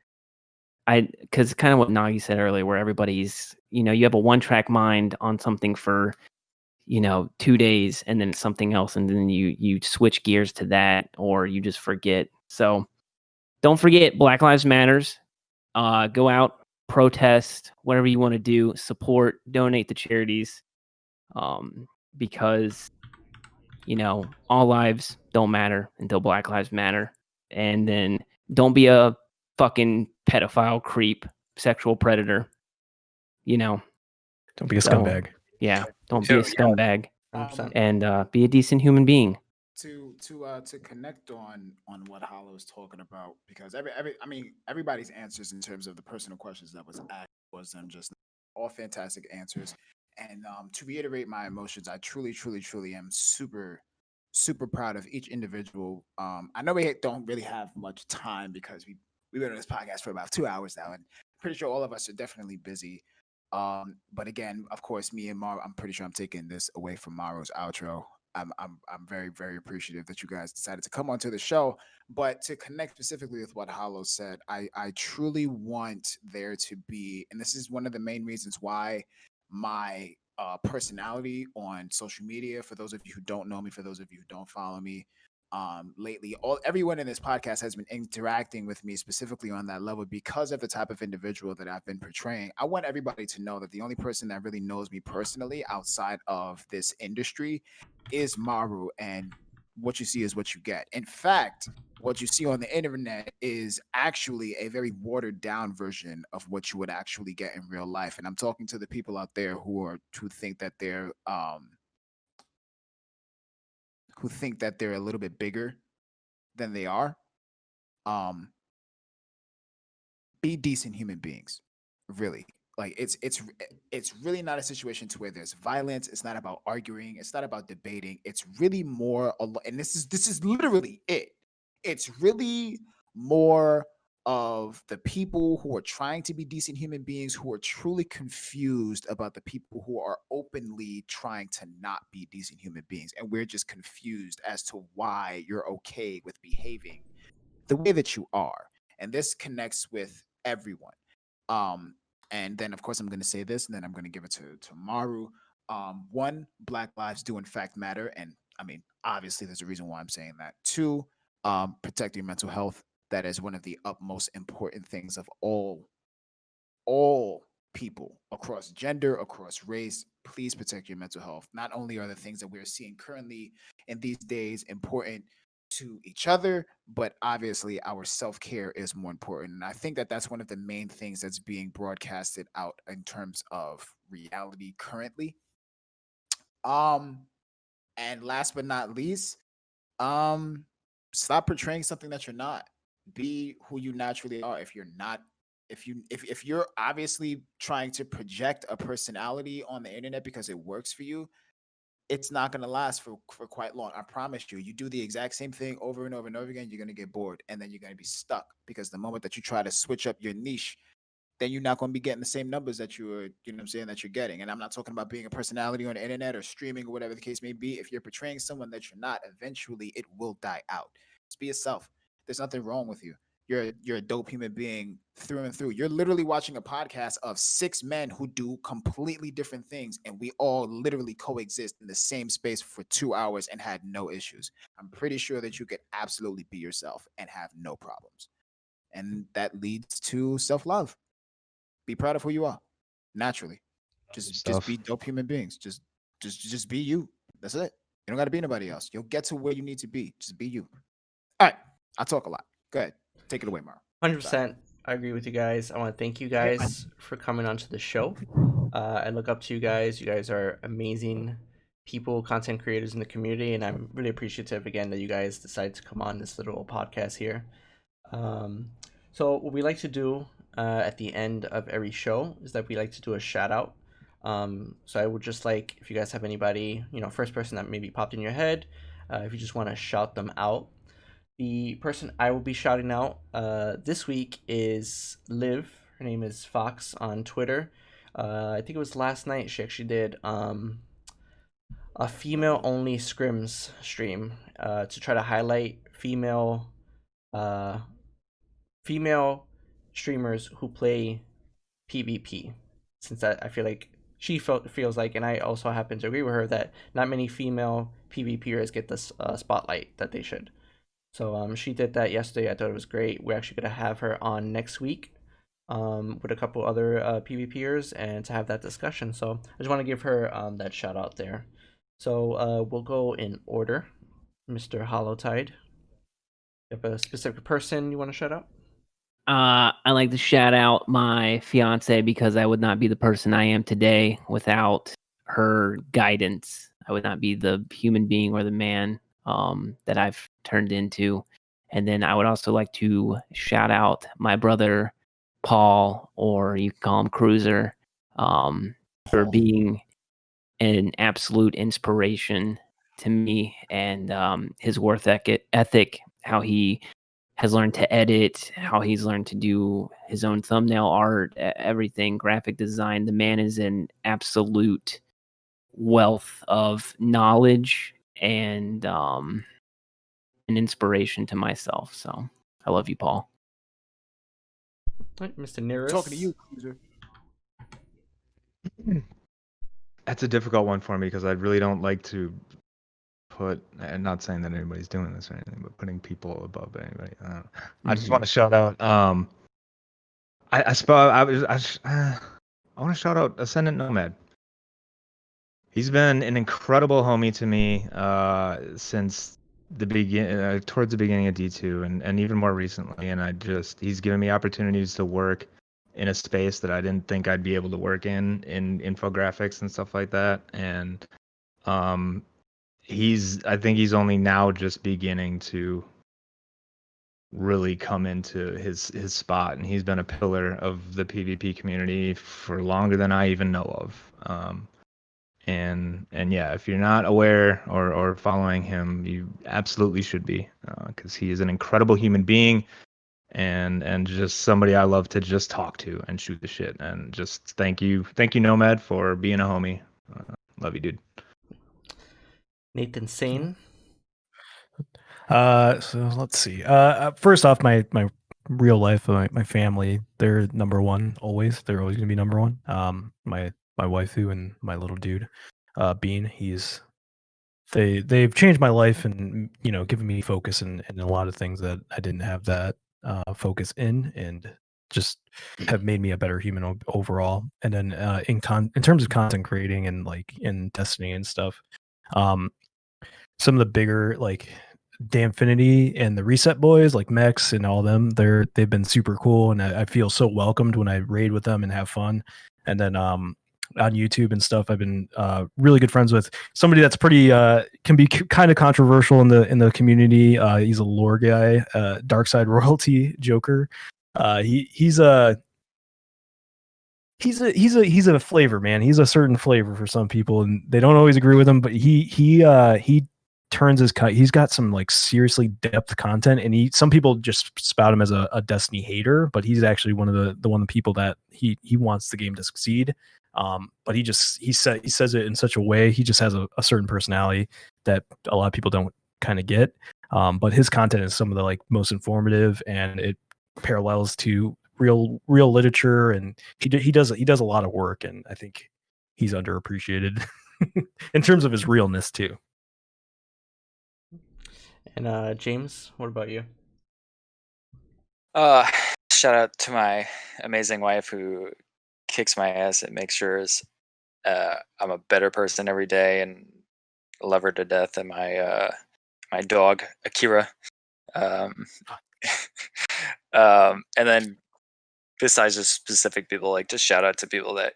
because kind of what Nagi said earlier, where everybody's, you have a one-track mind on something for 2 days, and then something else, and then you switch gears to that, or you just forget. So don't forget Black Lives Matters. Go out, protest, whatever you want to do, support, donate to charities, because all lives don't matter until Black Lives Matter. And then don't be a fucking pedophile, creep, sexual predator. Don't be a So, scumbag. Yeah, don't be a scumbag, 100%. and be a decent human being. To connect on what Hollow is talking about, because everybody's answers in terms of the personal questions that was asked was just all fantastic answers. And to reiterate my emotions, I truly am super proud of each individual. I know we don't really have much time because we've been on this podcast for about 2 hours now, and pretty sure all of us are definitely busy. But again, of course, me and Maru, I'm pretty sure I'm taking this away from Maru's outro. I'm very appreciative that you guys decided to come onto the show. But to connect specifically with what Hollow said, I truly want there to be, and this is one of the main reasons why my personality on social media, for those of you who don't know me, for those of you who don't follow me, lately, everyone in this podcast has been interacting with me specifically on that level because of the type of individual that I've been portraying. I want everybody to know that the only person that really knows me personally outside of this industry is Maru, and what you see is what you get. In fact, what you see on the internet is actually a very watered down version of what you would actually get in real life. And I'm talking to the people out there who think that they're a little bit bigger than they are. Be decent human beings, really. Like it's really not a situation to where there's violence. It's not about arguing. It's not about debating. It's really more, and this is literally it. It's really more of the people who are trying to be decent human beings who are truly confused about the people who are openly trying to not be decent human beings, and we're just confused as to why you're okay with behaving the way that you are. And this connects with everyone. And then of course I'm going to say this, and then I'm going to give it to Maru. One, Black lives do in fact matter, and I mean obviously there's a reason why I'm saying that. Two, protect your mental health. That is one of the utmost important things of all people across gender, across race. Please protect your mental health. Not only are the things that we're seeing currently in these days important to each other, but obviously our self-care is more important. And I think that that's one of the main things that's being broadcasted out in terms of reality currently. And last but not least, stop portraying something that you're not. Be who you naturally are. If you're not, if you're obviously trying to project a personality on the internet because it works for you, it's not going to last for quite long. I promise you. You do the exact same thing over and over and over again, you're going to get bored, and then you're going to be stuck, because the moment that you try to switch up your niche, then you're not going to be getting the same numbers that that you're getting. And I'm not talking about being a personality on the internet or streaming or whatever the case may be. If you're portraying someone that you're not, eventually it will die out. Just be yourself. There's nothing wrong with you. You're a dope human being through and through. You're literally watching a podcast of 6 men who do completely different things, and we all literally coexist in the same space for 2 hours and had no issues. I'm pretty sure that you could absolutely be yourself and have no problems. And that leads to self-love. Be proud of who you are, naturally. Just be dope human beings. Just be you. That's it. You don't got to be nobody else. You'll get to where you need to be. Just be you. All right. I talk a lot. Go ahead. Take it away, Mara. 100%. I agree with you guys. I want to thank you guys for coming onto the show. I look up to you guys. You guys are amazing people, content creators in the community, and I'm really appreciative again that you guys decided to come on this little podcast here. So what we like to do at the end of every show is that we like to do a shout out. So I would just like, if you guys have anybody, first person that maybe popped in your head, if you just want to shout them out. The person I will be shouting out this week is Liv. Her name is Fox on Twitter. I think it was last night she actually did a female-only scrims stream to try to highlight female streamers who play PvP. Since I feel like she feels like, and I also happen to agree with her, that not many female PvPers get this spotlight that they should. So she did that yesterday. I thought it was great. We're actually gonna have her on next week, with a couple other PvPers and to have that discussion. So I just want to give her that shout out there. So we'll go in order. Mr. HOLLOWTIDE, you have a specific person you want to shout out? I like to shout out my fiance because I would not be the person I am today without her guidance. I would not be the human being or the man that I've turned into. And then I would also like to shout out my brother Paul, or you can call him Cruiser, for being an absolute inspiration to me, and his work ethic, how he has learned to edit, how he's learned to do his own thumbnail art, everything, graphic design. The man is an absolute wealth of knowledge and an inspiration to myself. So I love you, Paul. Right, Mr. NIRIS. Talking to you, Cruiser. That's a difficult one for me because I really don't like to put, and not saying that anybody's doing this or anything, but putting people above anybody. I just want to shout out. I want to shout out Ascendant Nomad. He's been an incredible homie to me since the towards the beginning of D2, and even more recently. And he's given me opportunities to work in a space that I didn't think I'd be able to work in infographics and stuff like that. And I think he's only now just beginning to really come into his spot, and he's been a pillar of the PvP community for longer than I even know of. And yeah, if you're not aware or following him, you absolutely should be, because he is an incredible human being and just somebody I love to just talk to and shoot the shit. And just thank you Nomad, for being a homie. Love you, dude. NATHINSANE. So let's see. First off, my real life, my family, they're number one always. They're always gonna be number one. My waifu and my little dude, Bean. They've changed my life and given me focus in a lot of things that I didn't have that focus in, and just have made me a better human overall. And then in terms of content creating and like in Destiny and stuff, some of the bigger like Damfinity and the Reset Boys, like Mex and all them, they've been super cool, and I feel so welcomed when I raid with them and have fun. And then on YouTube and stuff, I've been really good friends with somebody that's pretty can be kind of controversial in the community. He's a lore guy, Dark Side Royalty Joker. He's a flavor, man. He's a certain flavor for some people, and they don't always agree with him. But he turns he's got some like seriously depth content, and some people just spout him as a Destiny hater, but he's actually one of the people that he wants the game to succeed. But he says it in such a way. He just has a certain personality that a lot of people don't kind of get. But his content is some of the like most informative, and it parallels to real literature, and he does a lot of work, and I think he's underappreciated in terms of his realness too. And James, what about you? Shout out to my amazing wife who kicks my ass and makes sure I'm a better person every day, and love her to death. And my dog Akira. And then besides just specific people, like just shout out to people that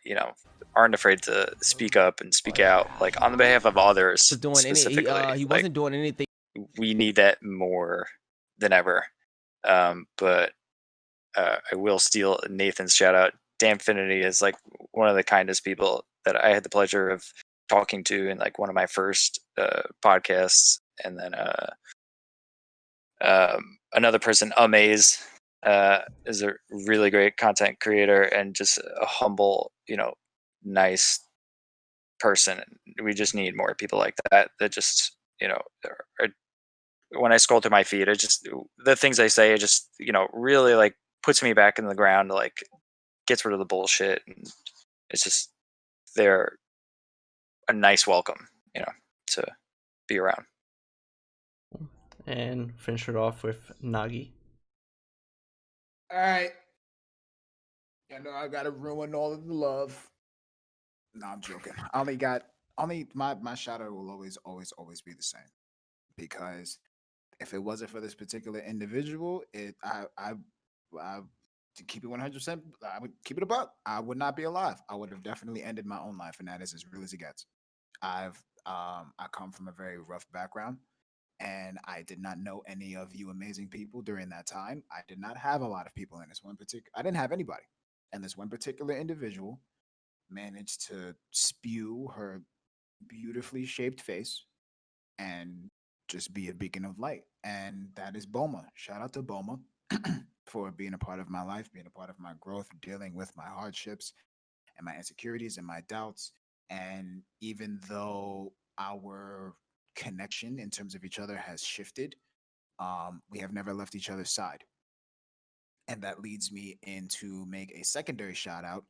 aren't afraid to speak up and speak out, like on the behalf of others. Specifically, he wasn't doing anything. We need that more than ever. But I will steal Nathan's shout out. Damfinity is like one of the kindest people that I had the pleasure of talking to in like one of my first podcasts. And then another person, Amaze, is a really great content creator and just a humble, nice person. We just need more people like that just, when I scroll through my feed, the things I say, really like puts me back in the ground, like gets rid of the bullshit. And it's just, they're a nice welcome, to be around. and finish it off with Nogi. All right. I know I gotta ruin all of the love. No, I'm joking. My shout out will always be the same. Because if it wasn't for this particular individual, to keep it 100%, I would keep it a buck. I would not be alive. I would have definitely ended my own life, and that is as real as it gets. I come from a very rough background, and I did not know any of you amazing people during that time. I did not have a lot of people in this one particular. I didn't have anybody, and this one particular individual managed to spew her beautifully shaped face and just be a beacon of light. And that is Boma. Shout out to Boma for being a part of my life, being a part of my growth, dealing with my hardships and my insecurities and my doubts. And even though our connection in terms of each other has shifted, we have never left each other's side. And that leads me into make a secondary shout out,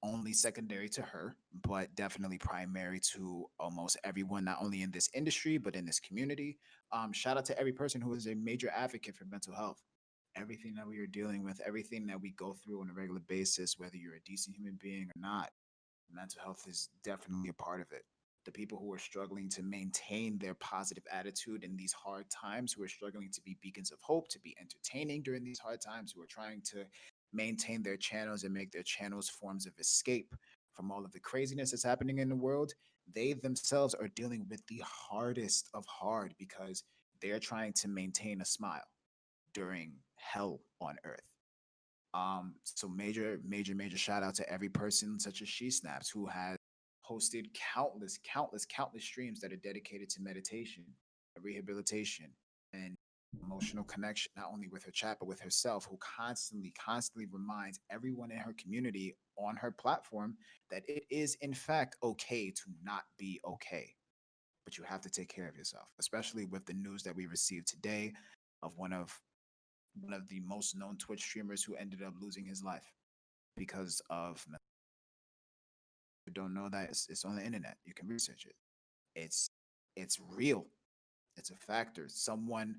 only secondary to her, but definitely primary to almost everyone, not only in this industry, but in this community. Shout out to every person who is a major advocate for mental health. Everything that we are dealing with, everything that we go through on a regular basis, whether you're a decent human being or not, mental health is definitely a part of it. The people who are struggling to maintain their positive attitude in these hard times, who are struggling to be beacons of hope, to be entertaining during these hard times, who are trying to maintain their channels and make their channels forms of escape from all of the craziness that's happening in the world, they themselves are dealing with the hardest of hard because they're trying to maintain a smile during hell on earth. So major shout out to every person such as She Snaps, who has hosted countless streams that are dedicated to meditation, rehabilitation, and emotional connection, not only with her chat, but with herself, who constantly reminds everyone in her community on her platform that it is in fact okay to not be okay. But you have to take care of yourself, especially with the news that we received today of one of the most known Twitch streamers who ended up losing his life because of. You don't know that it's on the internet. You can research it. It's real. It's a factor. Someone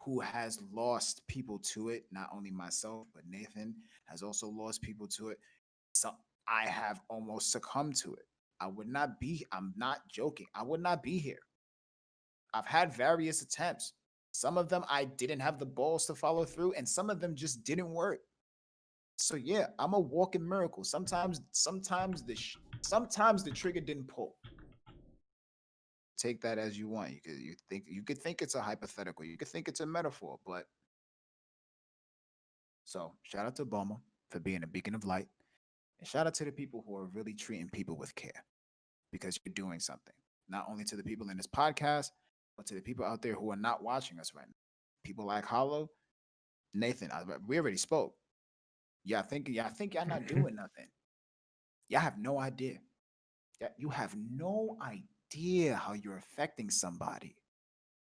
who has lost people to it, not only myself, but Nathan has also lost people to it. So I have almost succumbed to it. I'm not joking. I would not be here. I've had various attempts. Some of them I didn't have the balls to follow through, and some of them just didn't work. So yeah, I'm a walking miracle. Sometimes the trigger didn't pull. Take that as you want. You could think it's a hypothetical. You could think it's a metaphor, but so shout out to Boma for being a beacon of light. And shout out to the people who are really treating people with care, because you're doing something. Not only to the people in this podcast, but to the people out there who are not watching us right now. People like Hollow, Nathan, we already spoke. I think y'all not doing nothing. Y'all have no idea. You have no idea how you're affecting somebody.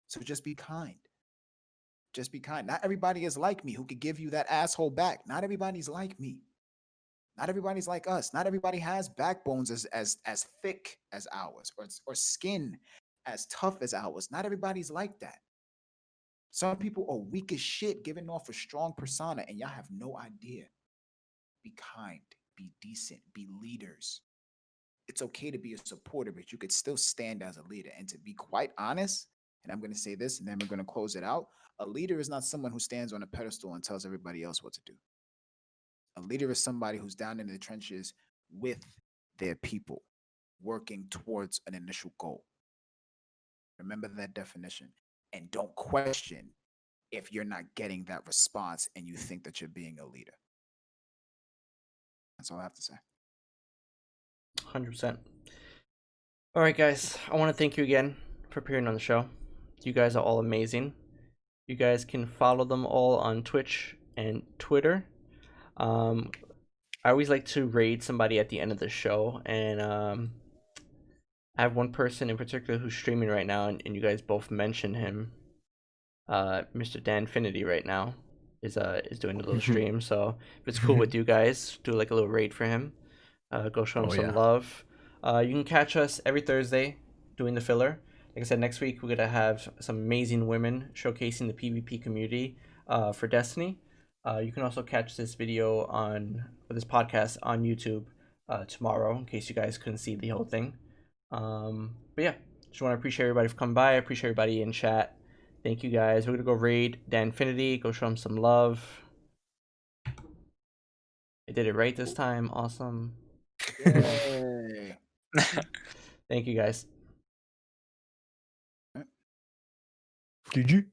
So just be kind. Just be kind. Not everybody is like me who could give you that asshole back. Not everybody's like me. Not everybody's like us. Not everybody has backbones as thick as ours, or skin as tough as ours. Not everybody's like that. Some people are weak as shit, giving off a strong persona, and y'all have no idea. Be kind, be decent, be leaders. It's okay to be a supporter, but you could still stand as a leader. And to be quite honest, and I'm going to say this, and then we're going to close it out, a leader is not someone who stands on a pedestal and tells everybody else what to do. A leader is somebody who's down in the trenches with their people, working towards an initial goal. Remember that definition, and don't question if you're not getting that response and you think that you're being a leader. That's all I have to say. 100%. All right, guys. I want to thank you again for appearing on the show. You guys are all amazing. You guys can follow them all on Twitch and Twitter. I always like to raid somebody at the end of the show, and I have one person in particular who's streaming right now, and you guys both mentioned him. Mr. Danfinity right now is doing a little stream, so if it's cool with you guys, do like a little raid for him. Go show him some love. You can catch us every Thursday doing the filler. like I said, next week we're gonna have some amazing women showcasing the PvP community for Destiny. You can also catch this video or this podcast on YouTube tomorrow, in case you guys couldn't see the whole thing. But yeah, just want to appreciate everybody for coming by. I appreciate everybody in chat. Thank you guys. We're gonna go raid Danfinity. Go show him some love. I did it right this time. Awesome. Yay. Thank you guys. GG.